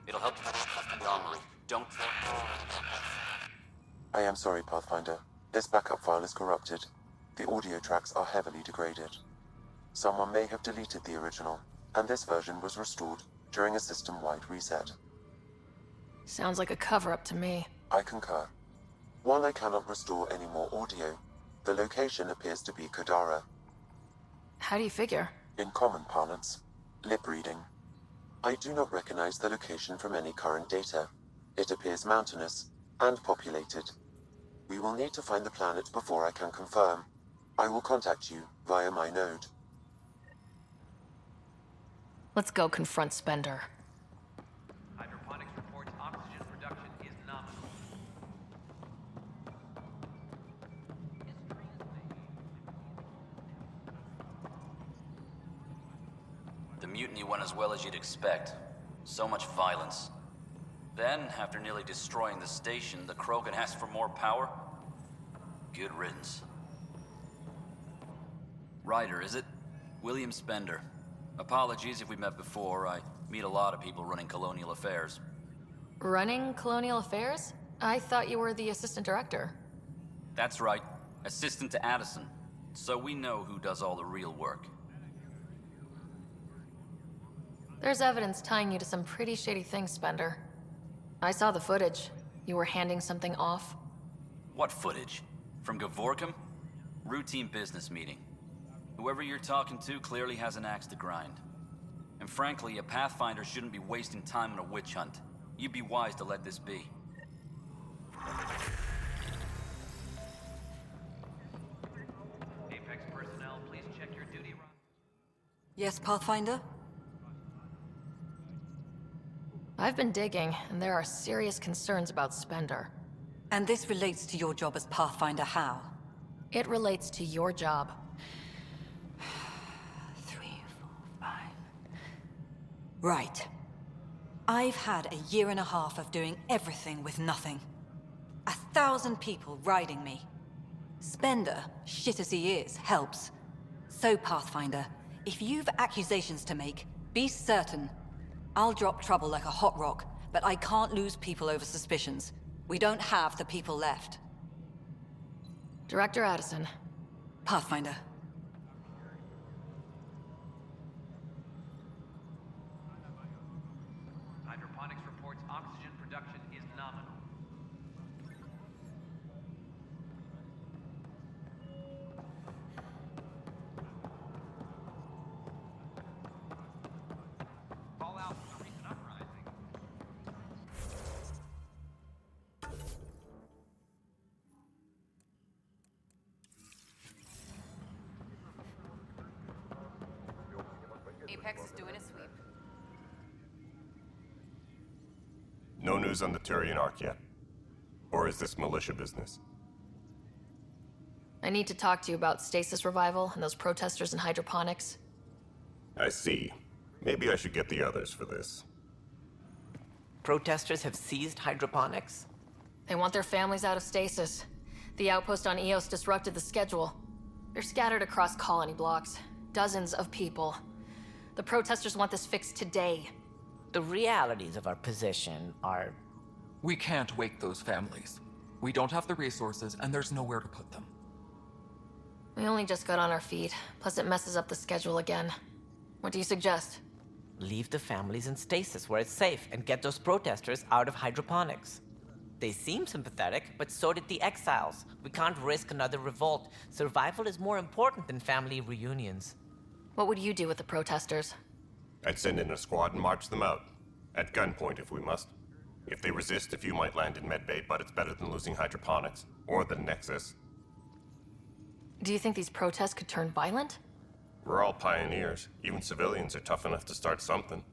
It'll help you the armory. Don't... I am sorry, Pathfinder. This backup file is corrupted. The audio tracks are heavily degraded. Someone may have deleted the original, and this version was restored during a system-wide reset. Sounds like a cover-up to me. I concur. While I cannot restore any more audio, the location appears to be Kadara. How do you figure? In common parlance, lip reading. I do not recognize the location from any current data. It appears mountainous and populated. We will need to find the planet before I can confirm. I will contact you via my node. Let's go confront Spender. Hydroponics reports oxygen production is nominal. The mutiny went as well as you'd expect. So much violence. Then, after nearly destroying the station, the Krogan asked for more power? Good riddance. Ryder, is it? William Spender. Apologies if we met before. I meet a lot of people running colonial affairs. Running colonial affairs? I thought you were the assistant director. That's right. Assistant to Addison. So we know who does all the real work. There's evidence tying you to some pretty shady things, Spender. I saw the footage. You were handing something off. What footage? From Gavorkum? Routine business meeting. Whoever you're talking to clearly has an axe to grind. And frankly, a Pathfinder shouldn't be wasting time on a witch hunt. You'd be wise to let this be. Apex personnel, please check your duty run. Yes, Pathfinder? I've been digging, and there are serious concerns about Spender. And this relates to your job as Pathfinder how? It relates to your job. 3, 4, 5... Right. I've had a year and a half of doing everything with nothing. 1,000 people riding me. Spender, shit as he is, helps. So, Pathfinder, if you've accusations to make, be certain. I'll drop trouble like a hot rock, but I can't lose people over suspicions. We don't have the people left. Director Addison. Pathfinder. Hydroponics reports oxygen production is nominal. Fallout from the recent uprising. Apex is doing a sweep. No news on the Turian Ark yet? Or is this militia business? I need to talk to you about stasis revival and those protesters in hydroponics. I see. Maybe I should get the others for this. Protesters have seized hydroponics? They want their families out of stasis. The outpost on Eos disrupted the schedule. They're scattered across colony blocks. Dozens of people. The protesters want this fixed today. The realities of our position are... We can't wake those families. We don't have the resources, and there's nowhere to put them. We only just got on our feet. Plus it messes up the schedule again. What do you suggest? Leave the families in stasis where it's safe and get those protesters out of hydroponics. They seem sympathetic, but so did the exiles. We can't risk another revolt. Survival is more important than family reunions. What would you do with the protesters? I'd send in a squad and march them out. At gunpoint if we must. If they resist, a few might land in medbay, but it's better than losing hydroponics. Or the Nexus. Do you think these protests could turn violent? We're all pioneers. Even civilians are tough enough to start something.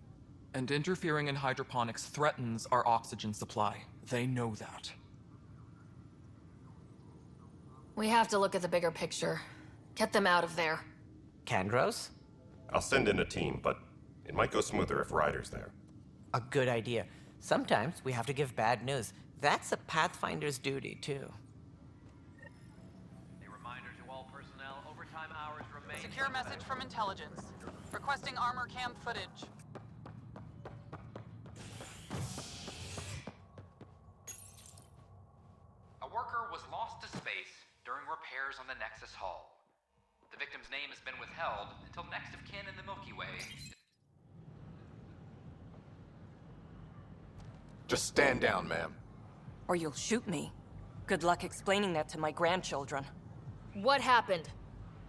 And interfering in hydroponics threatens our oxygen supply. They know that. We have to look at the bigger picture. Get them out of there. Kandros? I'll send in a team, but it might go smoother if Ryder's there. A good idea. Sometimes we have to give bad news. That's a Pathfinder's duty, too. A reminder to all personnel, overtime hours remain. Secure message from intelligence. Requesting armor cam footage. A worker was lost to space during repairs on the Nexus hull. The victim's name has been withheld until next of kin in the Milky Way. Just stand down, ma'am. Or you'll shoot me. Good luck explaining that to my grandchildren. What happened?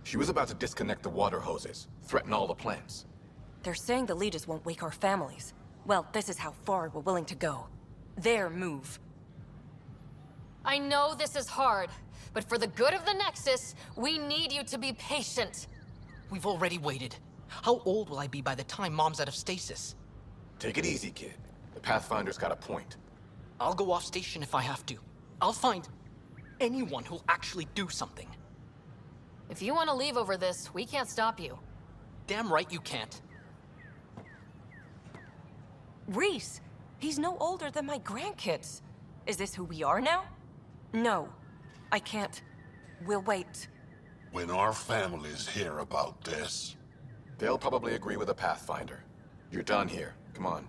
She was about to disconnect the water hoses, threaten all the plants. They're saying the leaders won't wake our families. Well, this is how far we're willing to go. Their move. I know this is hard, but for the good of the Nexus, we need you to be patient. We've already waited. How old will I be by the time Mom's out of stasis? Take it easy, kid. The Pathfinder's got a point. I'll go off station if I have to. I'll find anyone who'll actually do something. If you want to leave over this, we can't stop you. Damn right you can't. Reese, he's no older than my grandkids. Is this who we are now? No, I can't. We'll wait. When our families hear about this... They'll probably agree with the Pathfinder. You're done here. Come on.